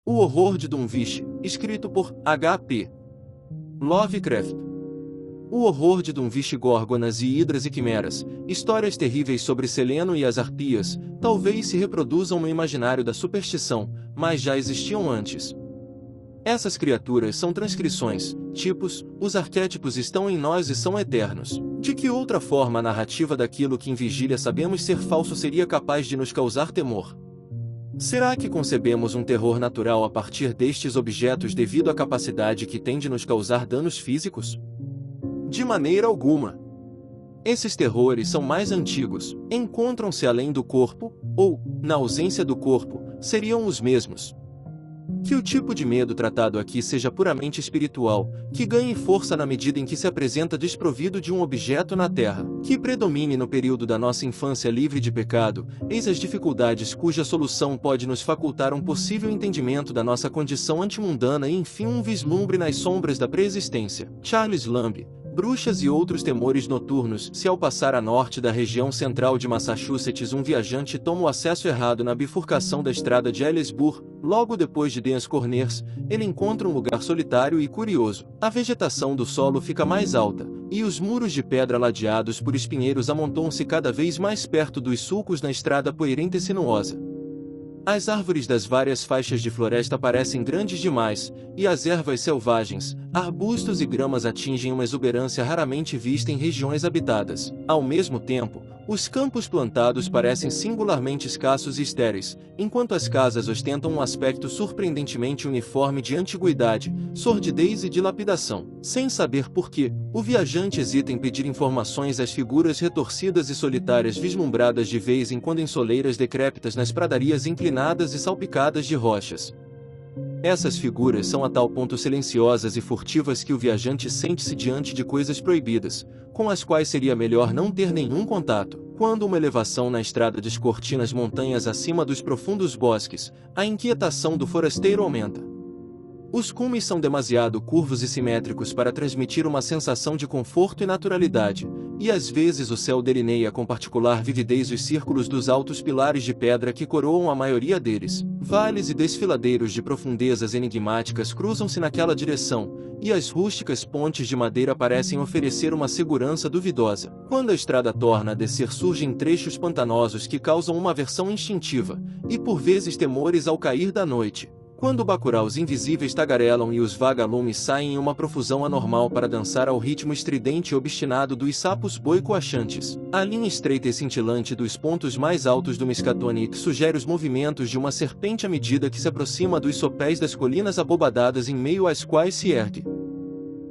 O Horror de Dunwich, escrito por H.P. Lovecraft. O Horror de Dunwich, Górgonas e Hidras e Quimeras, histórias terríveis sobre Seleno e as Harpias, talvez se reproduzam no imaginário da superstição, mas já existiam antes. Essas criaturas são transcrições, tipos, os arquétipos estão em nós e são eternos. De que outra forma a narrativa daquilo que em vigília sabemos ser falso seria capaz de nos causar temor? Será que concebemos um terror natural a partir destes objetos devido à capacidade que têm de nos causar danos físicos? De maneira alguma. Esses terrores são mais antigos, encontram-se além do corpo, ou, na ausência do corpo, seriam os mesmos. Que o tipo de medo tratado aqui seja puramente espiritual, que ganhe força na medida em que se apresenta desprovido de um objeto na Terra, que predomine no período da nossa infância livre de pecado, eis as dificuldades cuja solução pode nos facultar um possível entendimento da nossa condição antimundana e enfim um vislumbre nas sombras da preexistência. Charles Lamb. Bruxas e outros temores noturnos. Se ao passar a norte da região central de Massachusetts um viajante toma o acesso errado na bifurcação da estrada de Ellisburg, logo depois de Deans Corners, ele encontra um lugar solitário e curioso. A vegetação do solo fica mais alta, e os muros de pedra ladeados por espinheiros amontoam-se cada vez mais perto dos sulcos na estrada poeirenta e sinuosa. As árvores das várias faixas de floresta parecem grandes demais, e as ervas selvagens, arbustos e gramas atingem uma exuberância raramente vista em regiões habitadas. Ao mesmo tempo, os campos plantados parecem singularmente escassos e estéreis, enquanto as casas ostentam um aspecto surpreendentemente uniforme de antiguidade, sordidez e dilapidação. Sem saber por quê, o viajante hesita em pedir informações às figuras retorcidas e solitárias vislumbradas de vez em quando em soleiras decrépitas nas pradarias inclinadas e salpicadas de rochas. Essas figuras são a tal ponto silenciosas e furtivas que o viajante sente-se diante de coisas proibidas, com as quais seria melhor não ter nenhum contato. Quando uma elevação na estrada descortina as montanhas acima dos profundos bosques, a inquietação do forasteiro aumenta. Os cumes são demasiado curvos e simétricos para transmitir uma sensação de conforto e naturalidade, e às vezes o céu delineia com particular vividez os círculos dos altos pilares de pedra que coroam a maioria deles. Vales e desfiladeiros de profundezas enigmáticas cruzam-se naquela direção, e as rústicas pontes de madeira parecem oferecer uma segurança duvidosa. Quando a estrada torna a descer surgem trechos pantanosos que causam uma aversão instintiva, e por vezes temores ao cair da noite. Quando bacuraus invisíveis tagarelam e os vagalumes saem em uma profusão anormal para dançar ao ritmo estridente e obstinado dos sapos boi-coachantes. A linha estreita e cintilante dos pontos mais altos do Miskatonic sugere os movimentos de uma serpente à medida que se aproxima dos sopés das colinas abobadadas em meio às quais se ergue.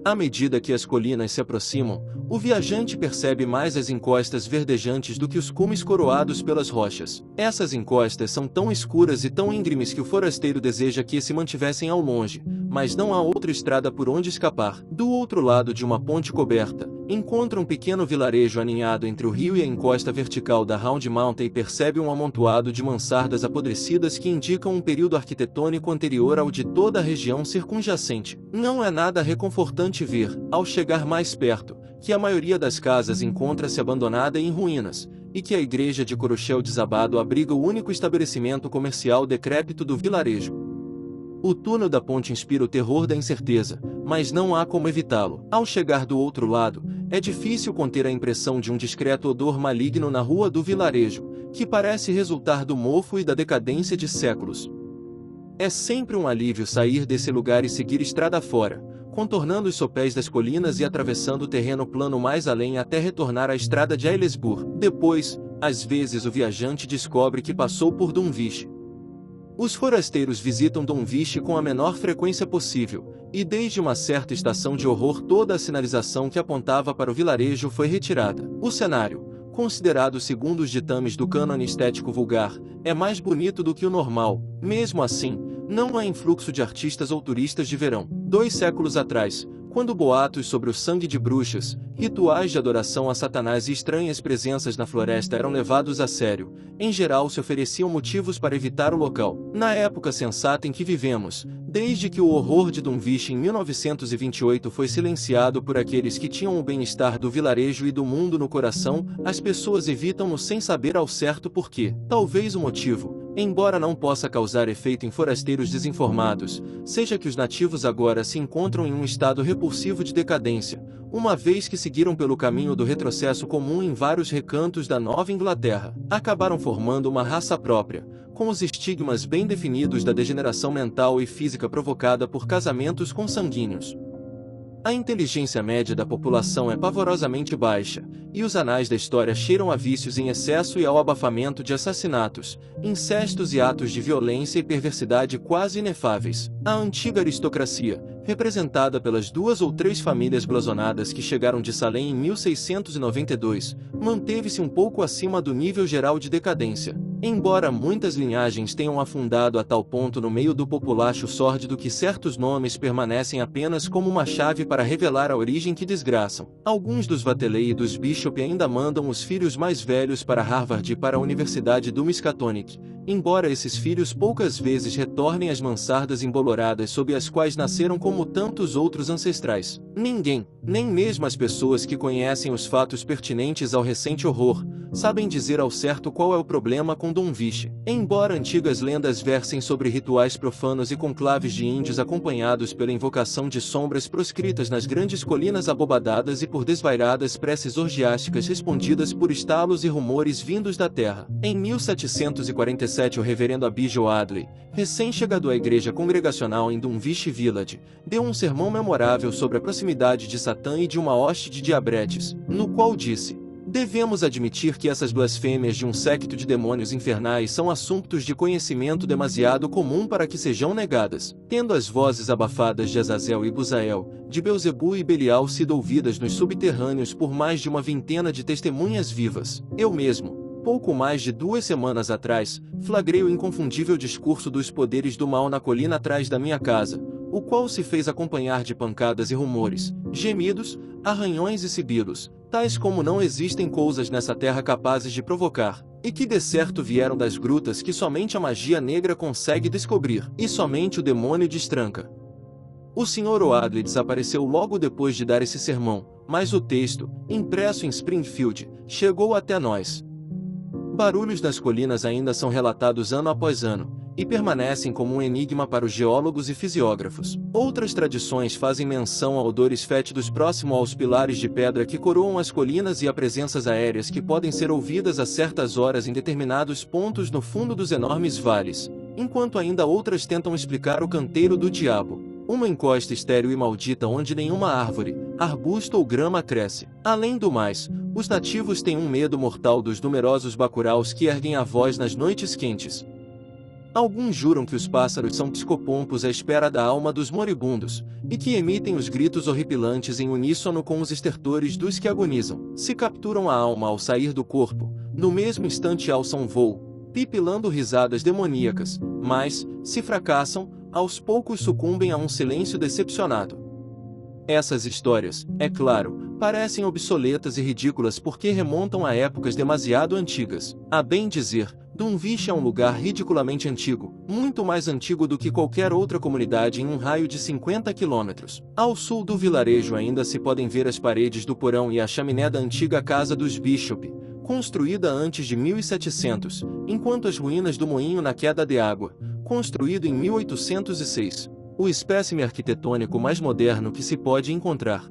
À medida que as colinas se aproximam, o viajante percebe mais as encostas verdejantes do que os cumes coroados pelas rochas. Essas encostas são tão escuras e tão íngremes que o forasteiro deseja que se mantivessem ao longe, mas não há outra estrada por onde escapar. Do outro lado de uma ponte coberta, encontra um pequeno vilarejo aninhado entre o rio e a encosta vertical da Round Mountain e percebe um amontoado de mansardas apodrecidas que indicam um período arquitetônico anterior ao de toda a região circunjacente. Não é nada reconfortante ver, ao chegar mais perto, que a maioria das casas encontra-se abandonada e em ruínas, e que a igreja de Corochel desabado abriga o único estabelecimento comercial decrépito do vilarejo. O túnel da ponte inspira o terror da incerteza, mas não há como evitá-lo. Ao chegar do outro lado, é difícil conter a impressão de um discreto odor maligno na rua do vilarejo, que parece resultar do mofo e da decadência de séculos. É sempre um alívio sair desse lugar e seguir estrada fora, contornando os sopés das colinas e atravessando o terreno plano mais além até retornar à estrada de Aylesbury. Depois, às vezes o viajante descobre que passou por Dunwich. Os forasteiros visitam Dunwich com a menor frequência possível, e desde uma certa estação de horror toda a sinalização que apontava para o vilarejo foi retirada. O cenário, considerado segundo os ditames do cânone estético vulgar, é mais bonito do que o normal. Mesmo assim, não há influxo de artistas ou turistas de verão. 2 séculos atrás, quando boatos sobre o sangue de bruxas, rituais de adoração a Satanás e estranhas presenças na floresta eram levados a sério, em geral se ofereciam motivos para evitar o local. Na época sensata em que vivemos, desde que o horror de Dunwich em 1928 foi silenciado por aqueles que tinham o bem-estar do vilarejo e do mundo no coração, as pessoas evitam-no sem saber ao certo por quê. Talvez o motivo, embora não possa causar efeito em forasteiros desinformados, seja que os nativos agora se encontram em um estado repulsivo de decadência, uma vez que seguiram pelo caminho do retrocesso comum em vários recantos da Nova Inglaterra, acabaram formando uma raça própria, com os estigmas bem definidos da degeneração mental e física provocada por casamentos consanguíneos. A inteligência média da população é pavorosamente baixa, e os anais da história cheiram a vícios em excesso e ao abafamento de assassinatos, incestos e atos de violência e perversidade quase inefáveis. A antiga aristocracia, representada pelas 2 ou 3 famílias blasonadas que chegaram de Salem em 1692, manteve-se um pouco acima do nível geral de decadência, embora muitas linhagens tenham afundado a tal ponto no meio do populacho sórdido que certos nomes permanecem apenas como uma chave para revelar a origem que desgraçam. Alguns dos Vatelei e dos Bishop ainda mandam os filhos mais velhos para Harvard e para a Universidade do Miskatonic, embora esses filhos poucas vezes retornem às mansardas emboloradas sob as quais nasceram como tantos outros ancestrais. Ninguém, nem mesmo as pessoas que conhecem os fatos pertinentes ao recente horror, sabem dizer ao certo qual é o problema com Dunwich. Embora antigas lendas versem sobre rituais profanos e conclaves de índios acompanhados pela invocação de sombras proscritas nas grandes colinas abobadadas e por desvairadas preces orgiásticas respondidas por estalos e rumores vindos da terra. Em 1747 o reverendo Abijah Adley, recém-chegado à igreja congregacional em Dunwich Village, deu um sermão memorável sobre a proximidade de Satã e de uma hoste de diabretes, no qual disse: devemos admitir que essas blasfêmias de um séquito de demônios infernais são assuntos de conhecimento demasiado comum para que sejam negadas. Tendo as vozes abafadas de Azazel e Buzael, de Belzebu e Belial sido ouvidas nos subterrâneos por mais de uma vintena de testemunhas vivas, eu mesmo, pouco mais de 2 semanas atrás, flagrei o inconfundível discurso dos poderes do mal na colina atrás da minha casa, o qual se fez acompanhar de pancadas e rumores, gemidos, arranhões e sibilos, tais como não existem coisas nessa terra capazes de provocar, e que de certo vieram das grutas que somente a magia negra consegue descobrir, e somente o demônio destranca. O Sr. O'Adley desapareceu logo depois de dar esse sermão, mas o texto, impresso em Springfield, chegou até nós. Barulhos das colinas ainda são relatados ano após ano, e permanecem como um enigma para os geólogos e fisiógrafos. Outras tradições fazem menção a odores fétidos próximo aos pilares de pedra que coroam as colinas e a presenças aéreas que podem ser ouvidas a certas horas em determinados pontos no fundo dos enormes vales, enquanto ainda outras tentam explicar o canteiro do diabo, uma encosta estéril e maldita onde nenhuma árvore, arbusto ou grama cresce. Além do mais, os nativos têm um medo mortal dos numerosos bacuraus que erguem a voz nas noites quentes. Alguns juram que os pássaros são psicopompos à espera da alma dos moribundos, e que emitem os gritos horripilantes em uníssono com os estertores dos que agonizam. Se capturam a alma ao sair do corpo, no mesmo instante alçam voo, pipilando risadas demoníacas, mas, se fracassam, aos poucos sucumbem a um silêncio decepcionado. Essas histórias, é claro, parecem obsoletas e ridículas porque remontam a épocas demasiado antigas. A bem dizer, Dunwich é um lugar ridiculamente antigo, muito mais antigo do que qualquer outra comunidade em um raio de 50 quilômetros. Ao sul do vilarejo ainda se podem ver as paredes do porão e a chaminé da antiga casa dos Bishop, construída antes de 1700, enquanto as ruínas do moinho na queda de água, construído em 1806, o espécime arquitetônico mais moderno que se pode encontrar.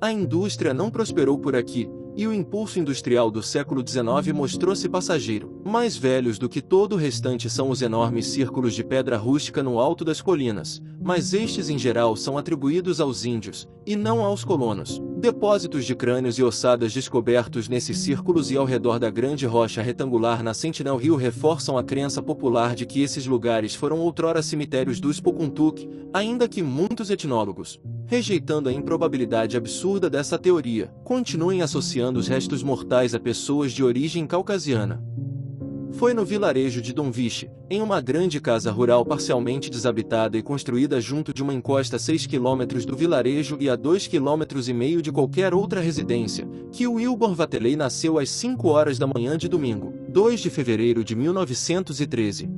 A indústria não prosperou por aqui, e o impulso industrial do século XIX mostrou-se passageiro. Mais velhos do que todo o restante são os enormes círculos de pedra rústica no alto das colinas, mas estes em geral são atribuídos aos índios, e não aos colonos. Depósitos de crânios e ossadas descobertos nesses círculos e ao redor da grande rocha retangular na Sentinel Hill reforçam a crença popular de que esses lugares foram outrora cemitérios dos Pocumtuck, ainda que muitos etnólogos, rejeitando a improbabilidade absurda dessa teoria, continuem associando os restos mortais a pessoas de origem caucasiana. Foi no vilarejo de Dunwich, em uma grande casa rural parcialmente desabitada e construída junto de uma encosta a 6 km do vilarejo e a 2,5 km de qualquer outra residência, que Wilbur Vateley nasceu às 5 horas da manhã de domingo, 2 de fevereiro de 1913.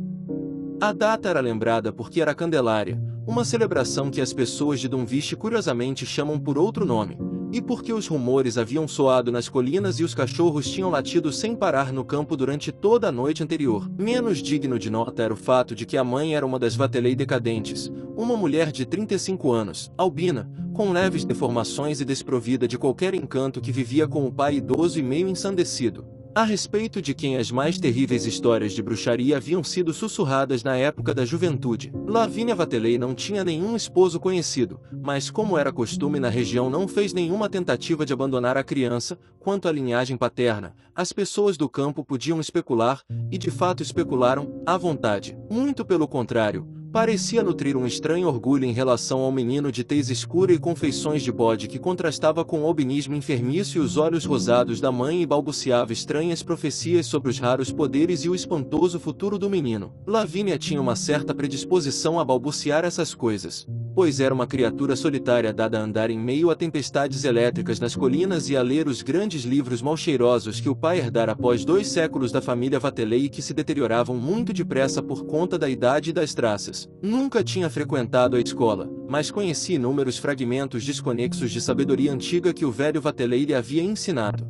A data era lembrada porque era Candelária, uma celebração que as pessoas de Dunwich curiosamente chamam por outro nome, E porque os rumores haviam soado nas colinas e os cachorros tinham latido sem parar no campo durante toda a noite anterior. Menos digno de nota era o fato de que a mãe era uma das Vatelei decadentes, uma mulher de 35 anos, albina, com leves deformações e desprovida de qualquer encanto, que vivia com o pai idoso e meio ensandecido, a respeito de quem as mais terríveis histórias de bruxaria haviam sido sussurradas na época da juventude. Lavínia Vatelei não tinha nenhum esposo conhecido, mas, como era costume na região, não fez nenhuma tentativa de abandonar a criança. Quanto à linhagem paterna, as pessoas do campo podiam especular, e de fato especularam, à vontade. Muito pelo contrário, parecia nutrir um estranho orgulho em relação ao menino de tez escura e com feições de bode, que contrastava com o albinismo enfermiço e os olhos rosados da mãe, e balbuciava estranhas profecias sobre os raros poderes e o espantoso futuro do menino. Lavínia tinha uma certa predisposição a balbuciar essas coisas, pois era uma criatura solitária dada a andar em meio a tempestades elétricas nas colinas e a ler os grandes livros mal cheirosos que o pai herdara após 2 séculos da família Vatelei, e que se deterioravam muito depressa por conta da idade e das traças. Nunca tinha frequentado a escola, mas conhecia inúmeros fragmentos desconexos de sabedoria antiga que o velho Vatelei lhe havia ensinado.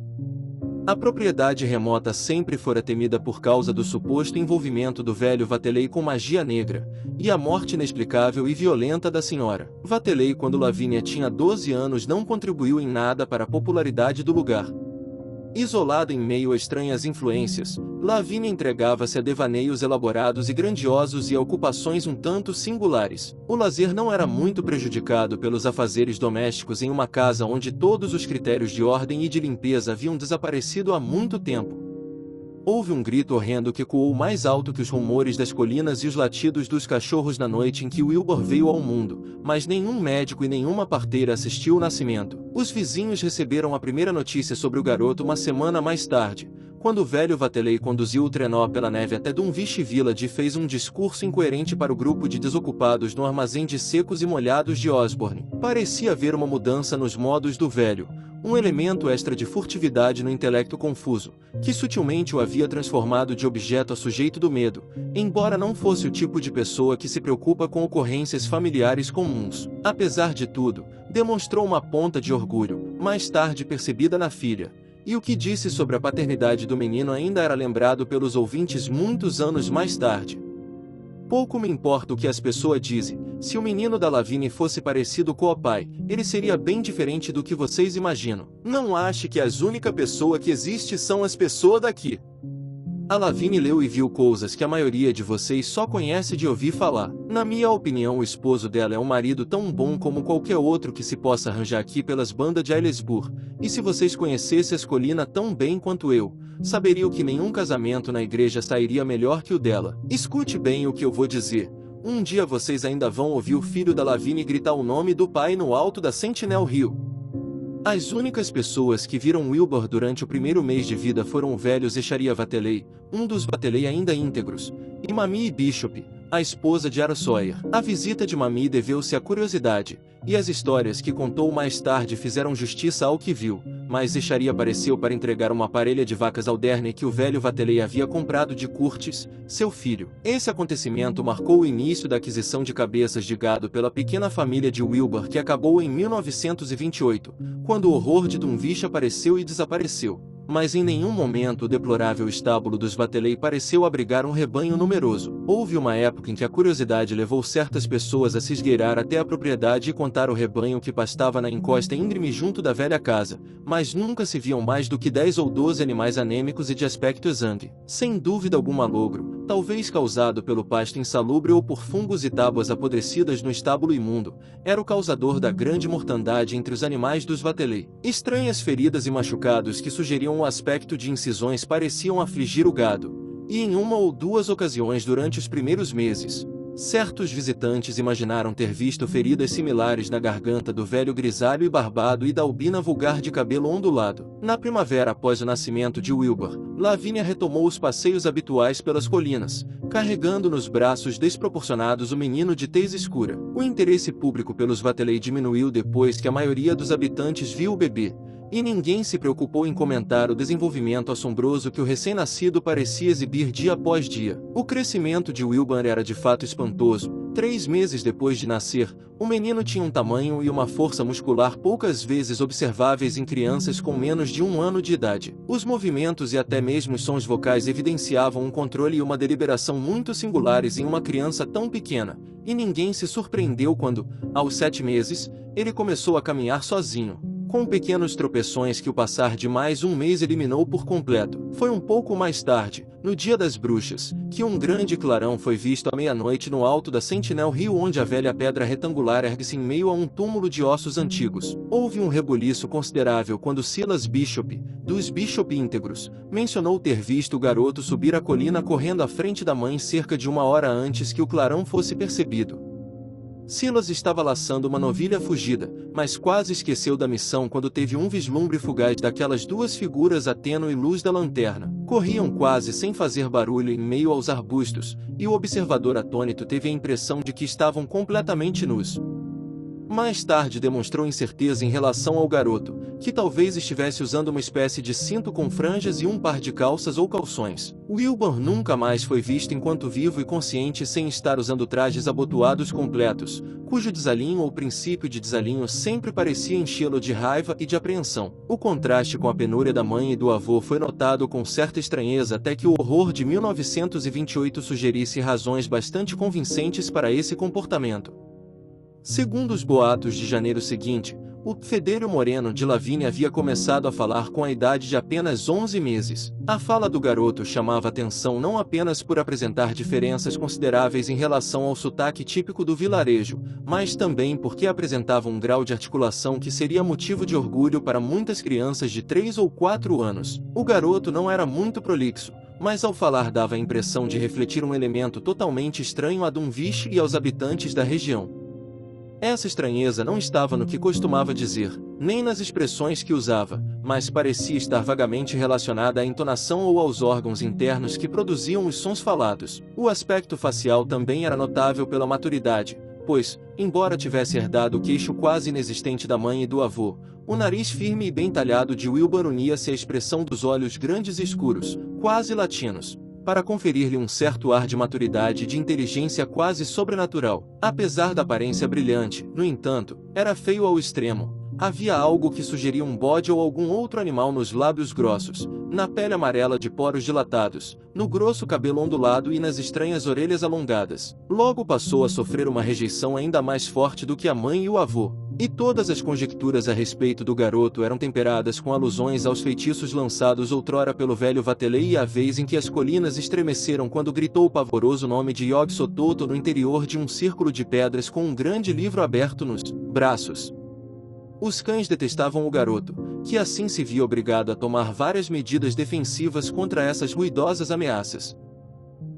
A propriedade remota sempre fora temida por causa do suposto envolvimento do velho Vatelei com magia negra, e a morte inexplicável e violenta da senhora Vatelei quando Lavínia tinha 12 anos não contribuiu em nada para a popularidade do lugar. Isolada em meio a estranhas influências, Lavínia entregava-se a devaneios elaborados e grandiosos e a ocupações um tanto singulares. O lazer não era muito prejudicado pelos afazeres domésticos em uma casa onde todos os critérios de ordem e de limpeza haviam desaparecido há muito tempo. Houve um grito horrendo que ecoou mais alto que os rumores das colinas e os latidos dos cachorros na noite em que Wilbur veio ao mundo, mas nenhum médico e nenhuma parteira assistiu ao nascimento. Os vizinhos receberam a primeira notícia sobre o garoto uma semana mais tarde, quando o velho Vatelei conduziu o trenó pela neve até Dunwich Village e fez um discurso incoerente para o grupo de desocupados no armazém de secos e molhados de Osborne. Parecia haver uma mudança nos modos do velho, um elemento extra de furtividade no intelecto confuso, que sutilmente o havia transformado de objeto a sujeito do medo, embora não fosse o tipo de pessoa que se preocupa com ocorrências familiares comuns. Apesar de tudo, demonstrou uma ponta de orgulho, mais tarde percebida na filha, e o que disse sobre a paternidade do menino ainda era lembrado pelos ouvintes muitos anos mais tarde. Pouco me importa o que as pessoas dizem. Se o menino da Lavínia fosse parecido com o pai, ele seria bem diferente do que vocês imaginam. Não ache que as únicas pessoas que existem são as pessoas daqui. A Lavínia leu e viu coisas que a maioria de vocês só conhece de ouvir falar. Na minha opinião, o esposo dela é um marido tão bom como qualquer outro que se possa arranjar aqui pelas bandas de Aylesbury, e se vocês conhecessem as colinas tão bem quanto eu, saberiam que nenhum casamento na igreja sairia melhor que o dela. Escute bem o que eu vou dizer. Um dia vocês ainda vão ouvir o filho da Lavínia gritar o nome do pai no alto da Sentinel Hill. As únicas pessoas que viram Wilbur durante o primeiro mês de vida foram o velho Zecharia Vatelei, um dos Vatelei ainda íntegros, e Mamie Bishop, a esposa de Ara Sawyer. A visita de Mamie deveu-se à curiosidade, e as histórias que contou mais tarde fizeram justiça ao que viu, mas Zecharia apareceu para entregar uma parelha de vacas ao Derne que o velho Vatelei havia comprado de Curtis, seu filho. Esse acontecimento marcou o início da aquisição de cabeças de gado pela pequena família de Wilbur, que acabou em 1928, quando o horror de Dunwich apareceu e desapareceu. Mas em nenhum momento o deplorável estábulo dos Vatelei pareceu abrigar um rebanho numeroso. Houve uma época em que a curiosidade levou certas pessoas a se esgueirar até a propriedade e contar o rebanho que pastava na encosta íngreme junto da velha casa, mas nunca se viam mais do que 10 ou 12 animais anêmicos e de aspecto exangue. Sem dúvida alguma logro, talvez causado pelo pasto insalubre ou por fungos e tábuas apodrecidas no estábulo imundo, era o causador da grande mortandade entre os animais dos Vatelei. Estranhas feridas e machucados que sugeriam o aspecto de incisões pareciam afligir o gado, e em uma ou duas ocasiões durante os primeiros meses, certos visitantes imaginaram ter visto feridas similares na garganta do velho grisalho e barbado e da albina vulgar de cabelo ondulado. Na primavera, após o nascimento de Wilbur, Lavínia retomou os passeios habituais pelas colinas, carregando nos braços desproporcionados o menino de tez escura. O interesse público pelos Vatelei diminuiu depois que a maioria dos habitantes viu o bebê, e ninguém se preocupou em comentar o desenvolvimento assombroso que o recém-nascido parecia exibir dia após dia. O crescimento de Wilbur era de fato espantoso, 3 meses depois de nascer, o menino tinha um tamanho e uma força muscular poucas vezes observáveis em crianças com menos de 1 ano de idade. Os movimentos e até mesmo os sons vocais evidenciavam um controle e uma deliberação muito singulares em uma criança tão pequena, e ninguém se surpreendeu quando, aos 7 meses, ele começou a caminhar sozinho, com pequenos tropeções que o passar de mais um mês eliminou por completo. Foi um pouco mais tarde, no Dia das Bruxas, que um grande clarão foi visto à meia-noite no alto da Sentinel Hill, onde a velha pedra retangular ergue-se em meio a um túmulo de ossos antigos. Houve um rebuliço considerável quando Silas Bishop, dos Bishop íntegros, mencionou ter visto o garoto subir a colina correndo à frente da mãe cerca de 1 hora antes que o clarão fosse percebido. Silas estava laçando uma novilha fugida, mas quase esqueceu da missão quando teve um vislumbre fugaz daquelas duas figuras à tênue luz da lanterna. Corriam quase sem fazer barulho em meio aos arbustos, e o observador atônito teve a impressão de que estavam completamente nus. Mais tarde demonstrou incerteza em relação ao garoto, que talvez estivesse usando uma espécie de cinto com franjas e um par de calças ou calções. Wilbur nunca mais foi visto enquanto vivo e consciente sem estar usando trajes abotoados completos, cujo desalinho ou princípio de desalinho sempre parecia enchê-lo de raiva e de apreensão. O contraste com a penúria da mãe e do avô foi notado com certa estranheza até que o horror de 1928 sugerisse razões bastante convincentes para esse comportamento. Segundo os boatos de janeiro seguinte, o fedelho moreno de Lavigne havia começado a falar com a idade de apenas 11 meses. A fala do garoto chamava atenção não apenas por apresentar diferenças consideráveis em relação ao sotaque típico do vilarejo, mas também porque apresentava um grau de articulação que seria motivo de orgulho para muitas crianças de 3 ou 4 anos. O garoto não era muito prolixo, mas ao falar dava a impressão de refletir um elemento totalmente estranho a Dunwich e aos habitantes da região. Essa estranheza não estava no que costumava dizer, nem nas expressões que usava, mas parecia estar vagamente relacionada à entonação ou aos órgãos internos que produziam os sons falados. O aspecto facial também era notável pela maturidade, pois, embora tivesse herdado o queixo quase inexistente da mãe e do avô, o nariz firme e bem talhado de Wilbur unia-se à expressão dos olhos grandes e escuros, quase latinos, para conferir-lhe um certo ar de maturidade e de inteligência quase sobrenatural. Apesar da aparência brilhante, no entanto, era feio ao extremo. Havia algo que sugeria um bode ou algum outro animal nos lábios grossos, na pele amarela de poros dilatados, no grosso cabelo ondulado e nas estranhas orelhas alongadas. Logo passou a sofrer uma rejeição ainda mais forte do que a mãe e o avô. E todas as conjecturas a respeito do garoto eram temperadas com alusões aos feitiços lançados outrora pelo velho Vatelei e a vez em que as colinas estremeceram quando gritou o pavoroso nome de Yog-Sothoth no interior de um círculo de pedras com um grande livro aberto nos braços. Os cães detestavam o garoto, que assim se via obrigado a tomar várias medidas defensivas contra essas ruidosas ameaças.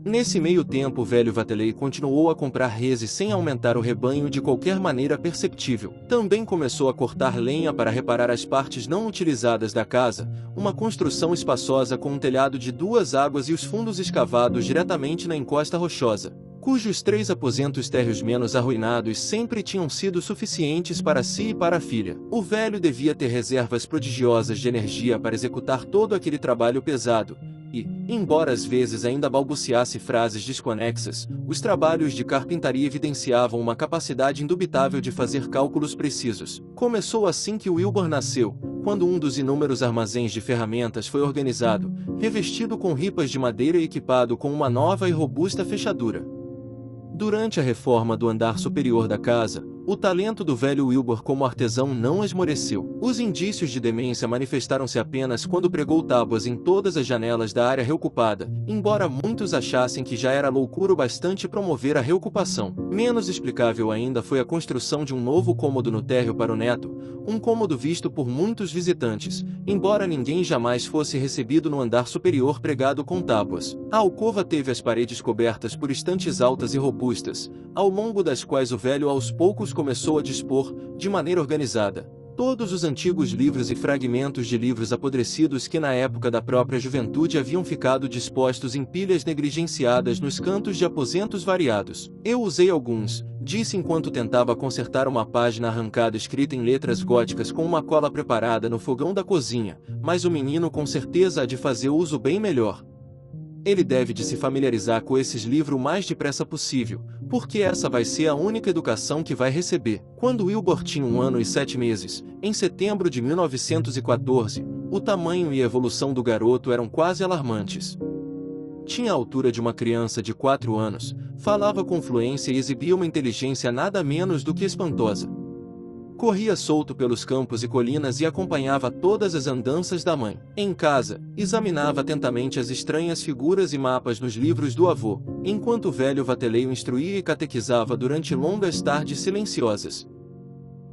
Nesse meio tempo o velho Vatelei continuou a comprar reses sem aumentar o rebanho de qualquer maneira perceptível. Também começou a cortar lenha para reparar as partes não utilizadas da casa, uma construção espaçosa com um telhado de 2 águas e os fundos escavados diretamente na encosta rochosa, cujos 3 aposentos térreos menos arruinados sempre tinham sido suficientes para si e para a filha. O velho devia ter reservas prodigiosas de energia para executar todo aquele trabalho pesado, e, embora às vezes ainda balbuciasse frases desconexas, os trabalhos de carpintaria evidenciavam uma capacidade indubitável de fazer cálculos precisos. Começou assim que Wilbur nasceu, quando um dos inúmeros armazéns de ferramentas foi organizado, revestido com ripas de madeira e equipado com uma nova e robusta fechadura. Durante a reforma do andar superior da casa, o talento do velho Wilbur como artesão não esmoreceu. Os indícios de demência manifestaram-se apenas quando pregou tábuas em todas as janelas da área reocupada, embora muitos achassem que já era loucura o bastante promover a reocupação. Menos explicável ainda foi a construção de um novo cômodo no térreo para o neto, um cômodo visto por muitos visitantes, embora ninguém jamais fosse recebido no andar superior pregado com tábuas. A alcova teve as paredes cobertas por estantes altas e robustas, ao longo das quais o velho aos poucos começou a dispor, de maneira organizada, todos os antigos livros e fragmentos de livros apodrecidos que na época da própria juventude haviam ficado dispostos em pilhas negligenciadas nos cantos de aposentos variados. Eu usei alguns, disse enquanto tentava consertar uma página arrancada escrita em letras góticas com uma cola preparada no fogão da cozinha, mas o menino com certeza há de fazer uso bem melhor. Ele deve de se familiarizar com esses livros o mais depressa possível, porque essa vai ser a única educação que vai receber. Quando Wilbur tinha 1 ano e 7 meses, em setembro de 1914, o tamanho e a evolução do garoto eram quase alarmantes. Tinha a altura de uma criança de 4 anos, falava com fluência e exibia uma inteligência nada menos do que espantosa. Corria solto pelos campos e colinas e acompanhava todas as andanças da mãe. Em casa, examinava atentamente as estranhas figuras e mapas nos livros do avô, enquanto o velho Vatelei o instruía e catequizava durante longas tardes silenciosas.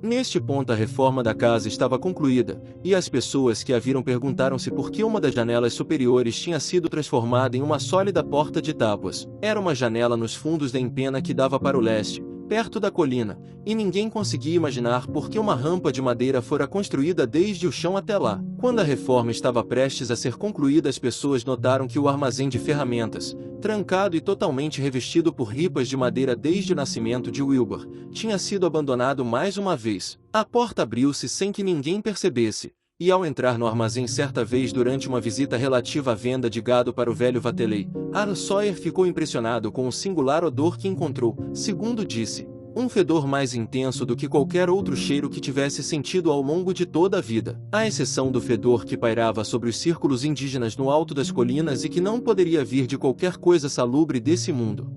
Neste ponto a reforma da casa estava concluída, e as pessoas que a viram perguntaram-se por que uma das janelas superiores tinha sido transformada em uma sólida porta de tábuas. Era uma janela nos fundos da empena que dava para o leste, perto da colina, e ninguém conseguia imaginar por que uma rampa de madeira fora construída desde o chão até lá. Quando a reforma estava prestes a ser concluída, as pessoas notaram que o armazém de ferramentas, trancado e totalmente revestido por ripas de madeira desde o nascimento de Wilbur, tinha sido abandonado mais uma vez. A porta abriu-se sem que ninguém percebesse, e ao entrar no armazém certa vez durante uma visita relativa à venda de gado para o velho Vatelei, Aaron Sawyer ficou impressionado com o singular odor que encontrou. Segundo disse, um fedor mais intenso do que qualquer outro cheiro que tivesse sentido ao longo de toda a vida, à exceção do fedor que pairava sobre os círculos indígenas no alto das colinas e que não poderia vir de qualquer coisa salubre desse mundo.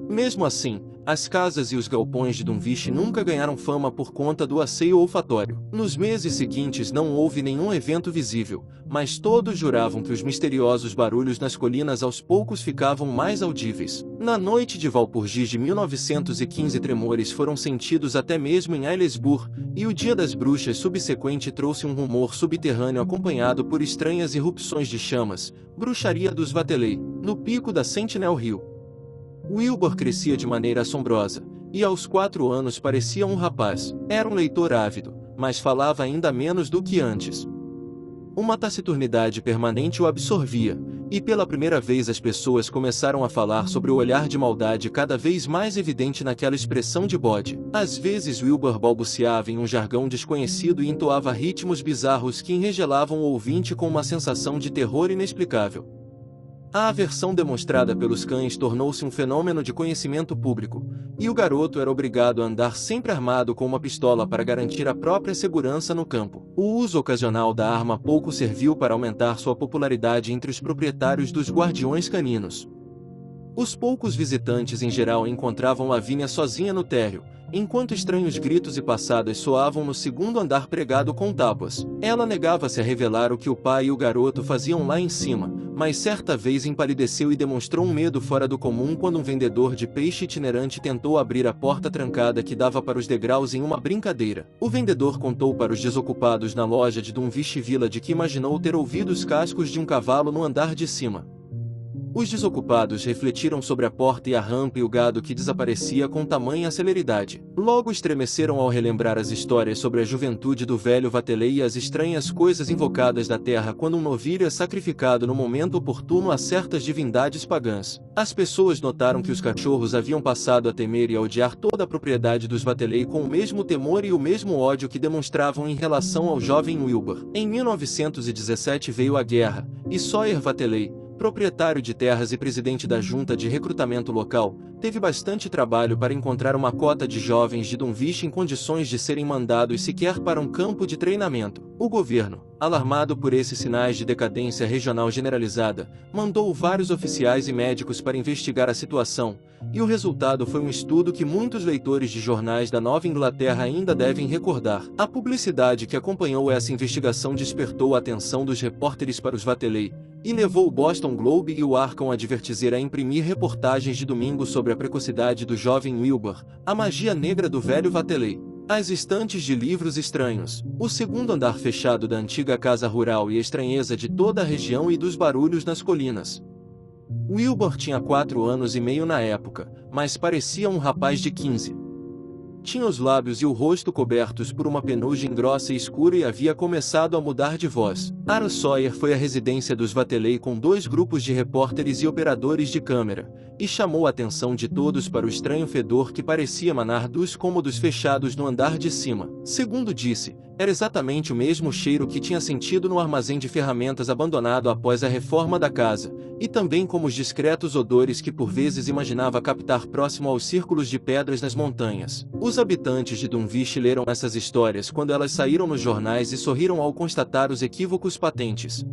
Mesmo assim, as casas e os galpões de Dunwich nunca ganharam fama por conta do asseio olfatório. Nos meses seguintes não houve nenhum evento visível, mas todos juravam que os misteriosos barulhos nas colinas aos poucos ficavam mais audíveis. Na noite de Walpurgis de 1915 tremores foram sentidos até mesmo em Aylesbury, e o Dia das Bruxas subsequente trouxe um rumor subterrâneo acompanhado por estranhas irrupções de chamas, bruxaria dos Vatelei, no pico da Sentinel Hill. Wilbur crescia de maneira assombrosa, e aos 4 anos parecia um rapaz. Era um leitor ávido, mas falava ainda menos do que antes. Uma taciturnidade permanente o absorvia, e pela primeira vez as pessoas começaram a falar sobre o olhar de maldade cada vez mais evidente naquela expressão de bode. Às vezes Wilbur balbuciava em um jargão desconhecido e entoava ritmos bizarros que enregelavam o ouvinte com uma sensação de terror inexplicável. A aversão demonstrada pelos cães tornou-se um fenômeno de conhecimento público, e o garoto era obrigado a andar sempre armado com uma pistola para garantir a própria segurança no campo. O uso ocasional da arma pouco serviu para aumentar sua popularidade entre os proprietários dos guardiões caninos. Os poucos visitantes em geral encontravam Lavínia sozinha no térreo, enquanto estranhos gritos e passadas soavam no segundo andar pregado com tábuas. Ela negava-se a revelar o que o pai e o garoto faziam lá em cima, mas certa vez empalideceu e demonstrou um medo fora do comum quando um vendedor de peixe itinerante tentou abrir a porta trancada que dava para os degraus em uma brincadeira. O vendedor contou para os desocupados na loja de Dunwich Village que imaginou ter ouvido os cascos de um cavalo no andar de cima. Os desocupados refletiram sobre a porta e a rampa e o gado que desaparecia com tamanha celeridade. Logo estremeceram ao relembrar as histórias sobre a juventude do velho Vatelei e as estranhas coisas invocadas da terra quando um novilho é sacrificado no momento oportuno a certas divindades pagãs. As pessoas notaram que os cachorros haviam passado a temer e a odiar toda a propriedade dos Vatelei com o mesmo temor e o mesmo ódio que demonstravam em relação ao jovem Wilbur. Em 1917 veio a guerra, e Sawyer Vatelei, proprietário de terras e presidente da junta de recrutamento local, teve bastante trabalho para encontrar uma cota de jovens de Dunwich em condições de serem mandados sequer para um campo de treinamento. O governo, alarmado por esses sinais de decadência regional generalizada, mandou vários oficiais e médicos para investigar a situação, e o resultado foi um estudo que muitos leitores de jornais da Nova Inglaterra ainda devem recordar. A publicidade que acompanhou essa investigação despertou a atenção dos repórteres para os Vatelei, e levou o Boston Globe e o Arkham Advertiser a imprimir reportagens de domingo sobre a precocidade do jovem Wilbur, a magia negra do velho Vatelei, as estantes de livros estranhos, o segundo andar fechado da antiga casa rural e a estranheza de toda a região e dos barulhos nas colinas. Wilbur tinha 4 anos e meio na época, mas parecia um rapaz de 15. Tinha os lábios e o rosto cobertos por uma penugem grossa e escura e havia começado a mudar de voz. Aaron Sawyer foi à residência dos Vatelei com 2 grupos de repórteres e operadores de câmera, e chamou a atenção de todos para o estranho fedor que parecia emanar dos cômodos fechados no andar de cima. Segundo disse, era exatamente o mesmo cheiro que tinha sentido no armazém de ferramentas abandonado após a reforma da casa, e também como os discretos odores que por vezes imaginava captar próximo aos círculos de pedras nas montanhas. Os habitantes de Dunwich leram essas histórias quando elas saíram nos jornais e sorriram ao constatar os equívocos patentes.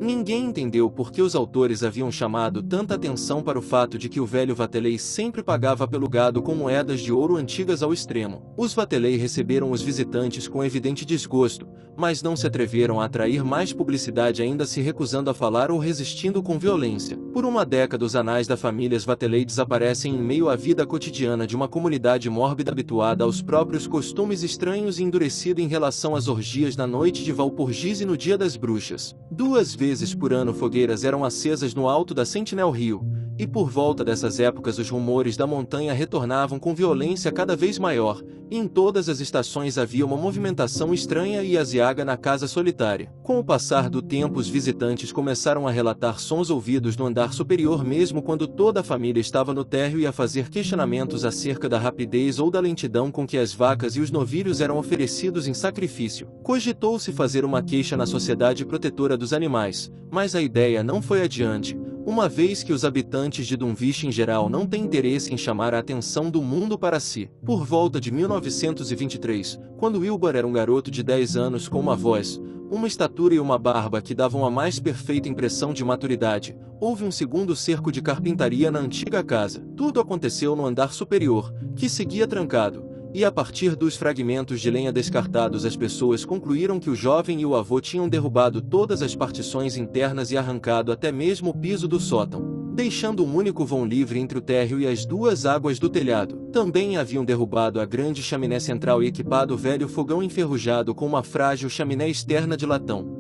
Ninguém entendeu por que os autores haviam chamado tanta atenção para o fato de que o velho Vateley sempre pagava pelo gado com moedas de ouro antigas ao extremo. Os Vateley receberam os visitantes com evidente desgosto, mas não se atreveram a atrair mais publicidade, ainda se recusando a falar ou resistindo com violência. Por uma década os anais da família Vateley desaparecem em meio à vida cotidiana de uma comunidade mórbida habituada aos próprios costumes estranhos e endurecida em relação às orgias na noite de Walpurgis e no Dia das Bruxas. 2 vezes por ano fogueiras eram acesas no alto da Sentinel Hill, e por volta dessas épocas os rumores da montanha retornavam com violência cada vez maior, e em todas as estações havia uma movimentação estranha e aziaga na casa solitária. Com o passar do tempo os visitantes começaram a relatar sons ouvidos no andar superior mesmo quando toda a família estava no térreo e a fazer questionamentos acerca da rapidez ou da lentidão com que as vacas e os novilhos eram oferecidos em sacrifício. Cogitou-se fazer uma queixa na Sociedade Protetora dos Animais, mas a ideia não foi adiante, uma vez que os habitantes de Dunwich em geral não têm interesse em chamar a atenção do mundo para si. Por volta de 1923, quando Wilbur era um garoto de 10 anos com uma voz, uma estatura e uma barba que davam a mais perfeita impressão de maturidade, houve um segundo cerco de carpintaria na antiga casa. Tudo aconteceu no andar superior, que seguia trancado, e a partir dos fragmentos de lenha descartados as pessoas concluíram que o jovem e o avô tinham derrubado todas as partições internas e arrancado até mesmo o piso do sótão, deixando um único vão livre entre o térreo e as 2 águas do telhado. Também haviam derrubado a grande chaminé central e equipado o velho fogão enferrujado com uma frágil chaminé externa de latão.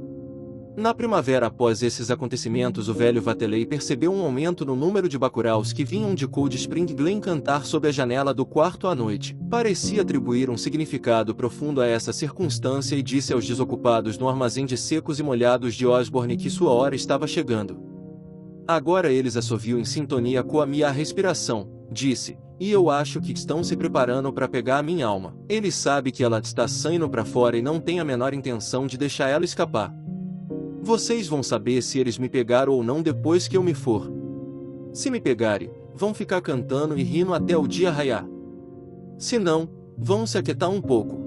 Na primavera após esses acontecimentos o velho Vateley percebeu um aumento no número de bacuraus que vinham de Cold Spring Glen cantar sob a janela do quarto à noite. Parecia atribuir um significado profundo a essa circunstância e disse aos desocupados no armazém de secos e molhados de Osborne que sua hora estava chegando. Agora eles assoviam em sintonia com a minha respiração, disse, e eu acho que estão se preparando para pegar a minha alma. Ele sabe que ela está saindo para fora e não tem a menor intenção de deixar ela escapar. Vocês vão saber se eles me pegaram ou não depois que eu me for. Se me pegarem, vão ficar cantando e rindo até o dia raiar. Se não, vão se aquietar um pouco.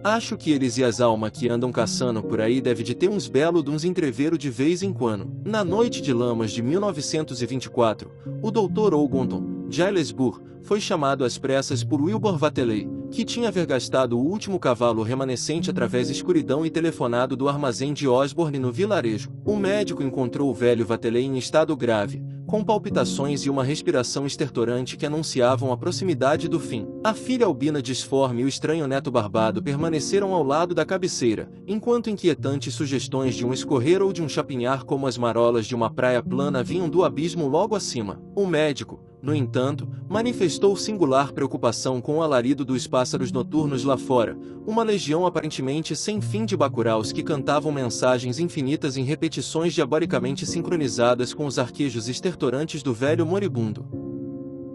Acho que eles e as almas que andam caçando por aí devem de ter uns belos de uns entreveiro de vez em quando. Na noite de Lamas de 1924, o Dr. Ogunton, de Aylesbury, foi chamado às pressas por Wilbur Vateley, que tinha vergastado o último cavalo remanescente através da escuridão e telefonado do armazém de Osborne no vilarejo. O médico encontrou o velho Vateley em estado grave, com palpitações e uma respiração estertorante que anunciavam a proximidade do fim. A filha albina disforme e o estranho neto barbado permaneceram ao lado da cabeceira, enquanto inquietantes sugestões de um escorrer ou de um chapinhar como as marolas de uma praia plana vinham do abismo logo acima. O médico, no entanto, manifestou singular preocupação com o alarido dos pássaros noturnos lá fora, uma legião aparentemente sem fim de bacuraus que cantavam mensagens infinitas em repetições diabolicamente sincronizadas com os arquejos estertorantes do velho moribundo.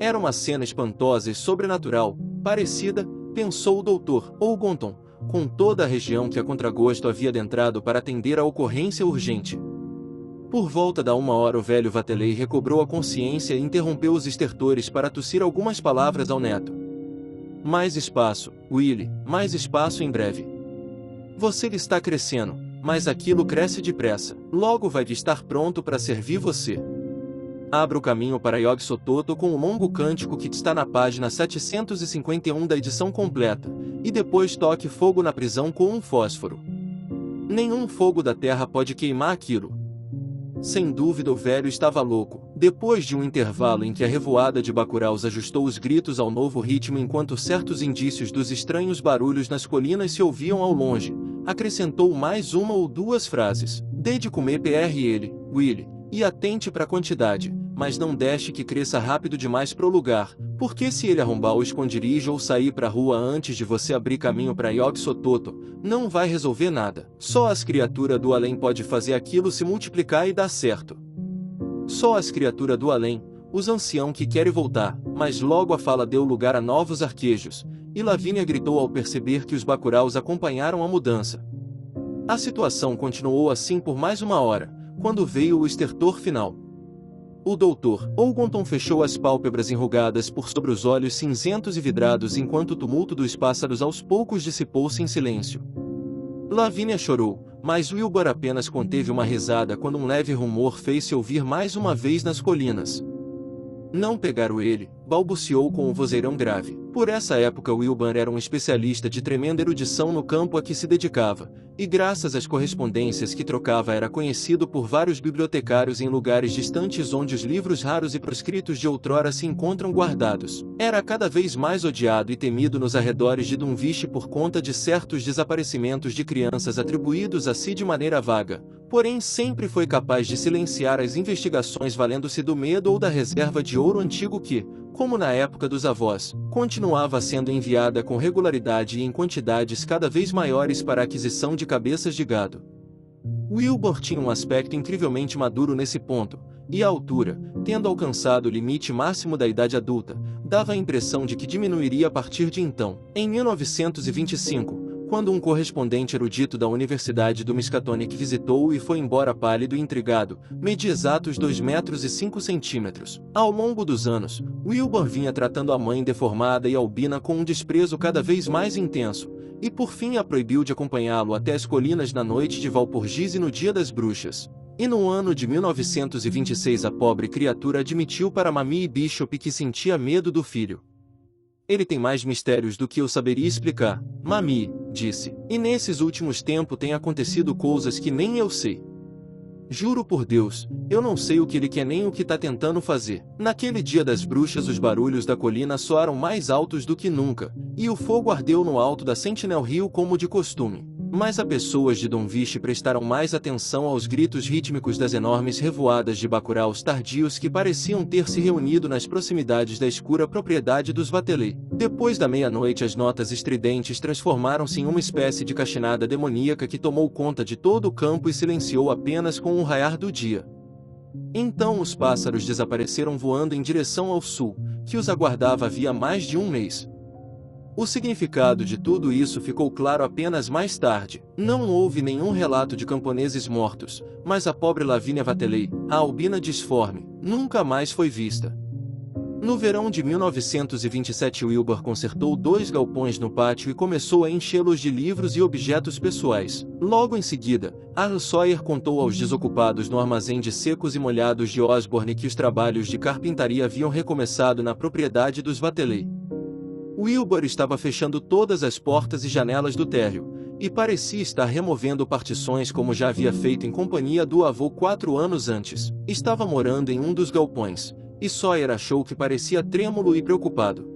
Era uma cena espantosa e sobrenatural, parecida, pensou o Dr. Ogunton, com toda a região que a contragosto havia adentrado para atender à ocorrência urgente. Por volta da 1 hora o velho Vateley recobrou a consciência e interrompeu os estertores para tossir algumas palavras ao neto. Mais espaço, Willie, mais espaço em breve. Você está crescendo, mas aquilo cresce depressa. Logo vai estar pronto para servir você. Abra o caminho para Yog-Sothoth com o longo cântico que está na página 751 da edição completa, e depois toque fogo na prisão com um fósforo. Nenhum fogo da terra pode queimar aquilo. Sem dúvida o velho estava louco. Depois de um intervalo em que a revoada de bacuraus ajustou os gritos ao novo ritmo enquanto certos indícios dos estranhos barulhos nas colinas se ouviam ao longe, acrescentou mais 1 ou 2 frases. Dê de comer Pr ele, Willie, e atente para a quantidade, mas não deixe que cresça rápido demais pro lugar, porque se ele arrombar o esconderijo ou sair para a rua antes de você abrir caminho para Yog-Sothoth, não vai resolver nada. Só as criaturas do além pode fazer aquilo se multiplicar e dar certo. Só as criaturas do além, os ancião que querem voltar, mas logo a fala deu lugar a novos arquejos, e Lavínia gritou ao perceber que os bacuraus acompanharam a mudança. A situação continuou assim por mais uma hora, quando veio o estertor final. O Dr. Ogonton fechou as pálpebras enrugadas por sobre os olhos cinzentos e vidrados enquanto o tumulto dos pássaros aos poucos dissipou-se em silêncio. Lavínia chorou, mas Wilbur apenas conteve uma risada quando um leve rumor fez-se ouvir mais uma vez nas colinas. Não pegaram ele, balbuciou com um vozeirão grave. Por essa época Wilbur era um especialista de tremenda erudição no campo a que se dedicava, e graças às correspondências que trocava era conhecido por vários bibliotecários em lugares distantes onde os livros raros e proscritos de outrora se encontram guardados. Era cada vez mais odiado e temido nos arredores de Dunwich por conta de certos desaparecimentos de crianças atribuídos a si de maneira vaga, porém sempre foi capaz de silenciar as investigações valendo-se do medo ou da reserva de ouro antigo que, como na época dos avós, continuava sendo enviada com regularidade e em quantidades cada vez maiores para a aquisição de cabeças de gado. Wilbur tinha um aspecto incrivelmente maduro nesse ponto, e a altura, tendo alcançado o limite máximo da idade adulta, dava a impressão de que diminuiria a partir de então. Em 1925, quando um correspondente erudito da Universidade do Miskatonic visitou-o e foi embora pálido e intrigado, media exatos 2 metros e 5 centímetros. Ao longo dos anos, Wilbur vinha tratando a mãe deformada e albina com um desprezo cada vez mais intenso, e por fim a proibiu de acompanhá-lo até as colinas na noite de Valpurgis e no Dia das Bruxas. E no ano de 1926 a pobre criatura admitiu para Mamie Bishop que sentia medo do filho. Ele tem mais mistérios do que eu saberia explicar, Mamie, disse. E nesses últimos tempos tem acontecido coisas que nem eu sei. Juro por Deus, eu não sei o que ele quer nem o que tá tentando fazer. Naquele dia das bruxas os barulhos da colina soaram mais altos do que nunca, e o fogo ardeu no alto da Sentinel Hill como de costume. Mas as pessoas de Dunwich prestaram mais atenção aos gritos rítmicos das enormes revoadas de bacuraus tardios que pareciam ter se reunido nas proximidades da escura propriedade dos Vatelay. Depois da meia-noite as notas estridentes transformaram-se em uma espécie de caxinada demoníaca que tomou conta de todo o campo e silenciou apenas com o raiar do dia. Então os pássaros desapareceram voando em direção ao sul, que os aguardava havia mais de um mês. O significado de tudo isso ficou claro apenas mais tarde. Não houve nenhum relato de camponeses mortos, mas a pobre Lavínia Vatelay, a albina disforme, nunca mais foi vista. No verão de 1927 Wilbur consertou 2 galpões no pátio e começou a enchê-los de livros e objetos pessoais. Logo em seguida, Arthur Sawyer contou aos desocupados no armazém de secos e molhados de Osborne que os trabalhos de carpintaria haviam recomeçado na propriedade dos Vatelay. Wilbur estava fechando todas as portas e janelas do térreo, e parecia estar removendo partições como já havia feito em companhia do avô 4 anos antes. Estava morando em um dos galpões, e Sawyer achou que parecia trêmulo e preocupado.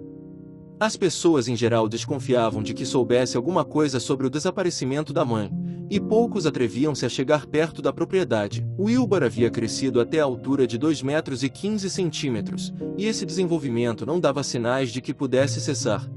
As pessoas em geral desconfiavam de que soubesse alguma coisa sobre o desaparecimento da mãe, e poucos atreviam-se a chegar perto da propriedade. Wilbur havia crescido até a altura de 2 metros e 15 centímetros, e esse desenvolvimento não dava sinais de que pudesse cessar.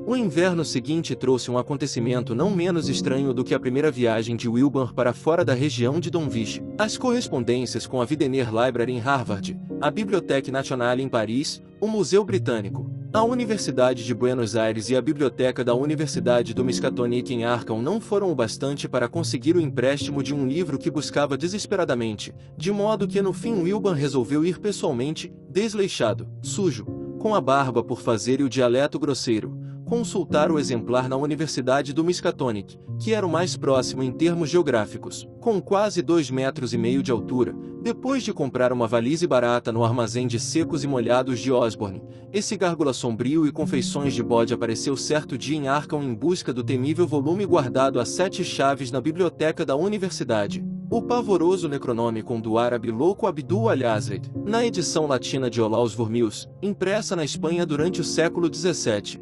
O inverno seguinte trouxe um acontecimento não menos estranho do que a primeira viagem de Wilbur para fora da região de Dunwich. As correspondências com a Widener Library em Harvard, a Bibliothèque Nationale em Paris, o Museu Britânico, a Universidade de Buenos Aires e a Biblioteca da Universidade do Miskatonic em Arkham não foram o bastante para conseguir o empréstimo de um livro que buscava desesperadamente, de modo que no fim Wilbur resolveu ir pessoalmente, desleixado, sujo, com a barba por fazer e o dialeto grosseiro, consultar o exemplar na Universidade do Miskatonic, que era o mais próximo em termos geográficos, com quase 2,5 metros de altura. Depois de comprar uma valise barata no armazém de secos e molhados de Osborne, esse gárgula sombrio e com feições de bode apareceu certo dia em Arkham em busca do temível volume guardado a 7 chaves na biblioteca da universidade. O pavoroso Necronomicon do árabe louco Abdul al-Yazid, na edição latina de Olaus Vormius, impressa na Espanha durante o século XVII.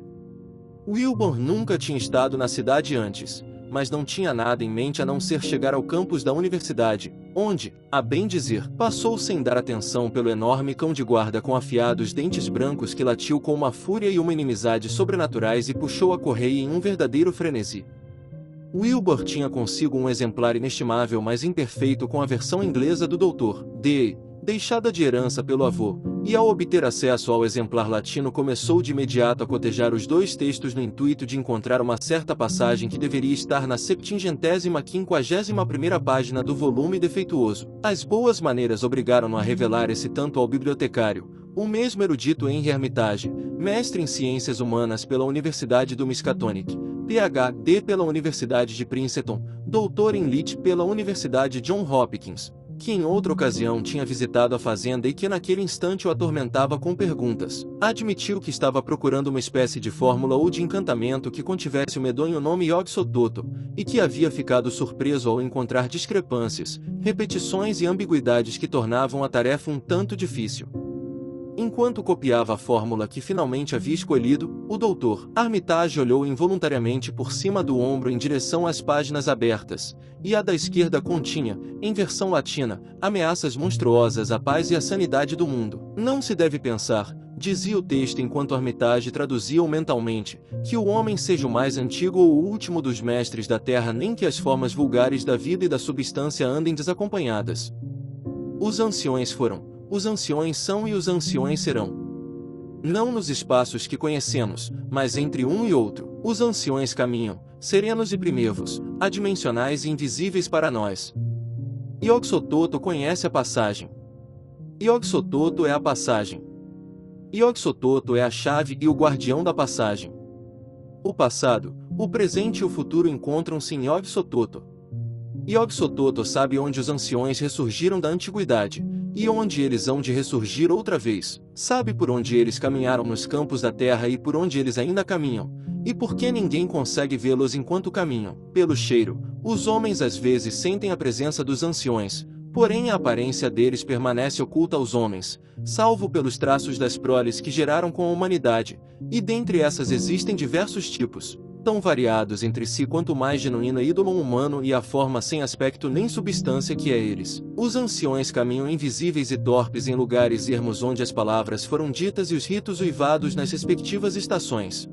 Wilbur nunca tinha estado na cidade antes, mas não tinha nada em mente a não ser chegar ao campus da universidade, onde, a bem dizer, passou sem dar atenção pelo enorme cão de guarda com afiados dentes brancos que latiu com uma fúria e uma inimizade sobrenaturais e puxou a correia em um verdadeiro frenesi. Wilbur tinha consigo um exemplar inestimável mas imperfeito com a versão inglesa do Dr. D. deixada de herança pelo avô, e ao obter acesso ao exemplar latino começou de imediato a cotejar os dois textos no intuito de encontrar uma certa passagem que deveria estar na 751ª página do volume defeituoso. As boas maneiras obrigaram-no a revelar esse tanto ao bibliotecário, o mesmo erudito Henry Armitage, mestre em ciências humanas pela Universidade do Miskatonic, Ph.D. pela Universidade de Princeton, doutor em Lit pela Universidade John Hopkins, que em outra ocasião tinha visitado a fazenda e que naquele instante o atormentava com perguntas. Admitiu que estava procurando uma espécie de fórmula ou de encantamento que contivesse o medonho nome Yog-Sothoth, e que havia ficado surpreso ao encontrar discrepâncias, repetições e ambiguidades que tornavam a tarefa um tanto difícil. Enquanto copiava a fórmula que finalmente havia escolhido, o Dr. Armitage olhou involuntariamente por cima do ombro em direção às páginas abertas, e a da esquerda continha, em versão latina, ameaças monstruosas à paz e à sanidade do mundo. Não se deve pensar, dizia o texto enquanto Armitage traduzia-o mentalmente, que o homem seja o mais antigo ou o último dos mestres da terra, nem que as formas vulgares da vida e da substância andem desacompanhadas. Os anciões foram, os anciões são e os anciões serão. Não nos espaços que conhecemos, mas entre um e outro, os anciões caminham, serenos e primevos, adimensionais e invisíveis para nós. Yog-Sothoth conhece a passagem. Yog-Sothoth é a passagem. Yog-Sothoth é a chave e o guardião da passagem. O passado, o presente e o futuro encontram-se em Yog-Sothoth. Yog-Sothoth sabe onde os anciões ressurgiram da antiguidade, e onde eles hão de ressurgir outra vez. Sabe por onde eles caminharam nos campos da terra e por onde eles ainda caminham, e por que ninguém consegue vê-los enquanto caminham. Pelo cheiro, os homens às vezes sentem a presença dos anciões, porém a aparência deles permanece oculta aos homens, salvo pelos traços das proles que geraram com a humanidade, e dentre essas existem diversos tipos, tão variados entre si quanto mais genuíno ídolo humano e a forma sem aspecto nem substância que é eles. Os anciões caminham invisíveis e torpes em lugares ermos onde as palavras foram ditas e os ritos uivados nas respectivas estações.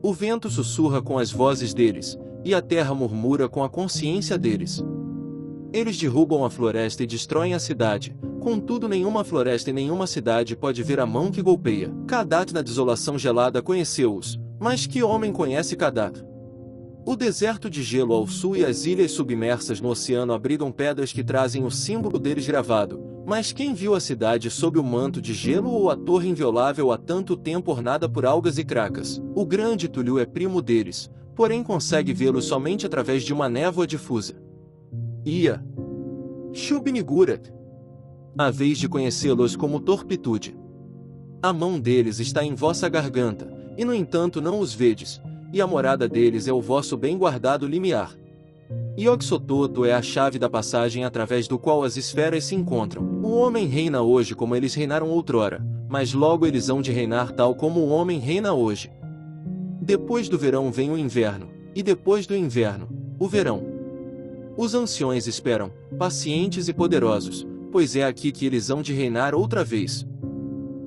O vento sussurra com as vozes deles, e a terra murmura com a consciência deles. Eles derrubam a floresta e destroem a cidade, contudo nenhuma floresta e nenhuma cidade pode ver a mão que golpeia. Kadat na desolação gelada conheceu-os, mas que homem conhece Kadat? O deserto de gelo ao sul e as ilhas submersas no oceano abrigam pedras que trazem o símbolo deles gravado, mas quem viu a cidade sob o manto de gelo ou a torre inviolável há tanto tempo ornada por algas e cracas? O grande Tulu é primo deles, porém consegue vê-los somente através de uma névoa difusa. Ia Shub-Niggurath. A vez de conhecê-los como torpitude. A mão deles está em vossa garganta, e no entanto não os vedes, e a morada deles é o vosso bem guardado limiar. Yog-Sothoth é a chave da passagem através do qual as esferas se encontram. O homem reina hoje como eles reinaram outrora, mas logo eles hão de reinar tal como o homem reina hoje. Depois do verão vem o inverno, e depois do inverno, o verão. Os anciões esperam, pacientes e poderosos, pois é aqui que eles hão de reinar outra vez.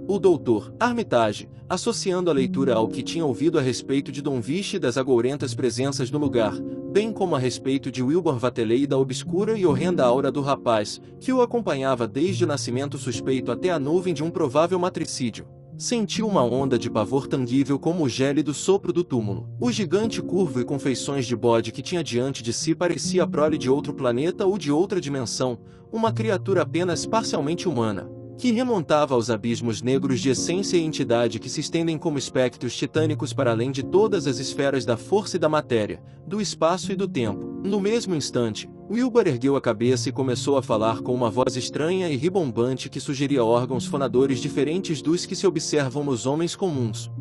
O Dr. Armitage, associando a leitura ao que tinha ouvido a respeito de Don Viche e das agourentas presenças no lugar, bem como a respeito de Wilbur Vateley e da obscura e horrenda aura do rapaz, que o acompanhava desde o nascimento suspeito até a nuvem de um provável matricídio, sentiu uma onda de pavor tangível como o gélido sopro do túmulo. O gigante curvo e com feições de bode que tinha diante de si parecia a prole de outro planeta ou de outra dimensão, uma criatura apenas parcialmente humana, que remontava aos abismos negros de essência e entidade que se estendem como espectros titânicos para além de todas as esferas da força e da matéria, do espaço e do tempo. No mesmo instante, Wilbur ergueu a cabeça e começou a falar com uma voz estranha e ribombante que sugeria órgãos fonadores diferentes dos que se observam nos homens comuns.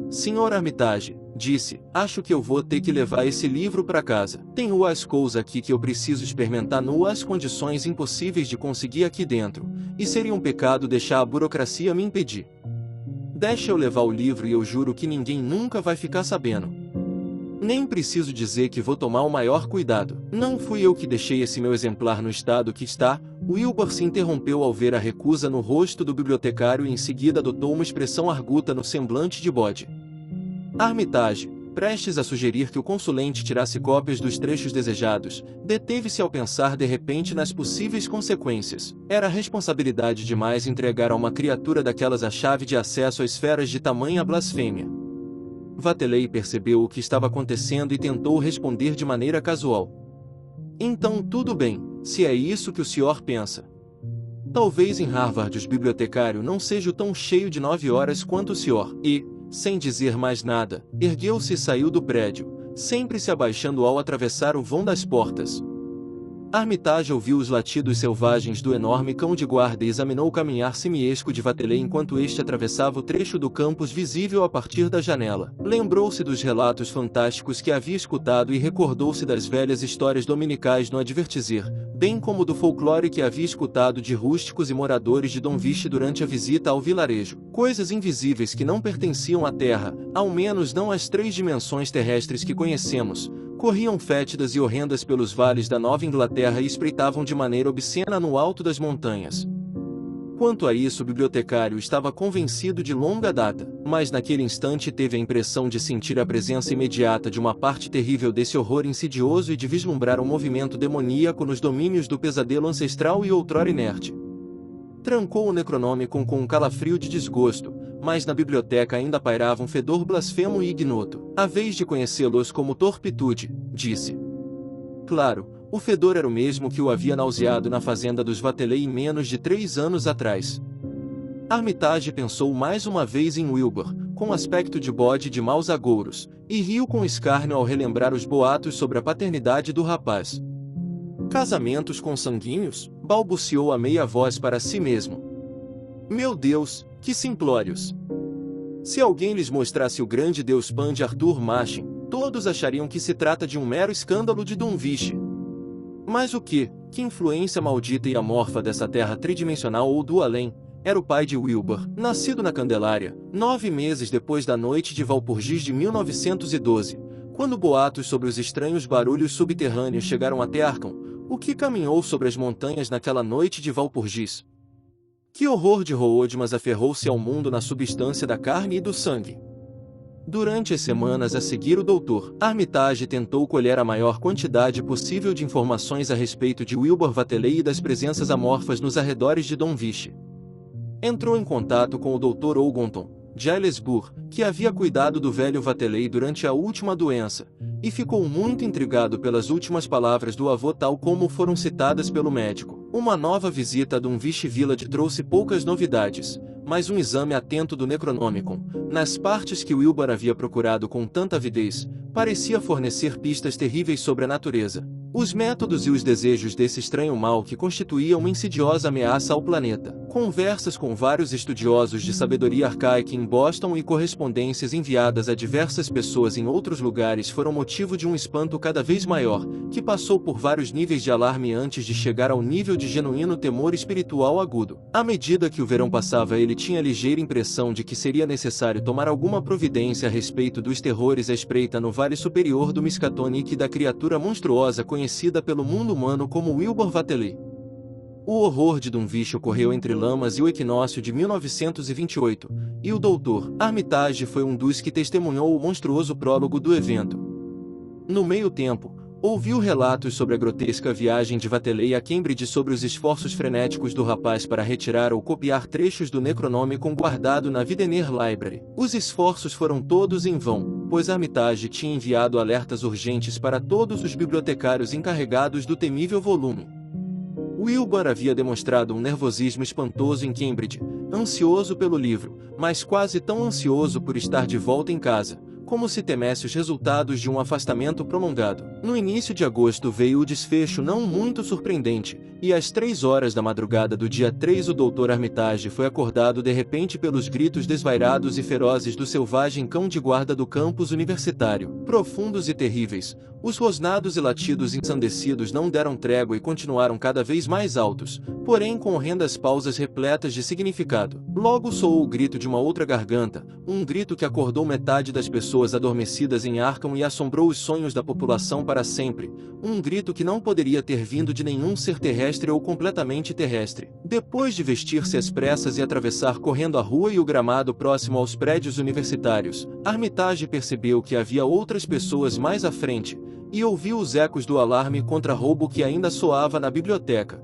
Senhor Armitage, disse, acho que eu vou ter que levar esse livro para casa. Tenho as coisas aqui que eu preciso experimentar nuas condições impossíveis de conseguir aqui dentro, e seria um pecado deixar a burocracia me impedir. Deixa eu levar o livro e eu juro que ninguém nunca vai ficar sabendo. Nem preciso dizer que vou tomar o maior cuidado. Não fui eu que deixei esse meu exemplar no estado que está. Wilbur se interrompeu ao ver a recusa no rosto do bibliotecário e em seguida adotou uma expressão arguta no semblante de bode. Armitage, prestes a sugerir que o consulente tirasse cópias dos trechos desejados, deteve-se ao pensar de repente nas possíveis consequências. Era responsabilidade demais entregar a uma criatura daquelas a chave de acesso a esferas de tamanha blasfêmia. Vatelei percebeu o que estava acontecendo e tentou responder de maneira casual. Então tudo bem, se é isso que o senhor pensa. Talvez em Harvard os bibliotecário não seja tão cheio de 9 horas quanto o senhor, e, sem dizer mais nada, ergueu-se e saiu do prédio, sempre se abaixando ao atravessar o vão das portas. Armitage ouviu os latidos selvagens do enorme cão de guarda e examinou o caminhar simiesco de Vatelei enquanto este atravessava o trecho do campus visível a partir da janela. Lembrou-se dos relatos fantásticos que havia escutado e recordou-se das velhas histórias dominicais no Advertiser, bem como do folclore que havia escutado de rústicos e moradores de Donviche durante a visita ao vilarejo. Coisas invisíveis que não pertenciam à Terra, ao menos não às 3 dimensões terrestres que conhecemos, corriam fétidas e horrendas pelos vales da Nova Inglaterra e espreitavam de maneira obscena no alto das montanhas. Quanto a isso, o bibliotecário estava convencido de longa data, mas naquele instante teve a impressão de sentir a presença imediata de uma parte terrível desse horror insidioso e de vislumbrar um movimento demoníaco nos domínios do pesadelo ancestral e outrora inerte. Trancou o Necronomicon com um calafrio de desgosto, mas na biblioteca ainda pairava um fedor blasfemo e ignoto. "A vez de conhecê-los como torpitude", disse. Claro, o fedor era o mesmo que o havia nauseado na fazenda dos Vatelei menos de 3 anos atrás. Armitage pensou mais uma vez em Wilbur, com aspecto de bode de maus agouros, e riu com escárnio ao relembrar os boatos sobre a paternidade do rapaz. "Casamentos consanguíneos?", balbuciou a meia voz para si mesmo. "Meu Deus, que simplórios! Se alguém lhes mostrasse o grande deus Pan de Arthur Machen, todos achariam que se trata de um mero escândalo de Donviche. Mas o que influência maldita e amorfa dessa terra tridimensional ou do além, era o pai de Wilbur, nascido na Candelária, 9 meses depois da noite de Valpurgis de 1912, quando boatos sobre os estranhos barulhos subterrâneos chegaram até Arkham, o que caminhou sobre as montanhas naquela noite de Valpurgis. Que horror de Roodmas aferrou-se ao mundo na substância da carne e do sangue. Durante as semanas a seguir, o Dr. Armitage tentou colher a maior quantidade possível de informações a respeito de Wilbur Vatelei e das presenças amorfas nos arredores de Donviche. Entrou em contato com o Dr. Ogonton, de Aylesbury, que havia cuidado do velho Vatelei durante a última doença, e ficou muito intrigado pelas últimas palavras do avô tal como foram citadas pelo médico. Uma nova visita a Donviche Village trouxe poucas novidades, mas um exame atento do Necronomicon, nas partes que Wilbur havia procurado com tanta avidez, parecia fornecer pistas terríveis sobre a natureza, os métodos e os desejos desse estranho mal que constituía uma insidiosa ameaça ao planeta. Conversas com vários estudiosos de sabedoria arcaica em Boston e correspondências enviadas a diversas pessoas em outros lugares foram motivo de um espanto cada vez maior, que passou por vários níveis de alarme antes de chegar ao nível de genuíno temor espiritual agudo. À medida que o verão passava, ele tinha a ligeira impressão de que seria necessário tomar alguma providência a respeito dos terrores à espreita no vale superior do Miskatonic e da criatura monstruosa conhecida pelo mundo humano como Wilbur Vatelei. O horror de Donviche ocorreu entre Lamas e o equinócio de 1928, e o Dr. Armitage foi um dos que testemunhou o monstruoso prólogo do evento. No meio tempo, ouviu relatos sobre a grotesca viagem de Vatelei a Cambridge e sobre os esforços frenéticos do rapaz para retirar ou copiar trechos do Necronomicon guardado na Widener Library. Os esforços foram todos em vão, pois Armitage tinha enviado alertas urgentes para todos os bibliotecários encarregados do temível volume. Wilbur havia demonstrado um nervosismo espantoso em Cambridge, ansioso pelo livro, mas quase tão ansioso por estar de volta em casa, como se temesse os resultados de um afastamento prolongado. No início de agosto veio o desfecho não muito surpreendente, e às 3 horas da madrugada do dia 3 o Dr. Armitage foi acordado de repente pelos gritos desvairados e ferozes do selvagem cão de guarda do campus universitário. Profundos e terríveis, os rosnados e latidos ensandecidos não deram trégua e continuaram cada vez mais altos, porém com horrendas pausas repletas de significado. Logo soou o grito de uma outra garganta, um grito que acordou metade das pessoas pessoas adormecidas em Arkham e assombrou os sonhos da população para sempre, um grito que não poderia ter vindo de nenhum ser terrestre ou completamente terrestre. Depois de vestir-se às pressas e atravessar correndo a rua e o gramado próximo aos prédios universitários, Armitage percebeu que havia outras pessoas mais à frente, e ouviu os ecos do alarme contra roubo que ainda soava na biblioteca.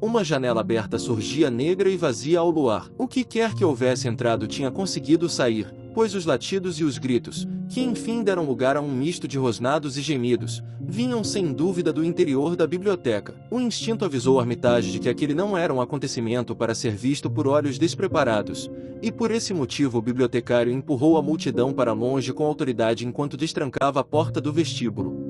Uma janela aberta surgia negra e vazia ao luar. O que quer que houvesse entrado tinha conseguido sair, pois os latidos e os gritos, que enfim deram lugar a um misto de rosnados e gemidos, vinham sem dúvida do interior da biblioteca. O instinto avisou Armitage de que aquele não era um acontecimento para ser visto por olhos despreparados, e por esse motivo o bibliotecário empurrou a multidão para longe com autoridade enquanto destrancava a porta do vestíbulo.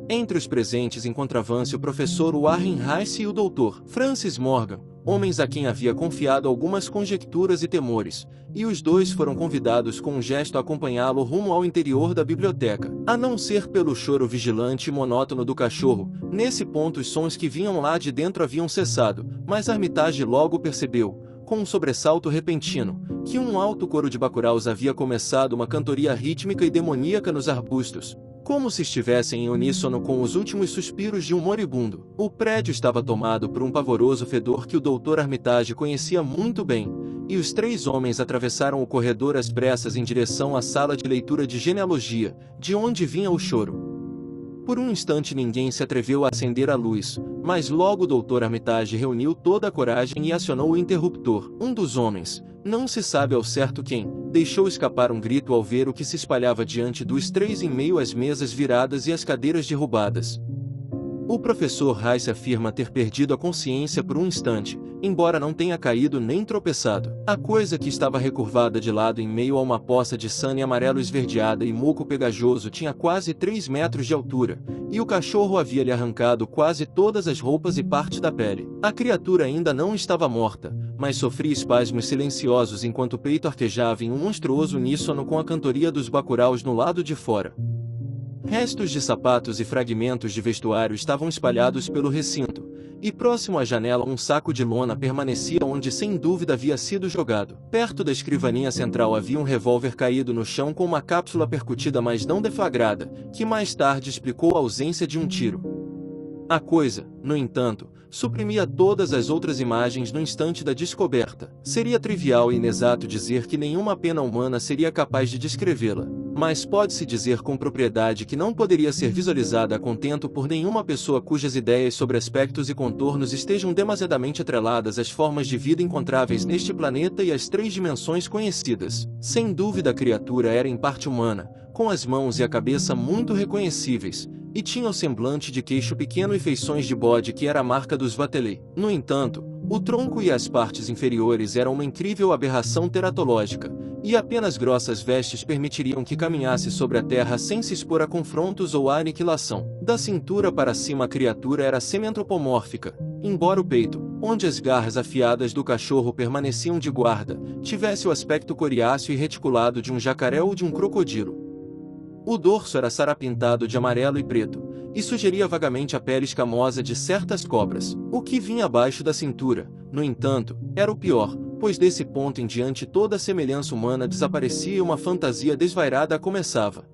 Entre os presentes encontravam-se o professor Warren Rice e o Dr. Francis Morgan, homens a quem havia confiado algumas conjecturas e temores, e os dois foram convidados com um gesto a acompanhá-lo rumo ao interior da biblioteca. A não ser pelo choro vigilante e monótono do cachorro, nesse ponto os sons que vinham lá de dentro haviam cessado, mas Armitage logo percebeu, com um sobressalto repentino, que um alto coro de bacuraus havia começado uma cantoria rítmica e demoníaca nos arbustos, como se estivessem em uníssono com os últimos suspiros de um moribundo. O prédio estava tomado por um pavoroso fedor que o Dr. Armitage conhecia muito bem, e os três homens atravessaram o corredor às pressas em direção à sala de leitura de genealogia, de onde vinha o choro. Por um instante ninguém se atreveu a acender a luz, mas logo o Dr. Armitage reuniu toda a coragem e acionou o interruptor. Um dos homens, não se sabe ao certo quem, deixou escapar um grito ao ver o que se espalhava diante dos três em meio às mesas viradas e às cadeiras derrubadas. O professor Rice afirma ter perdido a consciência por um instante, embora não tenha caído nem tropeçado. A coisa que estava recurvada de lado em meio a uma poça de sane amarelo esverdeada e muco pegajoso tinha quase 3 metros de altura, e o cachorro havia-lhe arrancado quase todas as roupas e parte da pele. A criatura ainda não estava morta, mas sofria espasmos silenciosos enquanto o peito arquejava em um monstruoso uníssono com a cantoria dos bacuraus no lado de fora. Restos de sapatos e fragmentos de vestuário estavam espalhados pelo recinto, e próximo à janela um saco de lona permanecia onde sem dúvida havia sido jogado. Perto da escrivaninha central havia um revólver caído no chão com uma cápsula percutida mas não deflagrada, que mais tarde explicou a ausência de um tiro. A coisa, no entanto, suprimia todas as outras imagens no instante da descoberta. Seria trivial e inexato dizer que nenhuma pena humana seria capaz de descrevê-la, mas pode-se dizer com propriedade que não poderia ser visualizada a contento por nenhuma pessoa cujas ideias sobre aspectos e contornos estejam demasiadamente atreladas às formas de vida encontráveis neste planeta e às 3 dimensões conhecidas. Sem dúvida a criatura era em parte humana, com as mãos e a cabeça muito reconhecíveis, e tinha o semblante de queixo pequeno e feições de bode que era a marca dos Vatelei. No entanto, o tronco e as partes inferiores eram uma incrível aberração teratológica, e apenas grossas vestes permitiriam que caminhasse sobre a terra sem se expor a confrontos ou à aniquilação. Da cintura para cima a criatura era semi-antropomórfica, embora o peito, onde as garras afiadas do cachorro permaneciam de guarda, tivesse o aspecto coriáceo e reticulado de um jacaré ou de um crocodilo. O dorso era sarapintado de amarelo e preto, e sugeria vagamente a pele escamosa de certas cobras. O que vinha abaixo da cintura, no entanto, era o pior, pois desse ponto em diante toda a semelhança humana desaparecia e uma fantasia desvairada começava.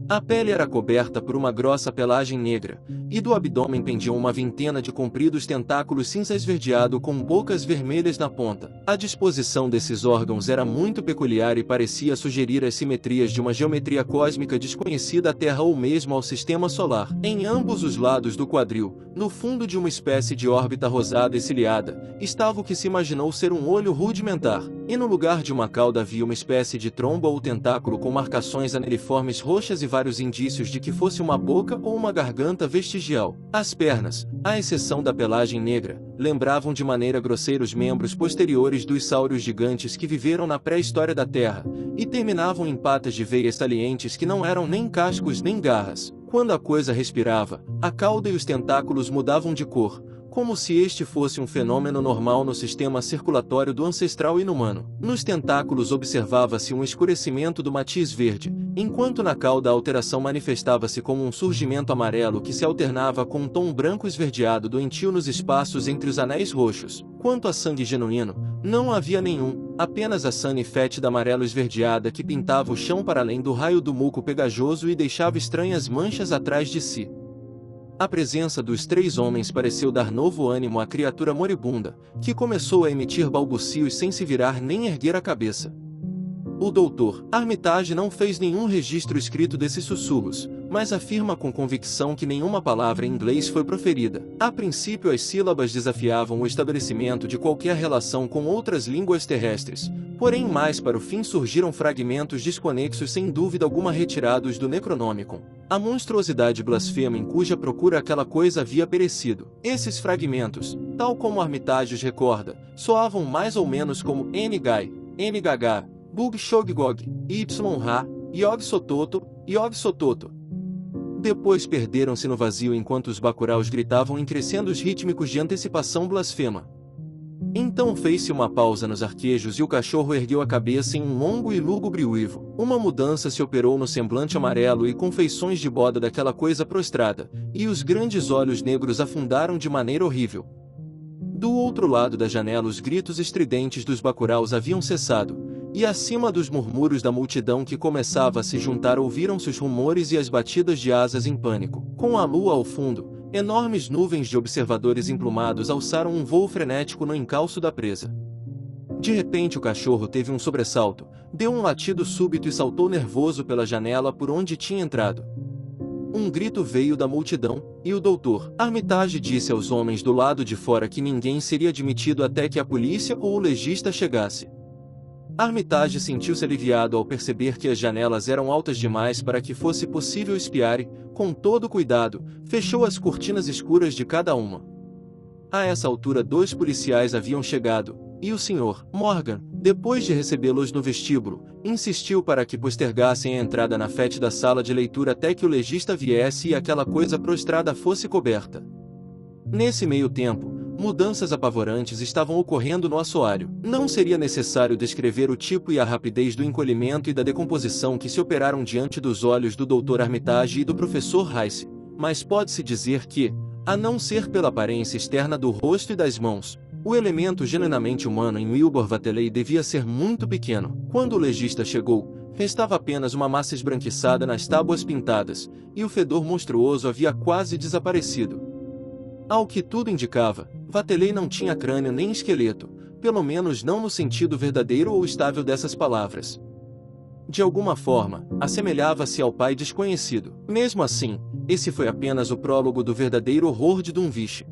A pele era coberta por uma grossa pelagem negra, e do abdômen pendiam uma vintena de compridos tentáculos cinza esverdeado com bocas vermelhas na ponta. A disposição desses órgãos era muito peculiar e parecia sugerir as simetrias de uma geometria cósmica desconhecida à Terra ou mesmo ao Sistema Solar. Em ambos os lados do quadril, no fundo de uma espécie de órbita rosada e ciliada, estava o que se imaginou ser um olho rudimentar, e no lugar de uma cauda havia uma espécie de tromba ou tentáculo com marcações aneliformes roxas e vários indícios de que fosse uma boca ou uma garganta vestigial. As pernas, à exceção da pelagem negra, lembravam de maneira grosseira os membros posteriores dos sáurios gigantes que viveram na pré-história da Terra, e terminavam em patas de veias salientes que não eram nem cascos nem garras. Quando a coisa respirava, a cauda e os tentáculos mudavam de cor, como se este fosse um fenômeno normal no sistema circulatório do ancestral inumano. Nos tentáculos observava-se um escurecimento do matiz verde, enquanto na cauda a alteração manifestava-se como um surgimento amarelo que se alternava com um tom branco esverdeado doentio nos espaços entre os anéis roxos. Quanto a sangue genuíno, Não havia nenhum, apenas a Sunny fétida amarelo esverdeada que pintava o chão para além do raio do muco pegajoso e deixava estranhas manchas atrás de si. A presença dos 3 homens pareceu dar novo ânimo à criatura moribunda, que começou a emitir balbucios sem se virar nem erguer a cabeça. O Dr. Armitage não fez nenhum registro escrito desses sussurros, mas afirma com convicção que nenhuma palavra em inglês foi proferida. A princípio, as sílabas desafiavam o estabelecimento de qualquer relação com outras línguas terrestres, porém mais para o fim surgiram fragmentos desconexos sem dúvida alguma retirados do Necronomicon, a monstruosidade blasfema em cuja procura aquela coisa havia perecido. Esses fragmentos, tal como Armitage os recorda, soavam mais ou menos como N-Gai, N-Gaga, Bug Shoggog, Y-Ha, Yog Sototo, Yog Sototo. Depois perderam-se no vazio enquanto os bacuraus gritavam em crescendos rítmicos de antecipação blasfema. Então fez-se uma pausa nos arquejos e o cachorro ergueu a cabeça em um longo e lúgubre uivo. Uma mudança se operou no semblante amarelo e com feições de boda daquela coisa prostrada, e os grandes olhos negros afundaram de maneira horrível. Do outro lado da janela os gritos estridentes dos bacuraus haviam cessado, e acima dos murmúrios da multidão que começava a se juntar ouviram-se os rumores e as batidas de asas em pânico. Com a lua ao fundo, enormes nuvens de observadores emplumados alçaram um voo frenético no encalço da presa. De repente o cachorro teve um sobressalto, deu um latido súbito e saltou nervoso pela janela por onde tinha entrado. Um grito veio da multidão, e o Dr. Armitage disse aos homens do lado de fora que ninguém seria admitido até que a polícia ou o legista chegasse. Armitage sentiu-se aliviado ao perceber que as janelas eram altas demais para que fosse possível espiar e, com todo cuidado, fechou as cortinas escuras de cada uma. A essa altura 2 policiais haviam chegado, e o Sr. Morgan, depois de recebê-los no vestíbulo, insistiu para que postergassem a entrada na fétida sala de leitura até que o legista viesse e aquela coisa prostrada fosse coberta. Nesse meio tempo, mudanças apavorantes estavam ocorrendo no assoalho. Não seria necessário descrever o tipo e a rapidez do encolhimento e da decomposição que se operaram diante dos olhos do Dr. Armitage e do professor Rice, mas pode-se dizer que, a não ser pela aparência externa do rosto e das mãos, o elemento genuinamente humano em Wilbur Wateley devia ser muito pequeno. Quando o legista chegou, restava apenas uma massa esbranquiçada nas tábuas pintadas, e o fedor monstruoso havia quase desaparecido. Ao que tudo indicava, Wateley não tinha crânio nem esqueleto, pelo menos não no sentido verdadeiro ou estável dessas palavras. De alguma forma, assemelhava-se ao pai desconhecido. Mesmo assim, esse foi apenas o prólogo do verdadeiro horror de Dunwich.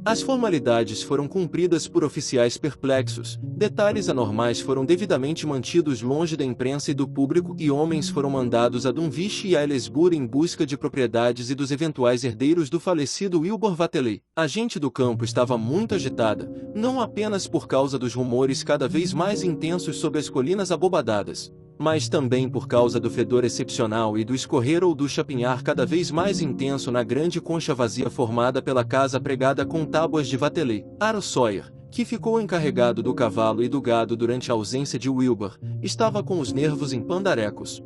As formalidades foram cumpridas por oficiais perplexos, detalhes anormais foram devidamente mantidos longe da imprensa e do público e homens foram mandados a Dunwich e a Aylesbury em busca de propriedades e dos eventuais herdeiros do falecido Wilbur Wateley. A gente do campo estava muito agitada, não apenas por causa dos rumores cada vez mais intensos sobre as colinas abobadadas, mas também por causa do fedor excepcional e do escorrer ou do chapinhar cada vez mais intenso na grande concha vazia formada pela casa pregada com tábuas de Wateley. Aro Sawyer, que ficou encarregado do cavalo e do gado durante a ausência de Wilbur, estava com os nervos em pandarecos.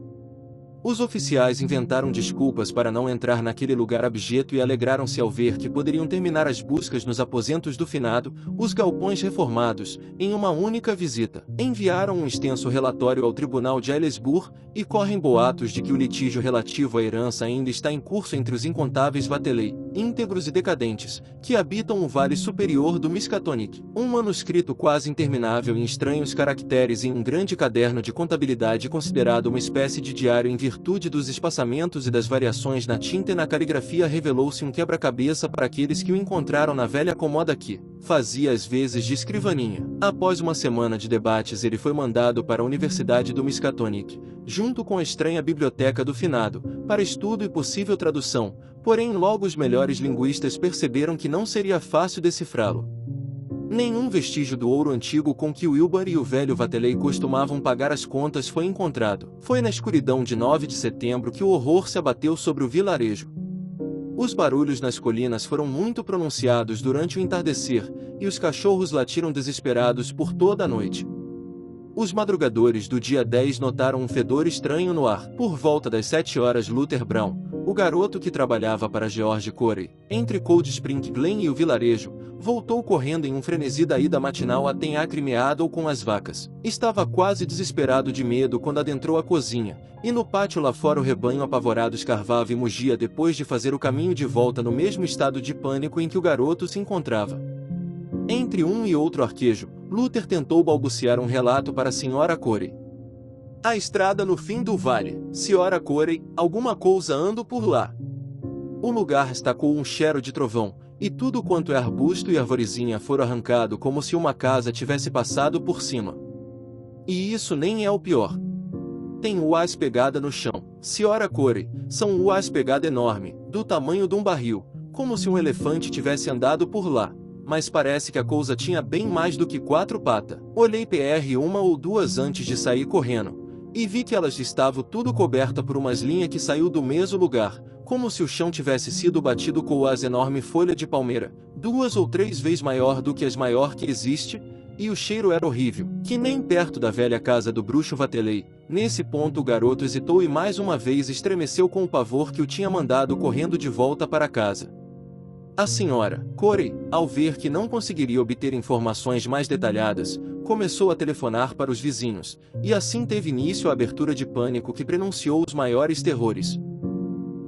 Os oficiais inventaram desculpas para não entrar naquele lugar abjeto e alegraram-se ao ver que poderiam terminar as buscas nos aposentos do finado, os galpões reformados, em uma única visita. Enviaram um extenso relatório ao tribunal de Aylesbury, e correm boatos de que o litígio relativo à herança ainda está em curso entre os incontáveis Wateley, íntegros e decadentes, que habitam o vale superior do Miskatonic. Um manuscrito quase interminável em estranhos caracteres em um grande caderno de contabilidade considerado uma espécie de diário em virtude dos espaçamentos e das variações na tinta e na caligrafia revelou-se um quebra-cabeça para aqueles que o encontraram na velha comoda que fazia às vezes de escrivaninha. Após uma semana de debates ele foi mandado para a Universidade do Miskatonic, junto com a estranha biblioteca do finado, para estudo e possível tradução, porém logo os melhores linguistas perceberam que não seria fácil decifrá-lo. Nenhum vestígio do ouro antigo com que Wilbur e o velho Wateley costumavam pagar as contas foi encontrado. Foi na escuridão de 9 de setembro que o horror se abateu sobre o vilarejo. Os barulhos nas colinas foram muito pronunciados durante o entardecer, e os cachorros latiram desesperados por toda a noite. Os madrugadores do dia 10 notaram um fedor estranho no ar. Por volta das 7 horas Luther Brown, o garoto que trabalhava para George Corey, entre Cold Spring Glen e o vilarejo, voltou correndo em um frenesi da ida matinal a Tenacre Meadow com as vacas. Estava quase desesperado de medo quando adentrou a cozinha, e no pátio lá fora o rebanho apavorado escarvava e mugia depois de fazer o caminho de volta no mesmo estado de pânico em que o garoto se encontrava. Entre um e outro arquejo, Luther tentou balbuciar um relato para a Sra. Corey. A estrada no fim do vale, Sra. Corey, alguma coisa ando por lá. O lugar estacou um cheiro de trovão, e tudo quanto é arbusto e arvorezinha foram arrancado como se uma casa tivesse passado por cima. E isso nem é o pior. Tem uás pegada no chão, Sra. Corey, são uás pegada enorme, do tamanho de um barril, como se um elefante tivesse andado por lá. Mas parece que a coisa tinha bem mais do que 4 patas. Olhei PR uma ou duas antes de sair correndo, e vi que elas estavam tudo coberta por umas linhas que saiu do mesmo lugar, como se o chão tivesse sido batido com as enorme folha de palmeira, 2 ou 3 vezes maior do que as maior que existe, e o cheiro era horrível, que nem perto da velha casa do bruxo Vatelei. Nesse ponto o garoto hesitou e mais uma vez estremeceu com o pavor que o tinha mandado correndo de volta para casa. A Sra. Corey, ao ver que não conseguiria obter informações mais detalhadas, começou a telefonar para os vizinhos, e assim teve início a abertura de pânico que prenunciou os maiores terrores.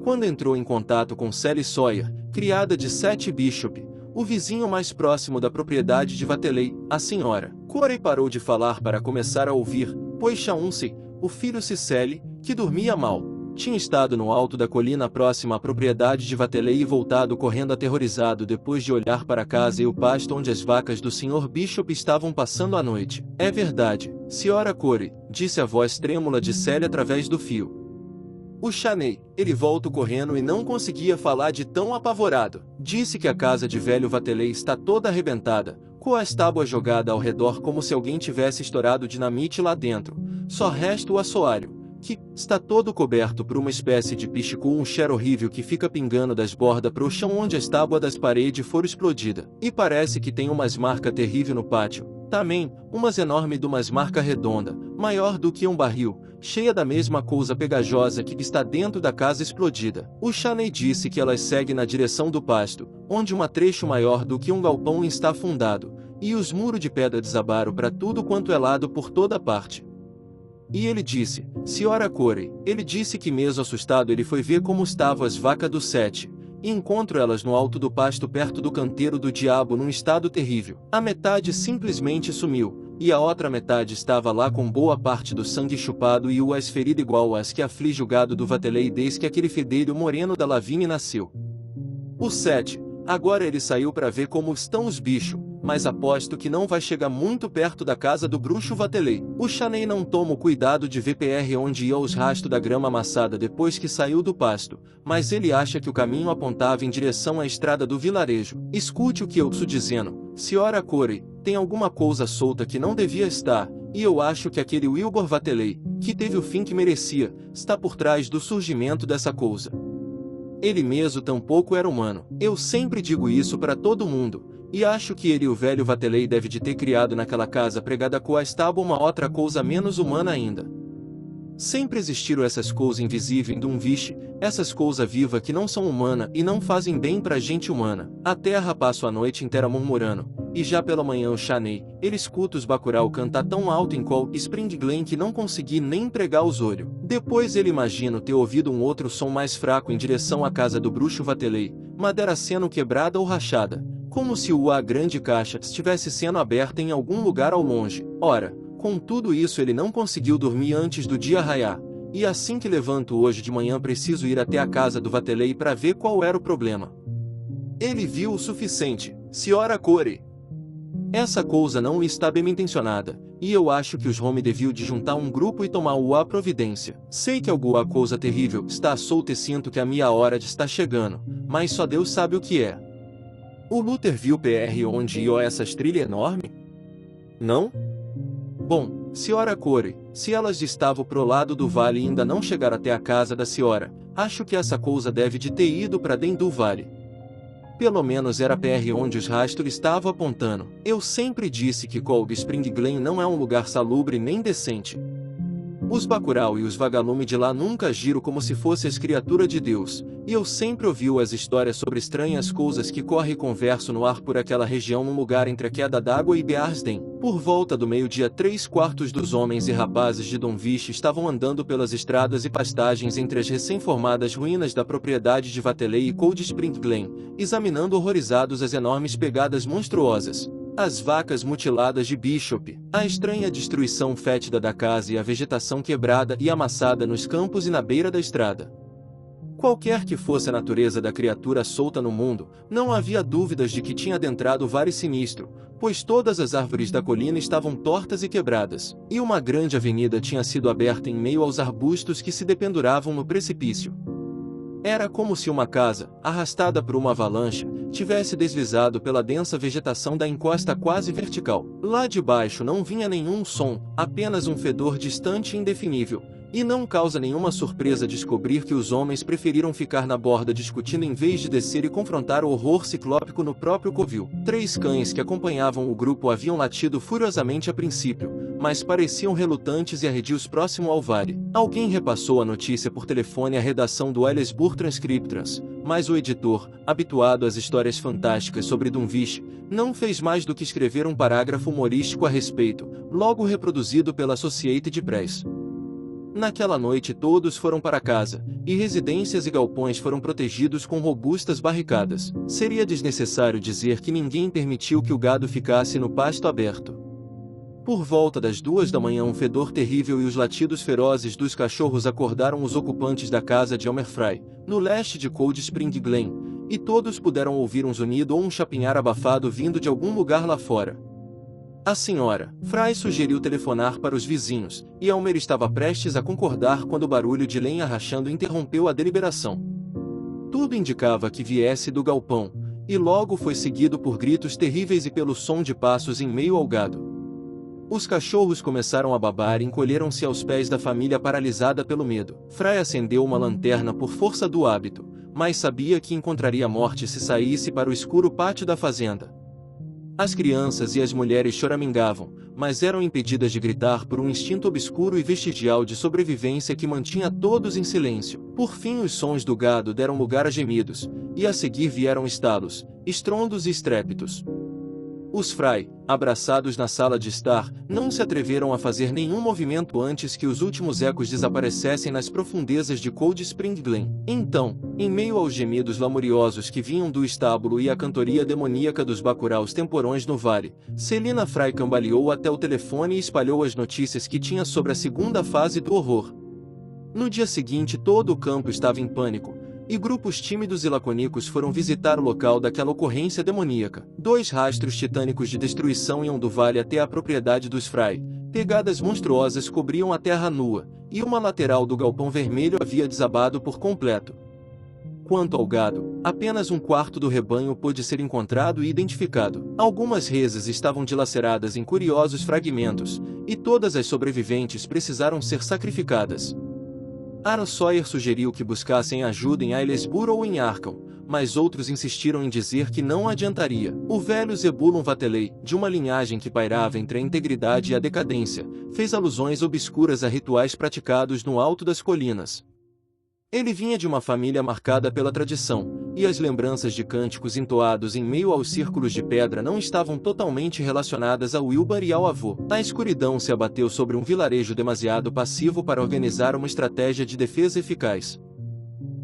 Quando entrou em contato com Sally Sawyer, criada de Seth Bishop, o vizinho mais próximo da propriedade de Vatelei, a Sra. Corey parou de falar para começar a ouvir, pois Chauncey, o filho Cicely, que dormia mal, tinha estado no alto da colina próxima à propriedade de Vatelei e voltado correndo aterrorizado depois de olhar para a casa e o pasto onde as vacas do Sr. Bishop estavam passando a noite. É verdade, Sra. Corey, disse a voz trêmula de Sally através do fio. O Chaney, ele voltou correndo e não conseguia falar de tão apavorado. Disse que a casa de velho Vatelei está toda arrebentada, com as tábuas jogadas ao redor como se alguém tivesse estourado dinamite lá dentro. Só resta o assoalho, que está todo coberto por uma espécie de piche com um cheiro horrível que fica pingando das bordas para o chão onde as tábuas das paredes foram explodidas. E parece que tem umas marcas terríveis no pátio. Também, umas enormes de umas marcas redonda, maior do que um barril, cheia da mesma coisa pegajosa que está dentro da casa explodida. O Chaney disse que elas seguem na direção do pasto, onde um trecho maior do que um galpão está afundado, e os muros de pedra desabaram para tudo quanto é lado por toda parte. E ele disse, Sra. Corey, ele disse que mesmo assustado ele foi ver como estavam as vacas do Sete, e encontrou elas no alto do pasto perto do canteiro do diabo num estado terrível. A metade simplesmente sumiu, e a outra metade estava lá com boa parte do sangue chupado e as feridas igual às que aflige o gado do Vatelei desde que aquele fedelho moreno da Lavigne nasceu. O Sete, agora ele saiu para ver como estão os bichos, mas aposto que não vai chegar muito perto da casa do bruxo Vatelei. O Chaney não toma o cuidado de ver PR onde ia os rastros da grama amassada depois que saiu do pasto, mas ele acha que o caminho apontava em direção à estrada do vilarejo. Escute o que eu estou dizendo, Sra. Corey, tem alguma coisa solta que não devia estar, e eu acho que aquele Wilbur Vatelei, que teve o fim que merecia, está por trás do surgimento dessa coisa. Ele mesmo tampouco era humano. Eu sempre digo isso para todo mundo, e acho que ele e o velho Vatelei deve de ter criado naquela casa pregada com a estábua uma outra coisa menos humana ainda. Sempre existiram essas coisas invisíveis de um vixe, essas coisas vivas que não são humanas e não fazem bem pra gente humana. A terra passa a noite inteira murmurando, e já pela manhã o Chaney, ele escuta os bacurau cantar tão alto em Cold Spring Glen que não consegui nem pregar os olhos. Depois ele imagina ter ouvido um outro som mais fraco em direção à casa do bruxo Vatelei, madeira sendo quebrada ou rachada, como se a grande caixa estivesse sendo aberta em algum lugar ao longe. Ora, com tudo isso ele não conseguiu dormir antes do dia raiar, e assim que levanto hoje de manhã preciso ir até a casa do Vatelei para ver qual era o problema. Ele viu o suficiente, Sra. Corey. Essa coisa não está bem intencionada, e eu acho que os homens deviam de juntar um grupo e tomar a providência. Sei que alguma coisa terrível está solta e sinto que a minha hora está chegando, mas só Deus sabe o que é. O Luther viu PR onde ia essas trilhas enormes? Não? Bom, Sra. Corey, se elas estavam pro lado do vale e ainda não chegaram até a casa da senhora, acho que essa coisa deve de ter ido para dentro do vale. Pelo menos era PR onde os rastros estavam apontando. Eu sempre disse que Cold Spring Glen não é um lugar salubre nem decente. Os Bacurau e os vagalume de lá nunca agiram como se fosse criatura de Deus, e eu sempre ouviu as histórias sobre estranhas coisas que corre e converso no ar por aquela região num lugar entre a queda d'água e Bearsden. Por volta do meio-dia 3/4 dos homens e rapazes de Dom Viche estavam andando pelas estradas e pastagens entre as recém-formadas ruínas da propriedade de Vateley e Cold Spring Glen, examinando horrorizados as enormes pegadas monstruosas, as vacas mutiladas de Bishop, a estranha destruição fétida da casa e a vegetação quebrada e amassada nos campos e na beira da estrada. Qualquer que fosse a natureza da criatura solta no mundo, não havia dúvidas de que tinha adentrado o vale sinistro, pois todas as árvores da colina estavam tortas e quebradas, e uma grande avenida tinha sido aberta em meio aos arbustos que se dependuravam no precipício. Era como se uma casa, arrastada por uma avalanche, tivesse deslizado pela densa vegetação da encosta quase vertical. Lá de baixo não vinha nenhum som, apenas um fedor distante e indefinível. E não causa nenhuma surpresa descobrir que os homens preferiram ficar na borda discutindo em vez de descer e confrontar o horror ciclópico no próprio covil. 3 cães que acompanhavam o grupo haviam latido furiosamente a princípio, mas pareciam relutantes e arredios próximo ao vale. Alguém repassou a notícia por telefone à redação do Aylesbury Transcriptrans, mas o editor, habituado às histórias fantásticas sobre Dunwich, não fez mais do que escrever um parágrafo humorístico a respeito, logo reproduzido pela Associated Press. Naquela noite todos foram para casa, e residências e galpões foram protegidos com robustas barricadas. Seria desnecessário dizer que ninguém permitiu que o gado ficasse no pasto aberto. Por volta das 2 da manhã um fedor terrível e os latidos ferozes dos cachorros acordaram os ocupantes da casa de Elmer Fry, no leste de Cold Spring Glen, e todos puderam ouvir um zunido ou um chapinhar abafado vindo de algum lugar lá fora. A senhora Fry sugeriu telefonar para os vizinhos, e Elmer estava prestes a concordar quando o barulho de lenha rachando interrompeu a deliberação. Tudo indicava que viesse do galpão, e logo foi seguido por gritos terríveis e pelo som de passos em meio ao gado. Os cachorros começaram a babar e encolheram-se aos pés da família paralisada pelo medo. Fry acendeu uma lanterna por força do hábito, mas sabia que encontraria a morte se saísse para o escuro pátio da fazenda. As crianças e as mulheres choramingavam, mas eram impedidas de gritar por um instinto obscuro e vestigial de sobrevivência que mantinha todos em silêncio. Por fim os sons do gado deram lugar a gemidos, e a seguir vieram estalos, estrondos e estrépitos. Os Fry, abraçados na sala de estar, não se atreveram a fazer nenhum movimento antes que os últimos ecos desaparecessem nas profundezas de Cold Spring Glen. Então, em meio aos gemidos lamuriosos que vinham do estábulo e a cantoria demoníaca dos bacuraus temporões no vale, Selina Fry cambaleou até o telefone e espalhou as notícias que tinha sobre a segunda fase do horror. No dia seguinte todo o campo estava em pânico, e grupos tímidos e lacônicos foram visitar o local daquela ocorrência demoníaca. 2 rastros titânicos de destruição iam do vale até a propriedade dos Fry, pegadas monstruosas cobriam a terra nua, e uma lateral do galpão vermelho havia desabado por completo. Quanto ao gado, apenas 1/4 do rebanho pôde ser encontrado e identificado. Algumas reses estavam dilaceradas em curiosos fragmentos, e todas as sobreviventes precisaram ser sacrificadas. Aaron Sawyer sugeriu que buscassem ajuda em Aylesbury ou em Arkham, mas outros insistiram em dizer que não adiantaria. O velho Zebulon Vateley, de uma linhagem que pairava entre a integridade e a decadência, fez alusões obscuras a rituais praticados no alto das colinas. Ele vinha de uma família marcada pela tradição, e as lembranças de cânticos entoados em meio aos círculos de pedra não estavam totalmente relacionadas a Wilbur e ao avô. A escuridão se abateu sobre um vilarejo demasiado passivo para organizar uma estratégia de defesa eficaz.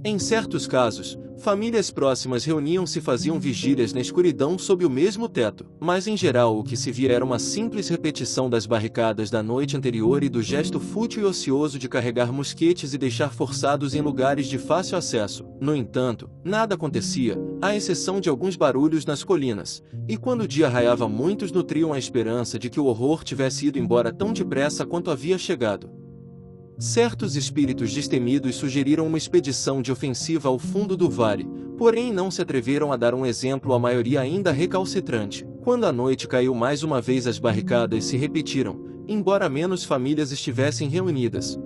Em certos casos, famílias próximas reuniam-se e faziam vigílias na escuridão sob o mesmo teto, mas em geral o que se via era uma simples repetição das barricadas da noite anterior e do gesto fútil e ocioso de carregar mosquetes e deixar forçados em lugares de fácil acesso. No entanto, nada acontecia, à exceção de alguns barulhos nas colinas, e quando o dia raiava muitos nutriam a esperança de que o horror tivesse ido embora tão depressa quanto havia chegado. Certos espíritos destemidos sugeriram uma expedição de ofensiva ao fundo do vale, porém não se atreveram a dar um exemplo à maioria ainda recalcitrante. Quando a noite caiu mais uma vez as barricadas se repetiram, embora menos famílias estivessem reunidas.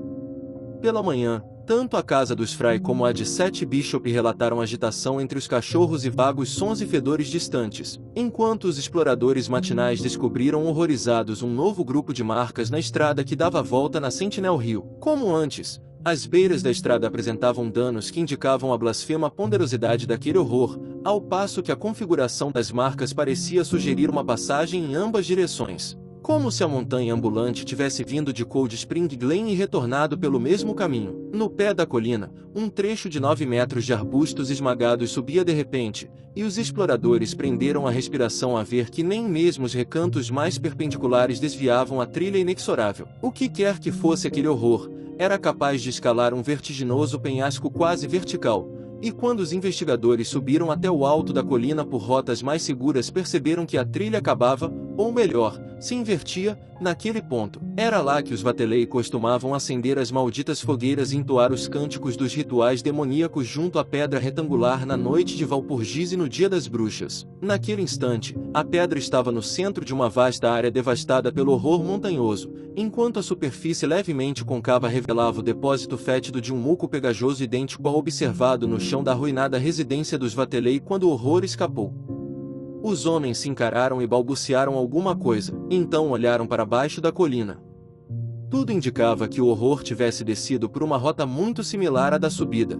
Pela manhã, Tanto a casa dos Fry como a de Seth Bishop relataram agitação entre os cachorros e vagos sons e fedores distantes, enquanto os exploradores matinais descobriram horrorizados um novo grupo de marcas na estrada que dava volta na Sentinel Hill. Como antes, as beiras da estrada apresentavam danos que indicavam a blasfema ponderosidade daquele horror, ao passo que a configuração das marcas parecia sugerir uma passagem em ambas direções, como se a montanha ambulante tivesse vindo de Cold Spring Glen e retornado pelo mesmo caminho. No pé da colina, um trecho de 9 metros de arbustos esmagados subia de repente, e os exploradores prenderam a respiração a ver que nem mesmo os recantos mais perpendiculares desviavam a trilha inexorável. O que quer que fosse aquele horror, era capaz de escalar um vertiginoso penhasco quase vertical, e quando os investigadores subiram até o alto da colina por rotas mais seguras perceberam que a trilha acabava, ou melhor, se invertia, naquele ponto. Era lá que os Vatelei costumavam acender as malditas fogueiras e entoar os cânticos dos rituais demoníacos junto à pedra retangular na noite de Valpurgis e no Dia das Bruxas. Naquele instante, a pedra estava no centro de uma vasta área devastada pelo horror montanhoso, enquanto a superfície levemente côncava revelava o depósito fétido de um muco pegajoso idêntico ao observado no chão da arruinada residência dos Vatelei quando o horror escapou. Os homens se encararam e balbuciaram alguma coisa, então olharam para baixo da colina. Tudo indicava que o horror tivesse descido por uma rota muito similar à da subida.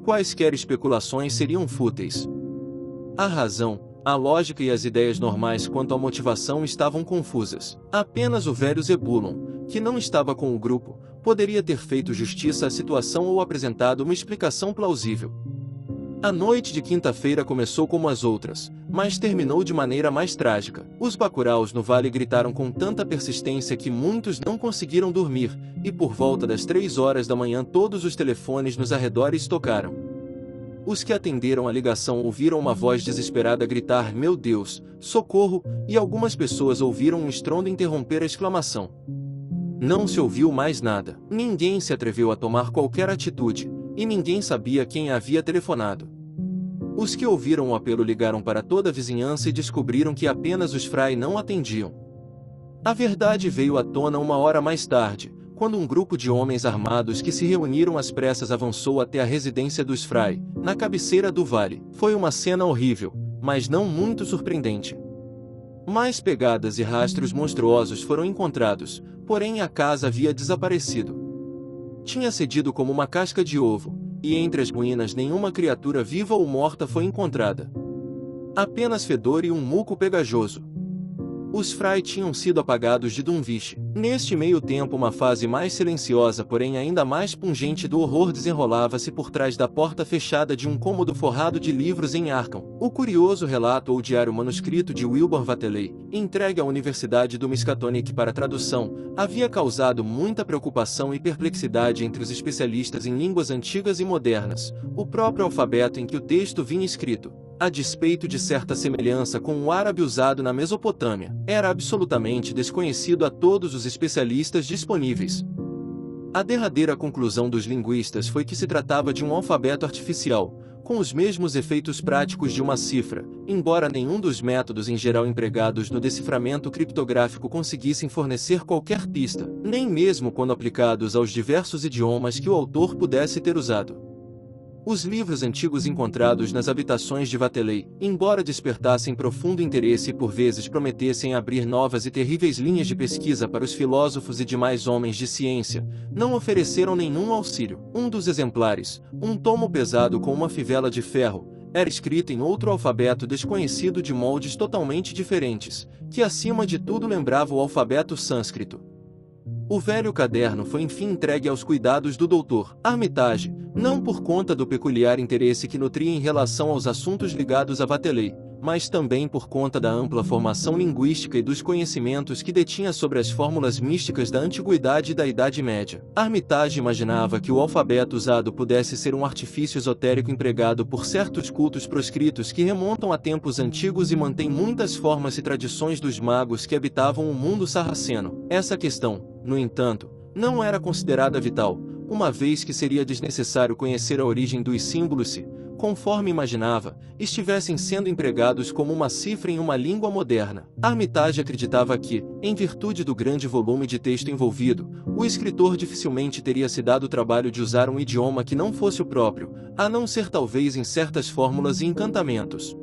Quaisquer especulações seriam fúteis. A razão, a lógica e as ideias normais quanto à motivação estavam confusas. Apenas o velho Zebulon, que não estava com o grupo, poderia ter feito justiça à situação ou apresentado uma explicação plausível. A noite de quinta-feira começou como as outras, mas terminou de maneira mais trágica. Os bacuraus no vale gritaram com tanta persistência que muitos não conseguiram dormir, e por volta das 3 horas da manhã todos os telefones nos arredores tocaram. Os que atenderam a ligação ouviram uma voz desesperada gritar "Meu Deus, socorro!" e algumas pessoas ouviram um estrondo interromper a exclamação. Não se ouviu mais nada. Ninguém se atreveu a tomar qualquer atitude, e ninguém sabia quem havia telefonado. Os que ouviram o apelo ligaram para toda a vizinhança e descobriram que apenas os Fry não atendiam. A verdade veio à tona uma hora mais tarde, quando um grupo de homens armados que se reuniram às pressas avançou até a residência dos Fry, na cabeceira do vale. Foi uma cena horrível, mas não muito surpreendente. Mais pegadas e rastros monstruosos foram encontrados, porém a casa havia desaparecido. Tinha cedido como uma casca de ovo, e entre as ruínas nenhuma criatura viva ou morta foi encontrada. Apenas fedor e um muco pegajoso. Os Fry tinham sido apagados de Dunwich. Neste meio tempo uma fase mais silenciosa porém ainda mais pungente do horror desenrolava-se por trás da porta fechada de um cômodo forrado de livros em Arkham. O curioso relato ou diário manuscrito de Wilbur Vatelei, entregue à Universidade do Miskatonic para tradução, havia causado muita preocupação e perplexidade entre os especialistas em línguas antigas e modernas. O próprio alfabeto em que o texto vinha escrito, a despeito de certa semelhança com o árabe usado na Mesopotâmia, era absolutamente desconhecido a todos os especialistas disponíveis. A derradeira conclusão dos linguistas foi que se tratava de um alfabeto artificial, com os mesmos efeitos práticos de uma cifra, embora nenhum dos métodos em geral empregados no deciframento criptográfico conseguissem fornecer qualquer pista, nem mesmo quando aplicados aos diversos idiomas que o autor pudesse ter usado. Os livros antigos encontrados nas habitações de Vatelei, embora despertassem profundo interesse e por vezes prometessem abrir novas e terríveis linhas de pesquisa para os filósofos e demais homens de ciência, não ofereceram nenhum auxílio. Um dos exemplares, um tomo pesado com uma fivela de ferro, era escrito em outro alfabeto desconhecido de moldes totalmente diferentes, que acima de tudo lembrava o alfabeto sânscrito. O velho caderno foi enfim entregue aos cuidados do Dr. Armitage, não por conta do peculiar interesse que nutria em relação aos assuntos ligados a Vatelei, mas também por conta da ampla formação linguística e dos conhecimentos que detinha sobre as fórmulas místicas da Antiguidade e da Idade Média. Armitage imaginava que o alfabeto usado pudesse ser um artifício esotérico empregado por certos cultos proscritos que remontam a tempos antigos e mantém muitas formas e tradições dos magos que habitavam o mundo sarraceno. Essa questão, no entanto, não era considerada vital, uma vez que seria desnecessário conhecer a origem dos símbolos se, conforme imaginava, estivessem sendo empregados como uma cifra em uma língua moderna. Armitage acreditava que, em virtude do grande volume de texto envolvido, o escritor dificilmente teria se dado o trabalho de usar um idioma que não fosse o próprio, a não ser talvez em certas fórmulas e encantamentos.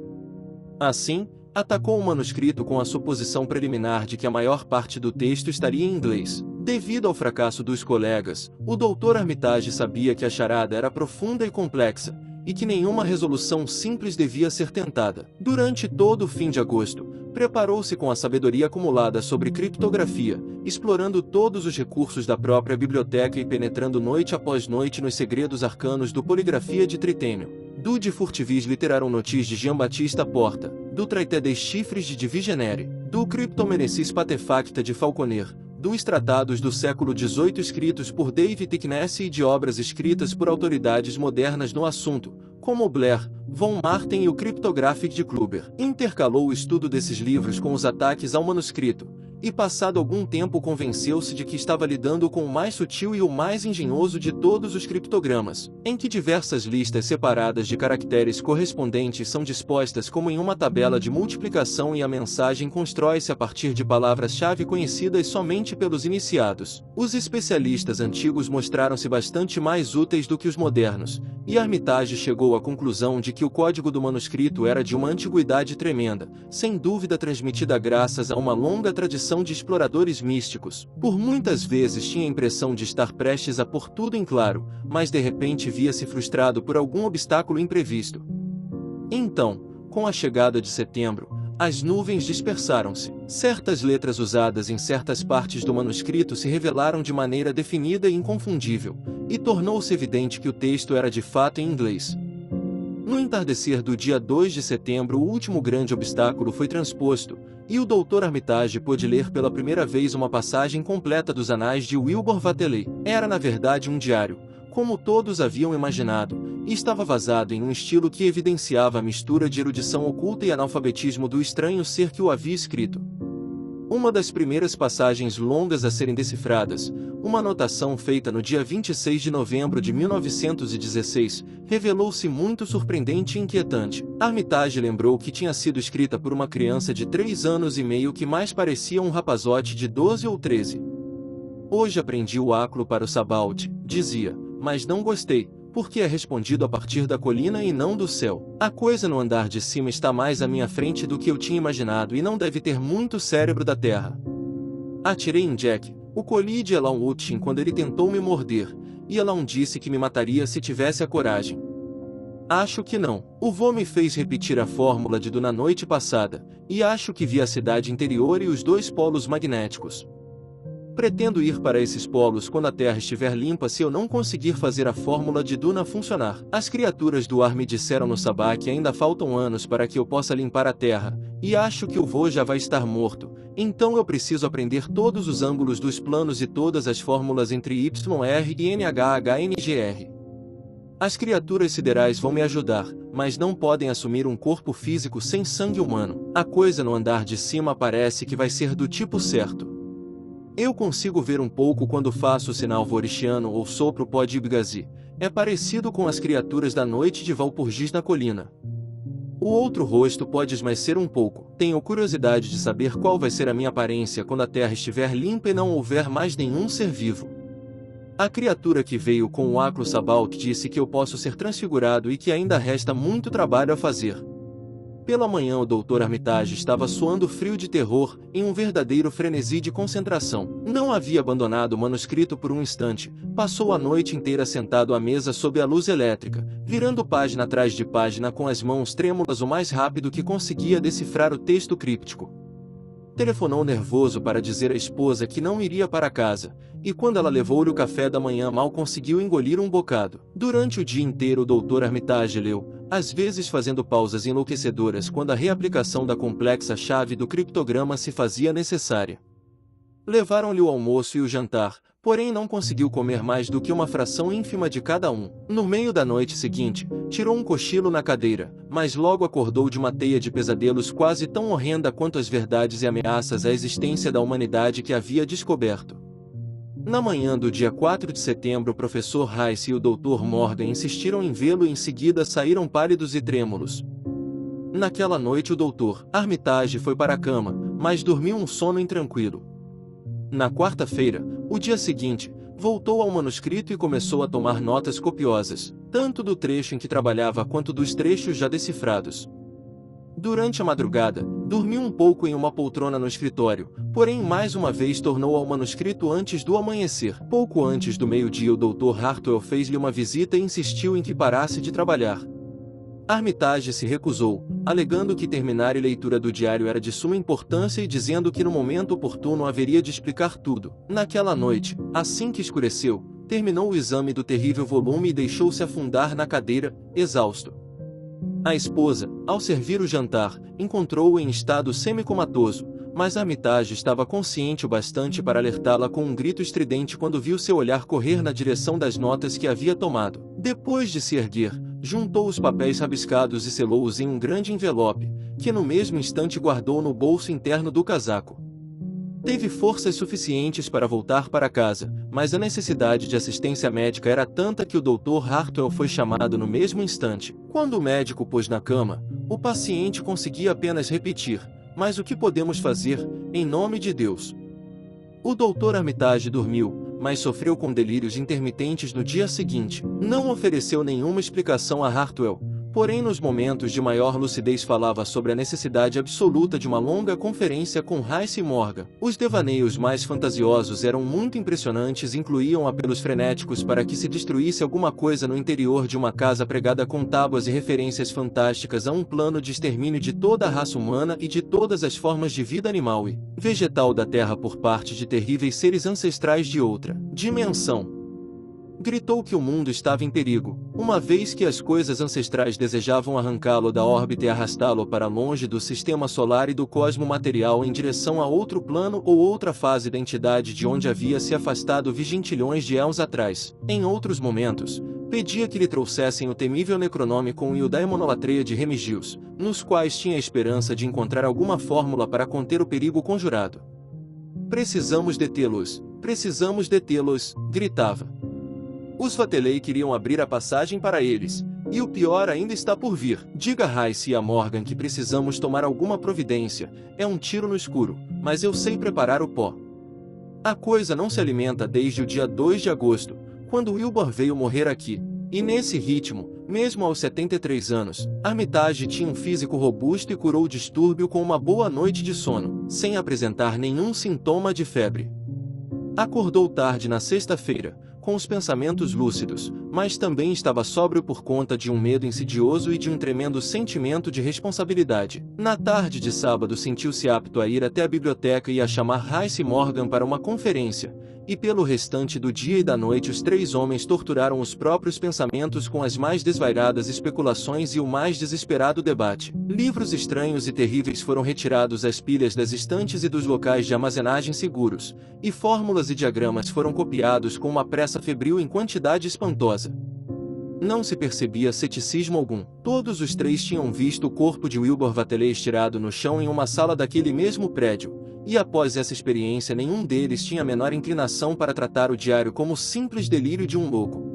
Assim, atacou o manuscrito com a suposição preliminar de que a maior parte do texto estaria em inglês. Devido ao fracasso dos colegas, o Dr. Armitage sabia que a charada era profunda e complexa, e que nenhuma resolução simples devia ser tentada. Durante todo o fim de agosto, preparou-se com a sabedoria acumulada sobre criptografia, explorando todos os recursos da própria biblioteca e penetrando noite após noite nos segredos arcanos do Poligrafia de Tritênio, do De Furtivis Literarum Notis de Jean-Baptiste Porta, do Traité des Chiffres de Divigenere, do Cryptomenesis Patefacta de Falconer, dos tratados do século XVIII escritos por David Thicknesse e de obras escritas por autoridades modernas no assunto, como Blair, von Marten e o Cryptographic de Kluber. Intercalou o estudo desses livros com os ataques ao manuscrito, e passado algum tempo convenceu-se de que estava lidando com o mais sutil e o mais engenhoso de todos os criptogramas, em que diversas listas separadas de caracteres correspondentes são dispostas como em uma tabela de multiplicação e a mensagem constrói-se a partir de palavras-chave conhecidas somente pelos iniciados. Os especialistas antigos mostraram-se bastante mais úteis do que os modernos, e Armitage chegou à conclusão de que o código do manuscrito era de uma antiguidade tremenda, sem dúvida transmitida graças a uma longa tradição de exploradores místicos. Por muitas vezes tinha a impressão de estar prestes a pôr tudo em claro, mas de repente via-se frustrado por algum obstáculo imprevisto. Então, com a chegada de setembro, as nuvens dispersaram-se. Certas letras usadas em certas partes do manuscrito se revelaram de maneira definida e inconfundível, e tornou-se evidente que o texto era de fato em inglês. No entardecer do dia 2 de setembro, o último grande obstáculo foi transposto, e o Dr. Armitage pôde ler pela primeira vez uma passagem completa dos anais de Wilbur Whateley. Era na verdade um diário, como todos haviam imaginado, e estava vazado em um estilo que evidenciava a mistura de erudição oculta e analfabetismo do estranho ser que o havia escrito. Uma das primeiras passagens longas a serem decifradas, uma anotação feita no dia 26 de novembro de 1916, revelou-se muito surpreendente e inquietante. Armitage lembrou que tinha sido escrita por uma criança de 3 anos e meio que mais parecia um rapazote de 12 ou 13. Hoje aprendi o áculo para o Sabalt, dizia, mas não gostei, porque é respondido a partir da colina e não do céu. A coisa no andar de cima está mais à minha frente do que eu tinha imaginado e não deve ter muito cérebro da terra. Atirei em Jack, o colhi de Elon Utchin quando ele tentou me morder, e Elon disse que me mataria se tivesse a coragem. Acho que não. O vô me fez repetir a fórmula de do na noite passada, e acho que vi a cidade interior e os 2 polos magnéticos. Pretendo ir para esses polos quando a Terra estiver limpa se eu não conseguir fazer a fórmula de Duna funcionar. As criaturas do ar me disseram no sabá que ainda faltam anos para que eu possa limpar a Terra, e acho que o vô já vai estar morto, então eu preciso aprender todos os ângulos dos planos e todas as fórmulas entre YR e NHHNGR. As criaturas siderais vão me ajudar, mas não podem assumir um corpo físico sem sangue humano. A coisa no andar de cima parece que vai ser do tipo certo. Eu consigo ver um pouco quando faço o sinal vorichiano ou sopro o pó de Ibgazi. É parecido com as criaturas da noite de Valpurgis na colina. O outro rosto pode esmaecer um pouco. Tenho curiosidade de saber qual vai ser a minha aparência quando a terra estiver limpa e não houver mais nenhum ser vivo. A criatura que veio com o áculo Sabalt disse que eu posso ser transfigurado e que ainda resta muito trabalho a fazer. Pela manhã o Dr. Armitage estava suando frio de terror, em um verdadeiro frenesi de concentração. Não havia abandonado o manuscrito por um instante, passou a noite inteira sentado à mesa sob a luz elétrica, virando página atrás de página com as mãos trêmulas o mais rápido que conseguia decifrar o texto críptico. Telefonou nervoso para dizer à esposa que não iria para casa, e quando ela levou-lhe o café da manhã mal conseguiu engolir um bocado. Durante o dia inteiro o Dr. Armitage leu, às vezes fazendo pausas enlouquecedoras quando a reaplicação da complexa chave do criptograma se fazia necessária. Levaram-lhe o almoço e o jantar, porém não conseguiu comer mais do que uma fração ínfima de cada um. No meio da noite seguinte, tirou um cochilo na cadeira, mas logo acordou de uma teia de pesadelos quase tão horrenda quanto as verdades e ameaças à existência da humanidade que havia descoberto. Na manhã do dia 4 de setembro, o professor Rice e o Dr. Morgan insistiram em vê-lo e em seguida saíram pálidos e trêmulos. Naquela noite o Dr. Armitage foi para a cama, mas dormiu um sono intranquilo. Na quarta-feira, o dia seguinte, voltou ao manuscrito e começou a tomar notas copiosas, tanto do trecho em que trabalhava quanto dos trechos já decifrados. Durante a madrugada, dormiu um pouco em uma poltrona no escritório, porém mais uma vez tornou ao manuscrito antes do amanhecer. Pouco antes do meio-dia o Dr. Hartwell fez-lhe uma visita e insistiu em que parasse de trabalhar. Armitage se recusou, alegando que terminar a leitura do diário era de suma importância e dizendo que no momento oportuno haveria de explicar tudo. Naquela noite, assim que escureceu, terminou o exame do terrível volume e deixou-se afundar na cadeira, exausto. A esposa, ao servir o jantar, encontrou-o em estado semicomatoso, mas Armitage estava consciente o bastante para alertá-la com um grito estridente quando viu seu olhar correr na direção das notas que havia tomado. Depois de se erguer, juntou os papéis rabiscados e selou-os em um grande envelope, que no mesmo instante guardou no bolso interno do casaco. Teve forças suficientes para voltar para casa, mas a necessidade de assistência médica era tanta que o Dr. Hartwell foi chamado no mesmo instante. Quando o médico pôs na cama, o paciente conseguia apenas repetir: "Mas o que podemos fazer, em nome de Deus?" O Dr. Armitage dormiu, mas sofreu com delírios intermitentes no dia seguinte. Não ofereceu nenhuma explicação a Hartwell, porém nos momentos de maior lucidez falava sobre a necessidade absoluta de uma longa conferência com Rice e Morgan. Os devaneios mais fantasiosos eram muito impressionantes e incluíam apelos frenéticos para que se destruísse alguma coisa no interior de uma casa pregada com tábuas e referências fantásticas a um plano de extermínio de toda a raça humana e de todas as formas de vida animal e vegetal da Terra por parte de terríveis seres ancestrais de outra dimensão. Gritou que o mundo estava em perigo, uma vez que as coisas ancestrais desejavam arrancá-lo da órbita e arrastá-lo para longe do sistema solar e do cosmo material em direção a outro plano ou outra fase da entidade de onde havia se afastado vigintilhões de anos atrás. Em outros momentos, pedia que lhe trouxessem o temível Necronômicon e o Daemonolatreia de Remigius, nos quais tinha a esperança de encontrar alguma fórmula para conter o perigo conjurado. Precisamos detê-los, gritava. Os Vatelei queriam abrir a passagem para eles, e o pior ainda está por vir. Diga a Rice e a Morgan que precisamos tomar alguma providência, é um tiro no escuro, mas eu sei preparar o pó. A coisa não se alimenta desde o dia 2 de agosto, quando Wilbur veio morrer aqui, e nesse ritmo, mesmo aos 73 anos, Armitage tinha um físico robusto e curou o distúrbio com uma boa noite de sono, sem apresentar nenhum sintoma de febre. Acordou tarde na sexta-feira, com os pensamentos lúcidos, mas também estava sóbrio por conta de um medo insidioso e de um tremendo sentimento de responsabilidade. Na tarde de sábado sentiu-se apto a ir até a biblioteca e a chamar Rice e Morgan para uma conferência, e pelo restante do dia e da noite os três homens torturaram os próprios pensamentos com as mais desvairadas especulações e o mais desesperado debate. Livros estranhos e terríveis foram retirados às pilhas das estantes e dos locais de armazenagem seguros, e fórmulas e diagramas foram copiados com uma pressa febril em quantidade espantosa. Não se percebia ceticismo algum. Todos os três tinham visto o corpo de Wilbur Vatelei estirado no chão em uma sala daquele mesmo prédio, e após essa experiência nenhum deles tinha a menor inclinação para tratar o diário como o simples delírio de um louco.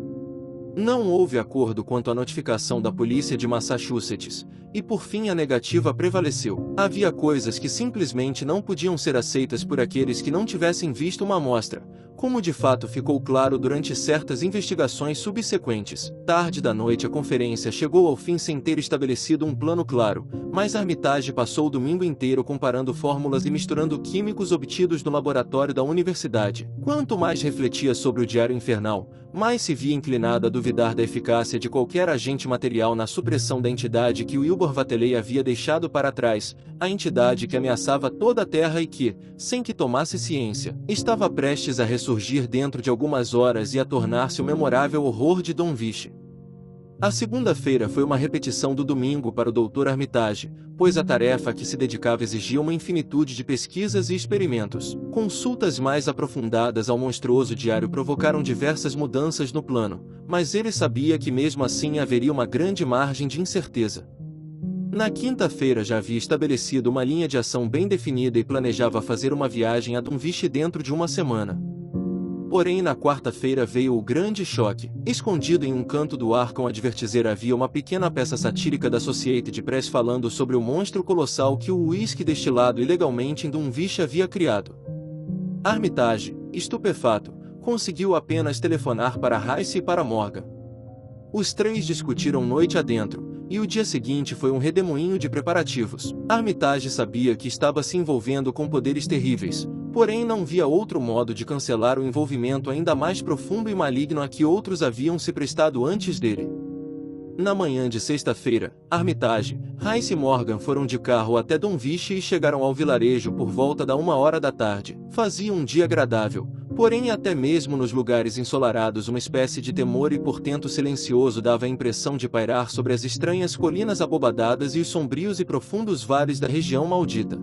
Não houve acordo quanto à notificação da polícia de Massachusetts, e por fim a negativa prevaleceu. Havia coisas que simplesmente não podiam ser aceitas por aqueles que não tivessem visto uma amostra, como de fato ficou claro durante certas investigações subsequentes. Tarde da noite a conferência chegou ao fim sem ter estabelecido um plano claro, mas Armitage passou o domingo inteiro comparando fórmulas e misturando químicos obtidos no laboratório da universidade. Quanto mais refletia sobre o diário infernal, mais se via inclinado a duvidar da eficácia de qualquer agente material na supressão da entidade que Wilbur Vatelei havia deixado para trás, a entidade que ameaçava toda a Terra e que, sem que tomasse ciência, estava prestes a ressurgir dentro de algumas horas e a tornar-se o memorável horror de Don Viche. A segunda-feira foi uma repetição do domingo para o Dr. Armitage, pois a tarefa a que se dedicava exigia uma infinitude de pesquisas e experimentos. Consultas mais aprofundadas ao monstruoso diário provocaram diversas mudanças no plano, mas ele sabia que mesmo assim haveria uma grande margem de incerteza. Na quinta-feira já havia estabelecido uma linha de ação bem definida e planejava fazer uma viagem a Dunwich dentro de uma semana. Porém, na quarta-feira veio o grande choque. Escondido em um canto do Arkham Advertiser havia uma pequena peça satírica da Associated Press falando sobre o monstro colossal que o uísque destilado ilegalmente em Dunwich havia criado. Armitage, estupefato, conseguiu apenas telefonar para Rice e para Morgan. Os três discutiram noite adentro, e o dia seguinte foi um redemoinho de preparativos. Armitage sabia que estava se envolvendo com poderes terríveis, porém não via outro modo de cancelar o envolvimento ainda mais profundo e maligno a que outros haviam se prestado antes dele. Na manhã de sexta-feira, Armitage, Rice e Morgan foram de carro até Dunwich e chegaram ao vilarejo por volta da 1h da tarde. Fazia um dia agradável, porém até mesmo nos lugares ensolarados uma espécie de temor e portento silencioso dava a impressão de pairar sobre as estranhas colinas abobadadas e os sombrios e profundos vales da região maldita.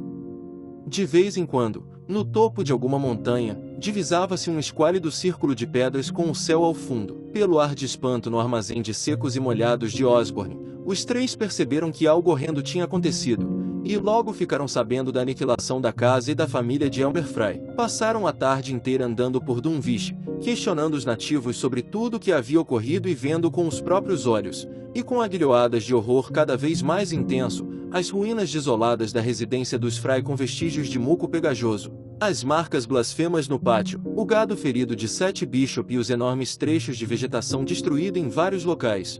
De vez em quando, no topo de alguma montanha, divisava-se um esquálido círculo de pedras com o céu ao fundo. Pelo ar de espanto no armazém de secos e molhados de Osborne, os três perceberam que algo horrendo tinha acontecido, e logo ficaram sabendo da aniquilação da casa e da família de Elmer Fry. Passaram a tarde inteira andando por Dunwich, questionando os nativos sobre tudo o que havia ocorrido e vendo com os próprios olhos, e com aguilhoadas de horror cada vez mais intenso, as ruínas desoladas da residência dos Fry com vestígios de muco pegajoso, as marcas blasfemas no pátio, o gado ferido de Seth Bishop e os enormes trechos de vegetação destruída em vários locais.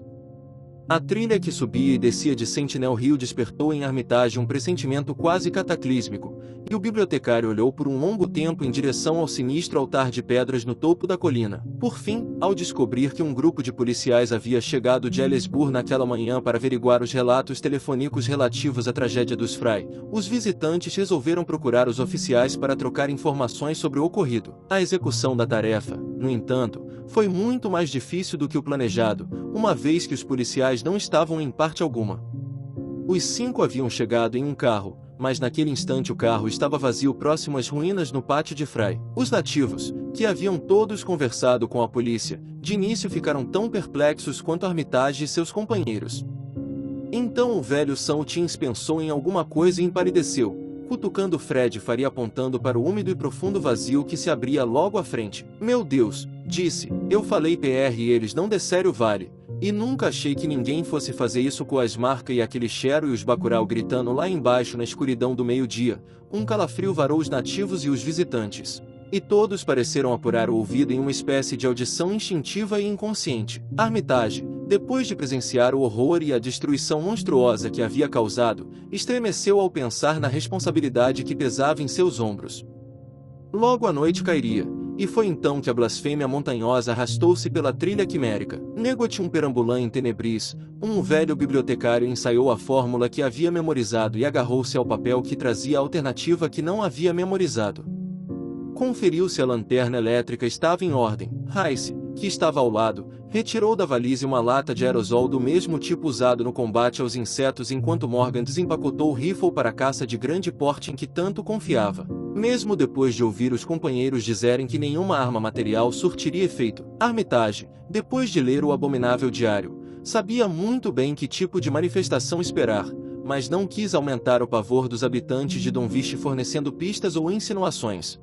A trilha que subia e descia de Sentinel Hill despertou em Armitage um pressentimento quase cataclísmico, e o bibliotecário olhou por um longo tempo em direção ao sinistro altar de pedras no topo da colina. Por fim, ao descobrir que um grupo de policiais havia chegado de Ellesburg naquela manhã para averiguar os relatos telefônicos relativos à tragédia dos Fry, os visitantes resolveram procurar os oficiais para trocar informações sobre o ocorrido. A execução da tarefa, no entanto, foi muito mais difícil do que o planejado, uma vez que os policiais não estavam em parte alguma. Os 5 haviam chegado em um carro, mas naquele instante o carro estava vazio próximo às ruínas no pátio de Fry. Os nativos, que haviam todos conversado com a polícia, de início ficaram tão perplexos quanto Armitage e seus companheiros. Então o velho Saltins pensou em alguma coisa e empalideceu, cutucando Fred Faria apontando para o úmido e profundo vazio que se abria logo à frente. Meu Deus, disse, eu falei PR e eles não desceram o vale. E nunca achei que ninguém fosse fazer isso com as marcas e aquele Chero e os Bacurau gritando lá embaixo na escuridão do meio-dia. Um calafrio varou os nativos e os visitantes. E todos pareceram apurar o ouvido em uma espécie de audição instintiva e inconsciente. Armitage, depois de presenciar o horror e a destruição monstruosa que havia causado, estremeceu ao pensar na responsabilidade que pesava em seus ombros. Logo a noite cairia, e foi então que a blasfêmia montanhosa arrastou-se pela trilha quimérica. Negotium perambulant in tenebris, um velho bibliotecário ensaiou a fórmula que havia memorizado e agarrou-se ao papel que trazia a alternativa que não havia memorizado. Conferiu se a lanterna elétrica estava em ordem. Rice, que estava ao lado, retirou da valise uma lata de aerosol do mesmo tipo usado no combate aos insetos enquanto Morgan desempacotou o rifle para caça de grande porte em que tanto confiava. Mesmo depois de ouvir os companheiros dizerem que nenhuma arma material surtiria efeito, Armitage, depois de ler o abominável diário, sabia muito bem que tipo de manifestação esperar, mas não quis aumentar o pavor dos habitantes de Dunwich fornecendo pistas ou insinuações.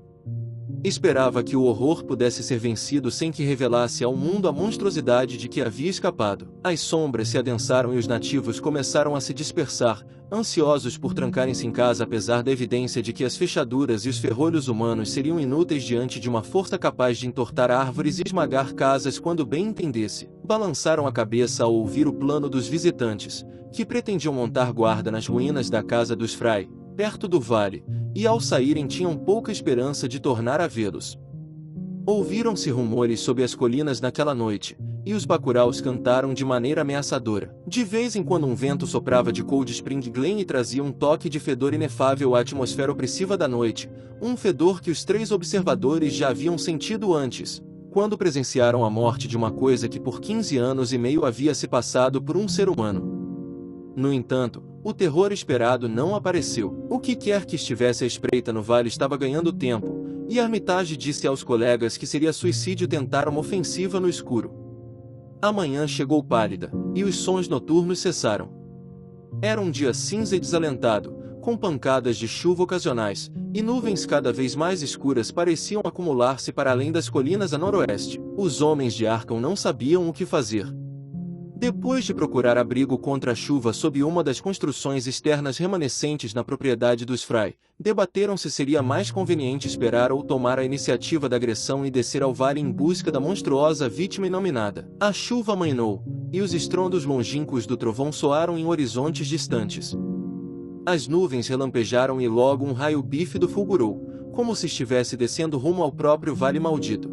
Esperava que o horror pudesse ser vencido sem que revelasse ao mundo a monstruosidade de que havia escapado. As sombras se adensaram e os nativos começaram a se dispersar, ansiosos por trancarem-se em casa apesar da evidência de que as fechaduras e os ferrolhos humanos seriam inúteis diante de uma força capaz de entortar árvores e esmagar casas quando bem entendesse. Balançaram a cabeça ao ouvir o plano dos visitantes, que pretendiam montar guarda nas ruínas da casa dos Fry, perto do vale, e ao saírem tinham pouca esperança de tornar a vê-los. Ouviram-se rumores sob as colinas naquela noite, e os bacuraus cantaram de maneira ameaçadora. De vez em quando um vento soprava de Cold Spring Glen e trazia um toque de fedor inefável à atmosfera opressiva da noite, um fedor que os três observadores já haviam sentido antes, quando presenciaram a morte de uma coisa que por 15 anos e meio havia se passado por um ser humano. No entanto, o terror esperado não apareceu. O que quer que estivesse à espreita no vale estava ganhando tempo, e Armitage disse aos colegas que seria suicídio tentar uma ofensiva no escuro. A manhã chegou pálida, e os sons noturnos cessaram. Era um dia cinza e desalentado, com pancadas de chuva ocasionais, e nuvens cada vez mais escuras pareciam acumular-se para além das colinas a noroeste. Os homens de Arkham não sabiam o que fazer. Depois de procurar abrigo contra a chuva sob uma das construções externas remanescentes na propriedade dos Fry, debateram se seria mais conveniente esperar ou tomar a iniciativa da agressão e descer ao vale em busca da monstruosa vítima inominada. A chuva amainou, e os estrondos longínquos do trovão soaram em horizontes distantes. As nuvens relampejaram e logo um raio bífido fulgurou, como se estivesse descendo rumo ao próprio vale maldito.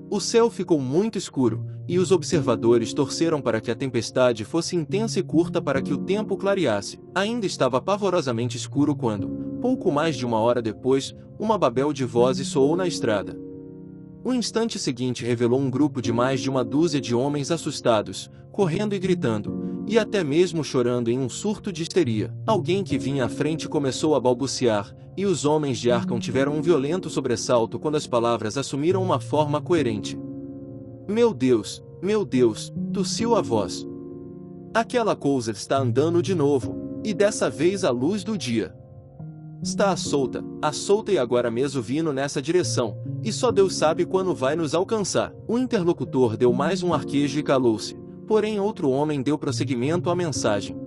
O céu ficou muito escuro, e os observadores torceram para que a tempestade fosse intensa e curta para que o tempo clareasse. Ainda estava pavorosamente escuro quando, pouco mais de uma hora depois, uma babel de vozes soou na estrada. O instante seguinte revelou um grupo de mais de uma dúzia de homens assustados, correndo e gritando, e até mesmo chorando em um surto de histeria. Alguém que vinha à frente começou a balbuciar, e os homens de Arkham tiveram um violento sobressalto quando as palavras assumiram uma forma coerente. Meu Deus, tossiu a voz. Aquela coisa está andando de novo, e dessa vez à luz do dia. Está à solta e agora mesmo vindo nessa direção, e só Deus sabe quando vai nos alcançar. O interlocutor deu mais um arquejo e calou-se, porém outro homem deu prosseguimento à mensagem.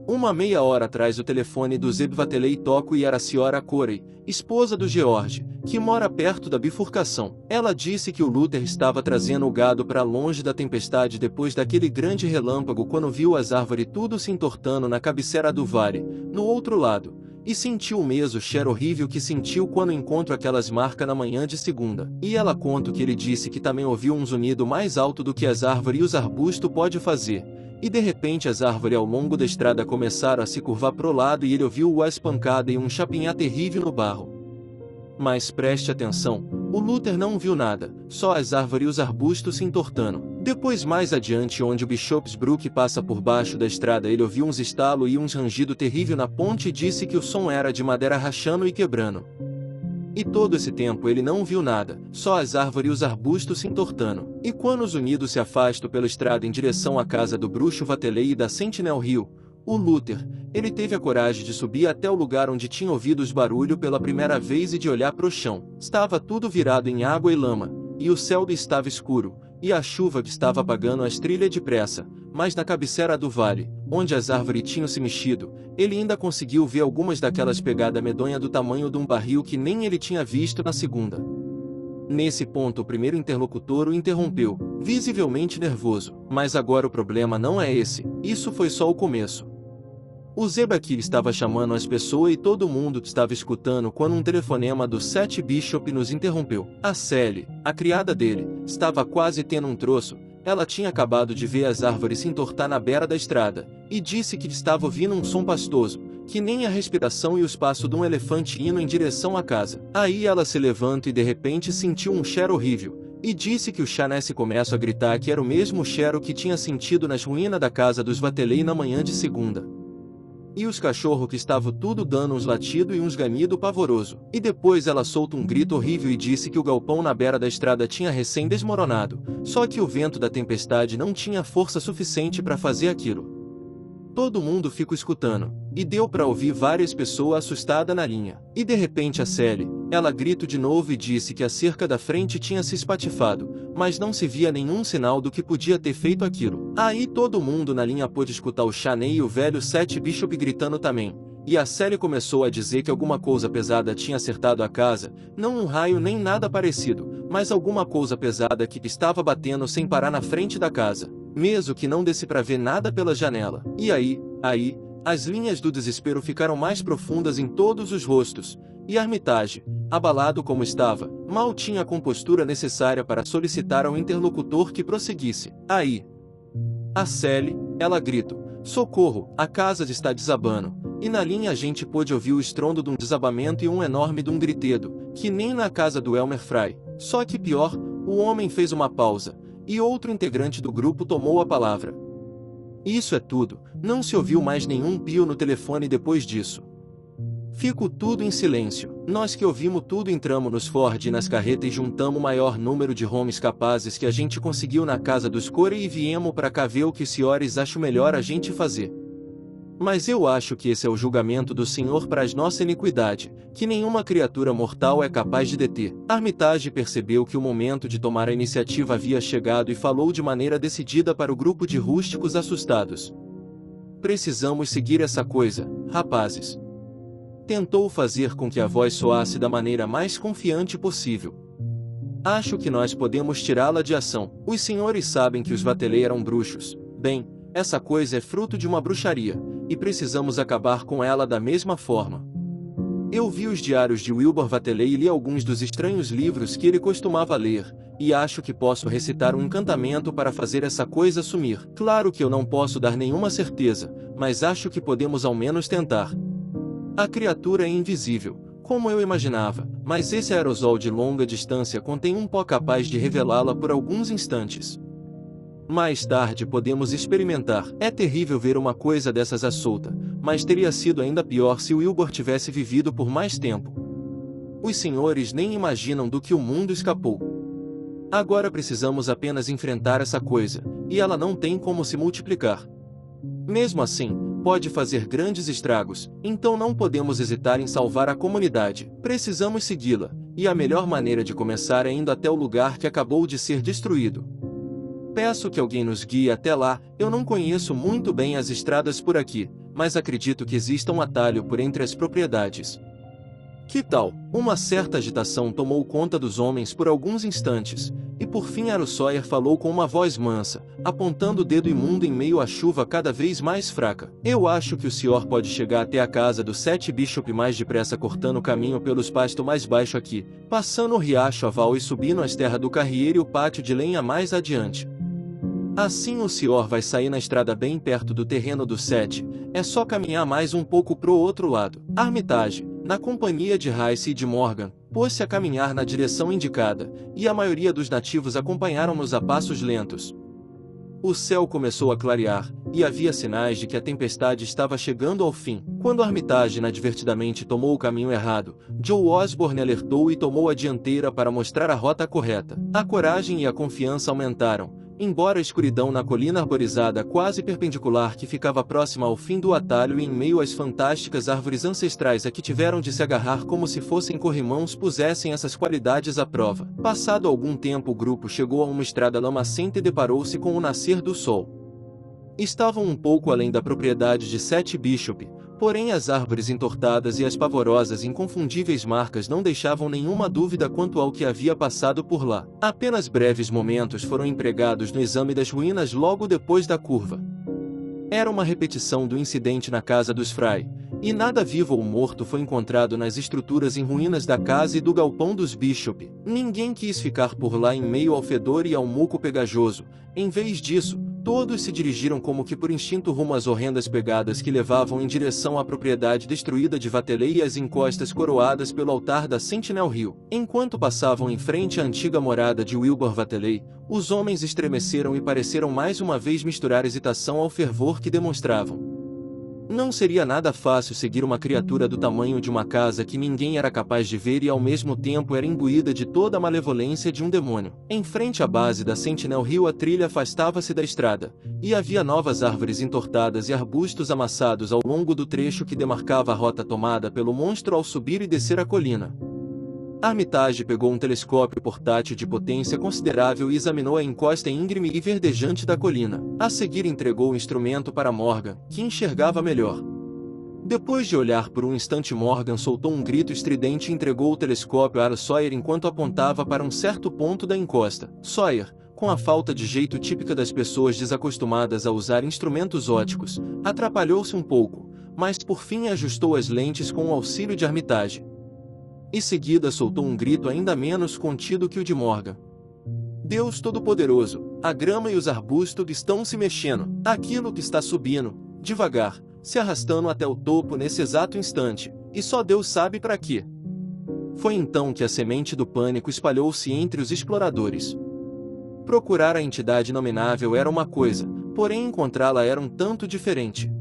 Uma meia hora atrás o telefone do Zebvatelei toco e era a Sra. Corey, esposa do George, que mora perto da bifurcação. Ela disse que o Luther estava trazendo o gado para longe da tempestade depois daquele grande relâmpago quando viu as árvores tudo se entortando na cabeceira do vale, no outro lado, e sentiu o mesmo cheiro horrível que sentiu quando encontrou aquelas marcas na manhã de segunda. E ela conta que ele disse que também ouviu um zunido mais alto do que as árvores e os arbustos podem fazer. E de repente as árvores ao longo da estrada começaram a se curvar pro lado e ele ouviu a espancada e um chapinhar terrível no barro. Mas preste atenção, o Luther não viu nada, só as árvores e os arbustos se entortando. Depois mais adiante onde o Bishopsbrook passa por baixo da estrada ele ouviu uns estalos e uns rangido terrível na ponte e disse que o som era de madeira rachando e quebrando. E todo esse tempo ele não viu nada, só as árvores e os arbustos se entortando. E quando os unidos se afastam pela estrada em direção à casa do bruxo Vatelei e da Sentinel Hill, o Luther, ele teve a coragem de subir até o lugar onde tinha ouvido os barulhos pela primeira vez e de olhar para o chão. Estava tudo virado em água e lama, e o céu estava escuro, e a chuva estava apagando as trilhas depressa, mas na cabeceira do vale, onde as árvores tinham se mexido, ele ainda conseguiu ver algumas daquelas pegadas medonhas do tamanho de um barril que nem ele tinha visto na segunda. Nesse ponto o primeiro interlocutor o interrompeu, visivelmente nervoso. Mas agora o problema não é esse, isso foi só o começo. O Zebaki estava chamando as pessoas e todo mundo estava escutando quando um telefonema do Seth Bishop nos interrompeu. A Sally, a criada dele, estava quase tendo um troço. Ela tinha acabado de ver as árvores se entortar na beira da estrada, e disse que estava ouvindo um som pastoso, que nem a respiração e os passos de um elefante indo em direção à casa. Aí ela se levanta e de repente sentiu um cheiro horrível, e disse que o Chanesse começou a gritar que era o mesmo cheiro que tinha sentido nas ruínas da casa dos Vatelei na manhã de segunda. E os cachorros que estavam tudo dando uns latidos e uns ganidos pavoroso. E depois ela soltou um grito horrível e disse que o galpão na beira da estrada tinha recém desmoronado, só que o vento da tempestade não tinha força suficiente para fazer aquilo. Todo mundo ficou escutando, e deu para ouvir várias pessoas assustadas na linha. E de repente a Sally, ela gritou de novo e disse que a cerca da frente tinha se espatifado, mas não se via nenhum sinal do que podia ter feito aquilo. Aí todo mundo na linha pôde escutar o Chaney e o velho Seth Bishop gritando também. E a Sally começou a dizer que alguma coisa pesada tinha acertado a casa, não um raio nem nada parecido, mas alguma coisa pesada que estava batendo sem parar na frente da casa, mesmo que não desse para ver nada pela janela. E aí, as linhas do desespero ficaram mais profundas em todos os rostos, e Armitage, abalado como estava, mal tinha a compostura necessária para solicitar ao interlocutor que prosseguisse. Aí, a Sally, ela gritou: socorro, a casa está desabando. E na linha a gente pôde ouvir o estrondo de um desabamento e um enorme de um gritedo, que nem na casa do Elmer Fry. Só que pior, o homem fez uma pausa, e outro integrante do grupo tomou a palavra. Isso é tudo, não se ouviu mais nenhum pio no telefone depois disso. Ficou tudo em silêncio. Nós que ouvimos tudo entramos nos Ford e nas carretas e juntamos o maior número de homens capazes que a gente conseguiu na casa dos Corey e viemos para cá ver o que os senhores acham melhor a gente fazer. Mas eu acho que esse é o julgamento do Senhor para a nossa iniquidade, que nenhuma criatura mortal é capaz de deter. Armitage percebeu que o momento de tomar a iniciativa havia chegado e falou de maneira decidida para o grupo de rústicos assustados. Precisamos seguir essa coisa, rapazes. Tentou fazer com que a voz soasse da maneira mais confiante possível. Acho que nós podemos tirá-la de ação. Os senhores sabem que os Vatelei eram bruxos. Bem, essa coisa é fruto de uma bruxaria, e precisamos acabar com ela da mesma forma. Eu vi os diários de Wilbur Vatelei e li alguns dos estranhos livros que ele costumava ler, e acho que posso recitar um encantamento para fazer essa coisa sumir. Claro que eu não posso dar nenhuma certeza, mas acho que podemos ao menos tentar. A criatura é invisível, como eu imaginava, mas esse aerosol de longa distância contém um pó capaz de revelá-la por alguns instantes. Mais tarde podemos experimentar. É terrível ver uma coisa dessas à solta, mas teria sido ainda pior se Wilbur tivesse vivido por mais tempo. Os senhores nem imaginam do que o mundo escapou. Agora precisamos apenas enfrentar essa coisa, e ela não tem como se multiplicar. Mesmo assim, pode fazer grandes estragos, então não podemos hesitar em salvar a comunidade. Precisamos segui-la, e a melhor maneira de começar é indo até o lugar que acabou de ser destruído. Peço que alguém nos guie até lá. Eu não conheço muito bem as estradas por aqui, mas acredito que exista um atalho por entre as propriedades. Que tal? Uma certa agitação tomou conta dos homens por alguns instantes, e por fim Aro Sawyer falou com uma voz mansa, apontando o dedo imundo em meio à chuva cada vez mais fraca. Eu acho que o senhor pode chegar até a casa do Sete Bishop mais depressa cortando o caminho pelos pastos mais baixo aqui, passando o riacho aval e subindo as terras do carrieiro e o pátio de lenha mais adiante. Assim o senhor vai sair na estrada bem perto do terreno do Sete, é só caminhar mais um pouco pro outro lado. Armitage, na companhia de Rice e de Morgan, pôs-se a caminhar na direção indicada, e a maioria dos nativos acompanharam-nos a passos lentos. O céu começou a clarear, e havia sinais de que a tempestade estava chegando ao fim. Quando Armitage inadvertidamente tomou o caminho errado, Joe Osborne alertou e tomou a dianteira para mostrar a rota correta. A coragem e a confiança aumentaram, embora a escuridão na colina arborizada quase perpendicular que ficava próxima ao fim do atalho e em meio às fantásticas árvores ancestrais a que tiveram de se agarrar como se fossem corrimãos pusessem essas qualidades à prova. Passado algum tempo o grupo chegou a uma estrada lamacenta e deparou-se com o nascer do sol. Estavam um pouco além da propriedade de Sete Bishop, porém as árvores entortadas e as pavorosas e inconfundíveis marcas não deixavam nenhuma dúvida quanto ao que havia passado por lá. Apenas breves momentos foram empregados no exame das ruínas logo depois da curva. Era uma repetição do incidente na casa dos Fry, e nada vivo ou morto foi encontrado nas estruturas em ruínas da casa e do galpão dos Bishop. Ninguém quis ficar por lá em meio ao fedor e ao muco pegajoso. Em vez disso, todos se dirigiram como que por instinto rumo às horrendas pegadas que levavam em direção à propriedade destruída de Vatelei e às encostas coroadas pelo altar da Sentinel Hill. Enquanto passavam em frente à antiga morada de Wilbur Vatelei, os homens estremeceram e pareceram mais uma vez misturar hesitação ao fervor que demonstravam. Não seria nada fácil seguir uma criatura do tamanho de uma casa que ninguém era capaz de ver e ao mesmo tempo era imbuída de toda a malevolência de um demônio. Em frente à base da Sentinel Hill a trilha afastava-se da estrada, e havia novas árvores entortadas e arbustos amassados ao longo do trecho que demarcava a rota tomada pelo monstro ao subir e descer a colina. Armitage pegou um telescópio portátil de potência considerável e examinou a encosta íngreme e verdejante da colina. A seguir entregou o instrumento para Morgan, que enxergava melhor. Depois de olhar por um instante Morgan soltou um grito estridente e entregou o telescópio a Aro Sawyer enquanto apontava para um certo ponto da encosta. Sawyer, com a falta de jeito típica das pessoas desacostumadas a usar instrumentos óticos, atrapalhou-se um pouco, mas por fim ajustou as lentes com o auxílio de Armitage. Em seguida soltou um grito ainda menos contido que o de Morgan. Deus Todo-Poderoso, a grama e os arbustos estão se mexendo. Aquilo que está subindo, devagar, se arrastando até o topo nesse exato instante, e só Deus sabe para quê. Foi então que a semente do pânico espalhou-se entre os exploradores. Procurar a entidade inominável era uma coisa, porém encontrá-la era um tanto diferente.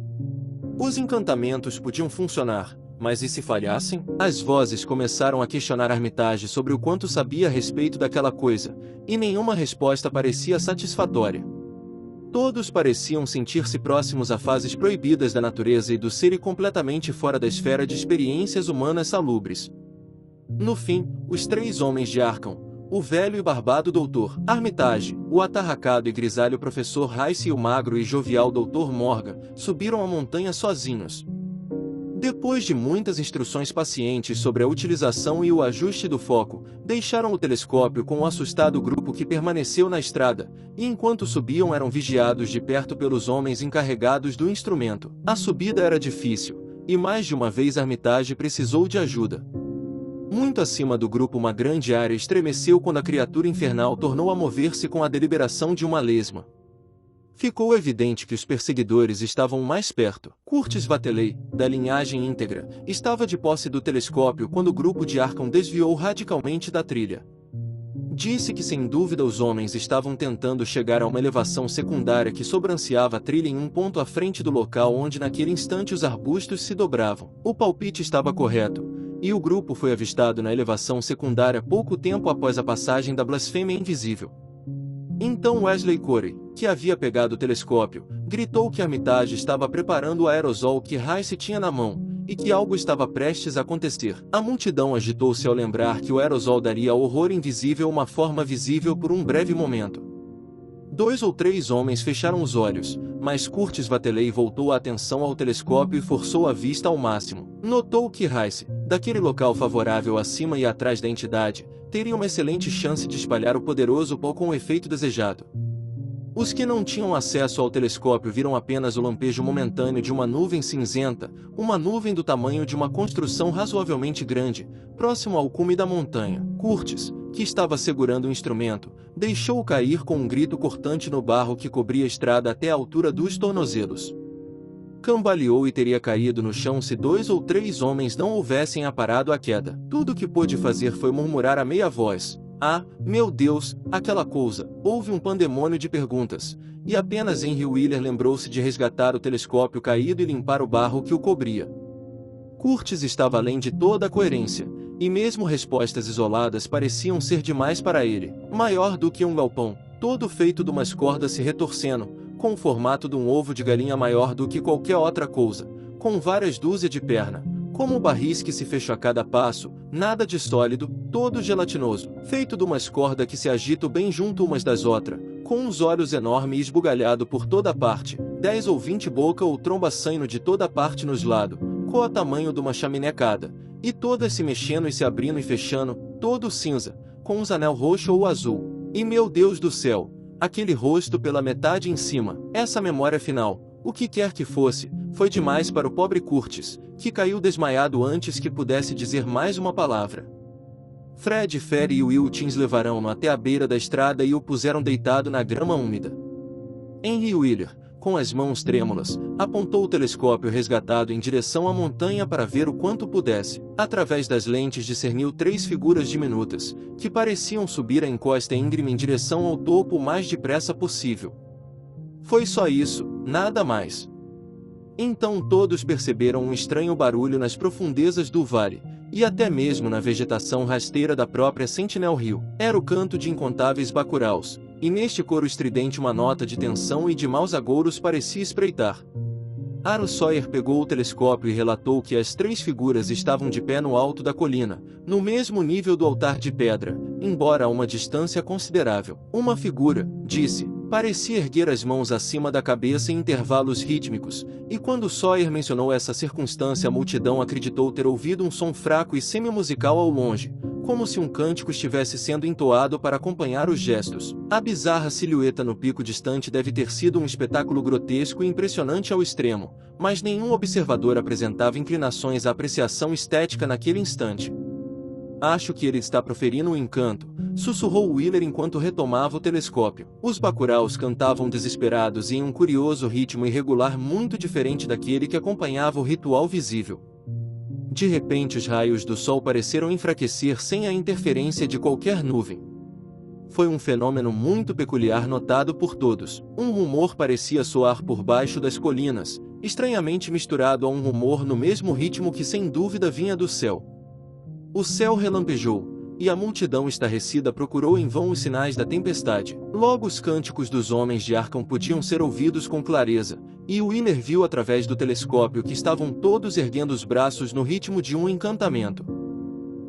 Os encantamentos podiam funcionar, mas e se falhassem? As vozes começaram a questionar Armitage sobre o quanto sabia a respeito daquela coisa, e nenhuma resposta parecia satisfatória. Todos pareciam sentir-se próximos a fases proibidas da natureza e do ser e completamente fora da esfera de experiências humanas salubres. No fim, os 3 homens de Arkham, o velho e barbado Dr. Armitage, o atarracado e grisalho professor Rice e o magro e jovial Dr. Morgan, subiram a montanha sozinhos. Depois de muitas instruções pacientes sobre a utilização e o ajuste do foco, deixaram o telescópio com o assustado grupo que permaneceu na estrada, e enquanto subiam eram vigiados de perto pelos homens encarregados do instrumento. A subida era difícil, e mais de uma vez Armitage precisou de ajuda. Muito acima do grupo uma grande área estremeceu quando a criatura infernal tornou a mover-se com a deliberação de uma lesma. Ficou evidente que os perseguidores estavam mais perto. Curtis Vateley, da linhagem íntegra, estava de posse do telescópio quando o grupo de Arkham desviou radicalmente da trilha. Disse que sem dúvida os homens estavam tentando chegar a uma elevação secundária que sobranceava a trilha em um ponto à frente do local onde naquele instante os arbustos se dobravam. O palpite estava correto, e o grupo foi avistado na elevação secundária pouco tempo após a passagem da blasfêmia invisível. Então Wesley Corey, que havia pegado o telescópio, gritou que Armitage estava preparando o aerosol que Rice tinha na mão, e que algo estava prestes a acontecer. A multidão agitou-se ao lembrar que o aerosol daria ao horror invisível uma forma visível por um breve momento. 2 ou 3 homens fecharam os olhos, mas Curtis Vateley voltou a atenção ao telescópio e forçou a vista ao máximo. Notou que Rice, daquele local favorável acima e atrás da entidade, teria uma excelente chance de espalhar o poderoso pó com o efeito desejado. Os que não tinham acesso ao telescópio viram apenas o lampejo momentâneo de uma nuvem cinzenta, uma nuvem do tamanho de uma construção razoavelmente grande, próximo ao cume da montanha. Curtis, que estava segurando o instrumento, deixou-o cair com um grito cortante no barro que cobria a estrada até a altura dos tornozelos. Cambaleou e teria caído no chão se 2 ou 3 homens não houvessem aparado a queda. Tudo o que pôde fazer foi murmurar a meia voz: "Ah, meu Deus, aquela coisa!" Houve um pandemônio de perguntas, e apenas Henry Wheeler lembrou-se de resgatar o telescópio caído e limpar o barro que o cobria. Curtis estava além de toda a coerência, e mesmo respostas isoladas pareciam ser demais para ele. Maior do que um galpão, todo feito de umas cordas se retorcendo, com o formato de um ovo de galinha maior do que qualquer outra coisa, com várias dúzias de perna, como barris que se fecham a cada passo, nada de sólido, todo gelatinoso, feito de umas cordas que se agitam bem junto umas das outras, com uns olhos enormes e esbugalhado por toda parte, 10 ou 20 boca ou tromba saindo de toda parte nos lados, com o tamanho de uma chaminé cada, e todas se mexendo e se abrindo e fechando, todo cinza, com uns anel roxo ou azul. E meu Deus do céu! Aquele rosto pela metade em cima, essa memória final, o que quer que fosse, foi demais para o pobre Curtis, que caiu desmaiado antes que pudesse dizer mais uma palavra. Fred Ferry e Wilkins levaram-no até a beira da estrada e o puseram deitado na grama úmida. Henry Wheeler, com as mãos trêmulas, apontou o telescópio resgatado em direção à montanha para ver o quanto pudesse. Através das lentes discerniu 3 figuras diminutas, que pareciam subir a encosta íngreme em direção ao topo o mais depressa possível. Foi só isso, nada mais. Então todos perceberam um estranho barulho nas profundezas do vale, e até mesmo na vegetação rasteira da própria Sentinel Hill. Era o canto de incontáveis bacuraus, e neste coro estridente uma nota de tensão e de maus agouros parecia espreitar. Aaron Sawyer pegou o telescópio e relatou que as 3 figuras estavam de pé no alto da colina, no mesmo nível do altar de pedra, embora a uma distância considerável. Uma figura, disse, parecia erguer as mãos acima da cabeça em intervalos rítmicos, e quando Sawyer mencionou essa circunstância a multidão acreditou ter ouvido um som fraco e semi-musical ao longe, como se um cântico estivesse sendo entoado para acompanhar os gestos. A bizarra silhueta no pico distante deve ter sido um espetáculo grotesco e impressionante ao extremo, mas nenhum observador apresentava inclinações à apreciação estética naquele instante. "Acho que ele está proferindo um encanto", sussurrou Wheeler enquanto retomava o telescópio. Os bacuraus cantavam desesperados e em um curioso ritmo irregular muito diferente daquele que acompanhava o ritual visível. De repente os raios do sol pareceram enfraquecer sem a interferência de qualquer nuvem. Foi um fenômeno muito peculiar notado por todos. Um rumor parecia soar por baixo das colinas, estranhamente misturado a um rumor no mesmo ritmo que sem dúvida vinha do céu. O céu relampejou, e a multidão estarrecida procurou em vão os sinais da tempestade. Logo os cânticos dos homens de Arkham podiam ser ouvidos com clareza, e Wheeler viu através do telescópio que estavam todos erguendo os braços no ritmo de um encantamento.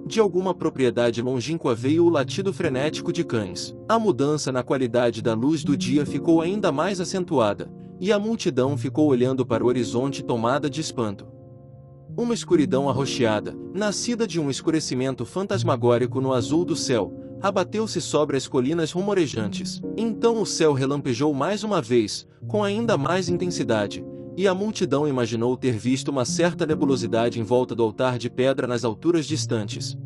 De alguma propriedade longínqua veio o latido frenético de cães. A mudança na qualidade da luz do dia ficou ainda mais acentuada, e a multidão ficou olhando para o horizonte tomada de espanto. Uma escuridão arroxeada, nascida de um escurecimento fantasmagórico no azul do céu, abateu-se sobre as colinas rumorejantes. Então o céu relampejou mais uma vez, com ainda mais intensidade, e a multidão imaginou ter visto uma certa nebulosidade em volta do altar de pedra nas alturas distantes.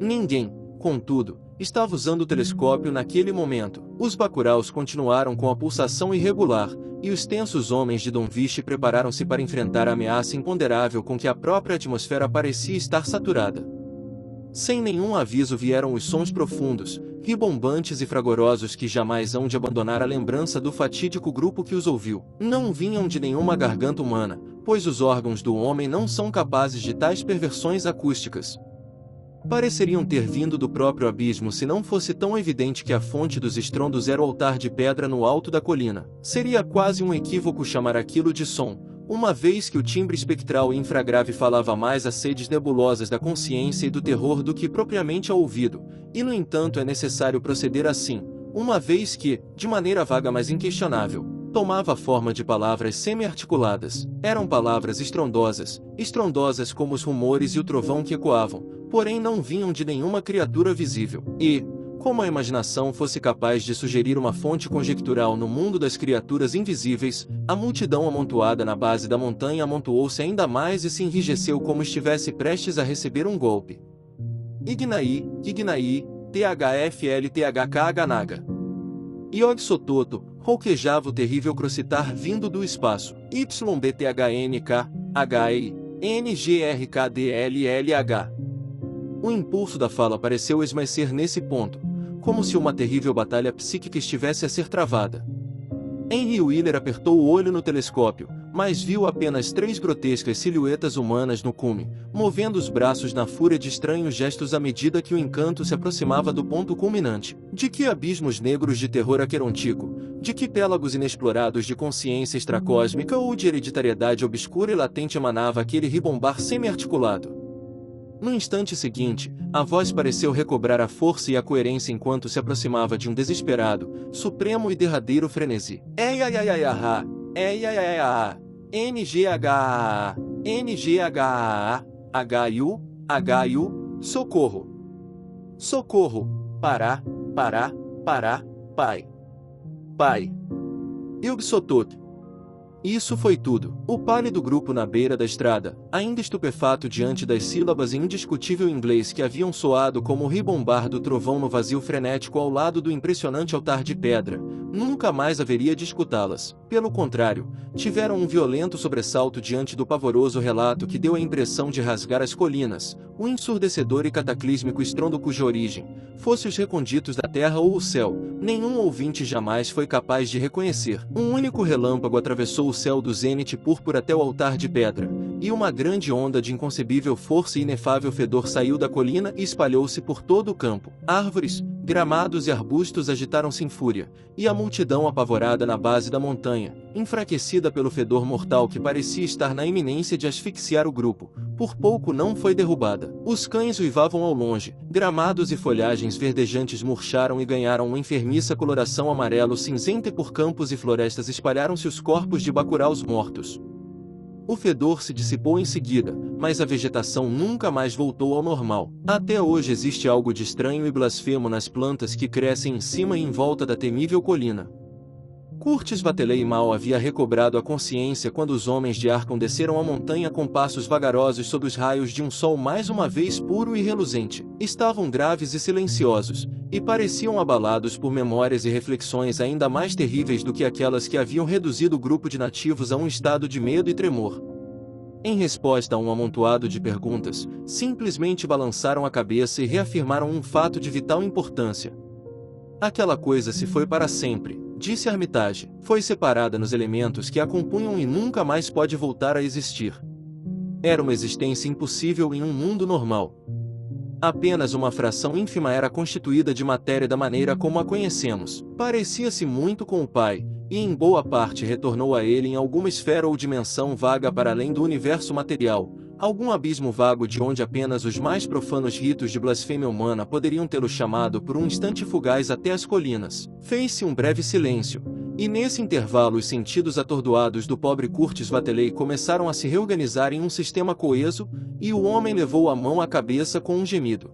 Ninguém, contudo, estava usando o telescópio naquele momento. Os bacuraus continuaram com a pulsação irregular, e os tensos homens de Don Viche prepararam-se para enfrentar a ameaça imponderável com que a própria atmosfera parecia estar saturada. Sem nenhum aviso vieram os sons profundos, ribombantes e fragorosos que jamais hão de abandonar a lembrança do fatídico grupo que os ouviu. Não vinham de nenhuma garganta humana, pois os órgãos do homem não são capazes de tais perversões acústicas. Pareceriam ter vindo do próprio abismo se não fosse tão evidente que a fonte dos estrondos era o altar de pedra no alto da colina. Seria quase um equívoco chamar aquilo de som, uma vez que o timbre espectral e infragrave falava mais às sedes nebulosas da consciência e do terror do que propriamente ao ouvido, e no entanto é necessário proceder assim, uma vez que, de maneira vaga mas inquestionável, tomava a forma de palavras semi-articuladas. Eram palavras estrondosas como os rumores e o trovão que ecoavam, porém não vinham de nenhuma criatura visível. E, como a imaginação fosse capaz de sugerir uma fonte conjectural no mundo das criaturas invisíveis, a multidão amontoada na base da montanha amontoou-se ainda mais e se enrijeceu como estivesse prestes a receber um golpe. Ignaí, THFLTHKHnaga. Yog-Sothoth, rouquejava o terrível crocitar vindo do espaço. YBTHNK, HEI, NGRKDLLH. O impulso da fala pareceu esmaecer nesse ponto, como se uma terrível batalha psíquica estivesse a ser travada. Henry Wheeler apertou o olho no telescópio, mas viu apenas 3 grotescas silhuetas humanas no cume, movendo os braços na fúria de estranhos gestos à medida que o encanto se aproximava do ponto culminante. De que abismos negros de terror aquerontico, de que pélagos inexplorados de consciência extracósmica ou de hereditariedade obscura e latente emanava aquele ribombar semi-articulado. No instante seguinte, a voz pareceu recobrar a força e a coerência enquanto se aproximava de um desesperado, supremo e derradeiro frenesi. Eiaiaiaiaha, eiaiaiaiaha, NGHAA, NGHAA, HIU, socorro. Socorro, pará, pai. Pai. Yog-Sothoth. Isso foi tudo. O pálido grupo na beira da estrada, ainda estupefato diante das sílabas em indiscutível inglês que haviam soado como o ribombar do trovão no vazio frenético ao lado do impressionante altar de pedra, nunca mais haveria de escutá-las. Pelo contrário, tiveram um violento sobressalto diante do pavoroso relato que deu a impressão de rasgar as colinas, o ensurdecedor e cataclísmico estrondo cuja origem, fosse os reconditos da terra ou o céu, nenhum ouvinte jamais foi capaz de reconhecer. Um único relâmpago atravessou o céu do zênite púrpura até o altar de pedra, e uma grande onda de inconcebível força e inefável fedor saiu da colina e espalhou-se por todo o campo. Árvores, gramados e arbustos agitaram-se em fúria, e a multidão apavorada na base da montanha, enfraquecida pelo fedor mortal que parecia estar na iminência de asfixiar o grupo, por pouco não foi derrubada. Os cães uivavam ao longe, gramados e folhagens verdejantes murcharam e ganharam uma enfermiça coloração amarelo-cinzenta e por campos e florestas espalharam-se os corpos de bacuraus mortos. O fedor se dissipou em seguida, mas a vegetação nunca mais voltou ao normal. Até hoje existe algo de estranho e blasfemo nas plantas que crescem em cima e em volta da temível colina. Curtis Bateley mal havia recobrado a consciência quando os homens de Arkham desceram a montanha com passos vagarosos sob os raios de um sol mais uma vez puro e reluzente. Estavam graves e silenciosos, e pareciam abalados por memórias e reflexões ainda mais terríveis do que aquelas que haviam reduzido o grupo de nativos a um estado de medo e tremor. Em resposta a um amontoado de perguntas, simplesmente balançaram a cabeça e reafirmaram um fato de vital importância. Aquela coisa se foi para sempre, disse Armitage. Foi separada nos elementos que a compunham e nunca mais pode voltar a existir. Era uma existência impossível em um mundo normal. Apenas uma fração ínfima era constituída de matéria da maneira como a conhecemos. Parecia-se muito com o Pai, e em boa parte retornou a ele em alguma esfera ou dimensão vaga para além do universo material, algum abismo vago de onde apenas os mais profanos ritos de blasfêmia humana poderiam tê-lo chamado por um instante fugaz até as colinas. Fez-se um breve silêncio, e nesse intervalo os sentidos atordoados do pobre Curtis Vateley começaram a se reorganizar em um sistema coeso, e o homem levou a mão à cabeça com um gemido.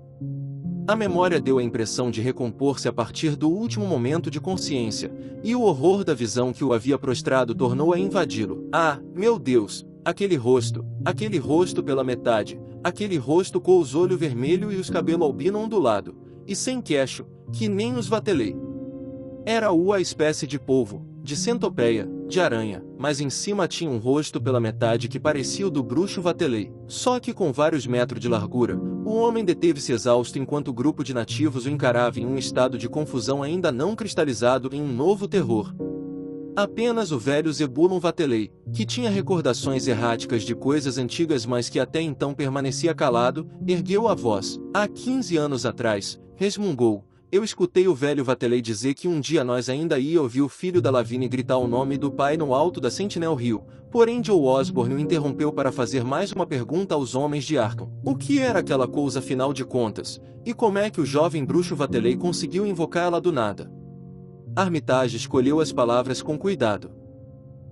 A memória deu a impressão de recompor-se a partir do último momento de consciência, e o horror da visão que o havia prostrado tornou a invadi-lo. Ah, meu Deus! Aquele rosto pela metade, aquele rosto com os olhos vermelhos e os cabelos albino ondulado, e sem queixo, que nem os Vateley. Era a espécie de polvo, de centopeia, de aranha, mas em cima tinha um rosto pela metade que parecia o do bruxo Vateley. Só que com vários metros de largura, o homem deteve-se exausto enquanto o grupo de nativos o encarava em um estado de confusão ainda não cristalizado em um novo terror. Apenas o velho Zebulon Vateley, que tinha recordações erráticas de coisas antigas mas que até então permanecia calado, ergueu a voz. Há 15 anos atrás, resmungou, eu escutei o velho Vateley dizer que um dia nós ainda ia ouvir o filho da Lavigne gritar o nome do pai no alto da Sentinel Hill, porém Joe Osborne o interrompeu para fazer mais uma pergunta aos homens de Arkham. O que era aquela coisa afinal de contas, e como é que o jovem bruxo Vateley conseguiu invocá-la do nada? Armitage escolheu as palavras com cuidado.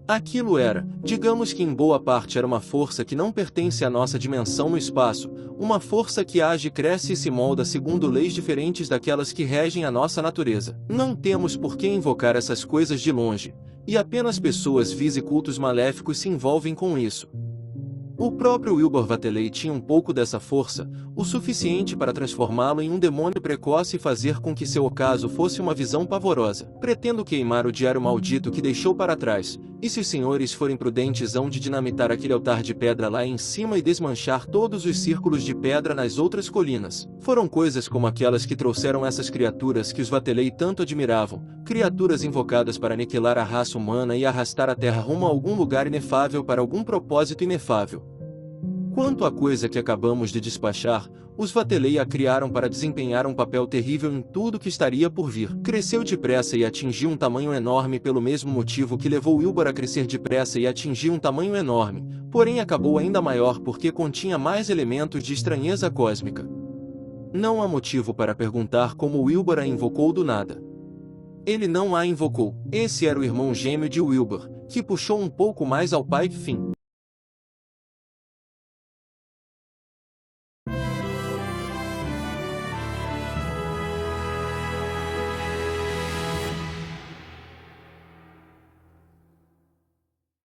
Aquilo era, digamos que em boa parte era uma força que não pertence à nossa dimensão no espaço, uma força que age, cresce e se molda segundo leis diferentes daquelas que regem a nossa natureza. Não temos por que invocar essas coisas de longe, e apenas pessoas vis e cultos maléficos se envolvem com isso. O próprio Wilbur Vateley tinha um pouco dessa força, o suficiente para transformá-lo em um demônio precoce e fazer com que seu ocaso fosse uma visão pavorosa. Pretendo queimar o diário maldito que deixou para trás, e se os senhores forem prudentes hão de dinamitar aquele altar de pedra lá em cima e desmanchar todos os círculos de pedra nas outras colinas. Foram coisas como aquelas que trouxeram essas criaturas que os Vateley tanto admiravam, criaturas invocadas para aniquilar a raça humana e arrastar a Terra rumo a algum lugar inefável para algum propósito inefável. Quanto à coisa que acabamos de despachar, os Vateley a criaram para desempenhar um papel terrível em tudo que estaria por vir. Cresceu depressa e atingiu um tamanho enorme pelo mesmo motivo que levou Wilbur a crescer depressa e atingir um tamanho enorme, porém acabou ainda maior porque continha mais elementos de estranheza cósmica. Não há motivo para perguntar como Wilbur a invocou do nada. Ele não a invocou. Esse era o irmão gêmeo de Wilbur, que puxou um pouco mais ao pai. Fim.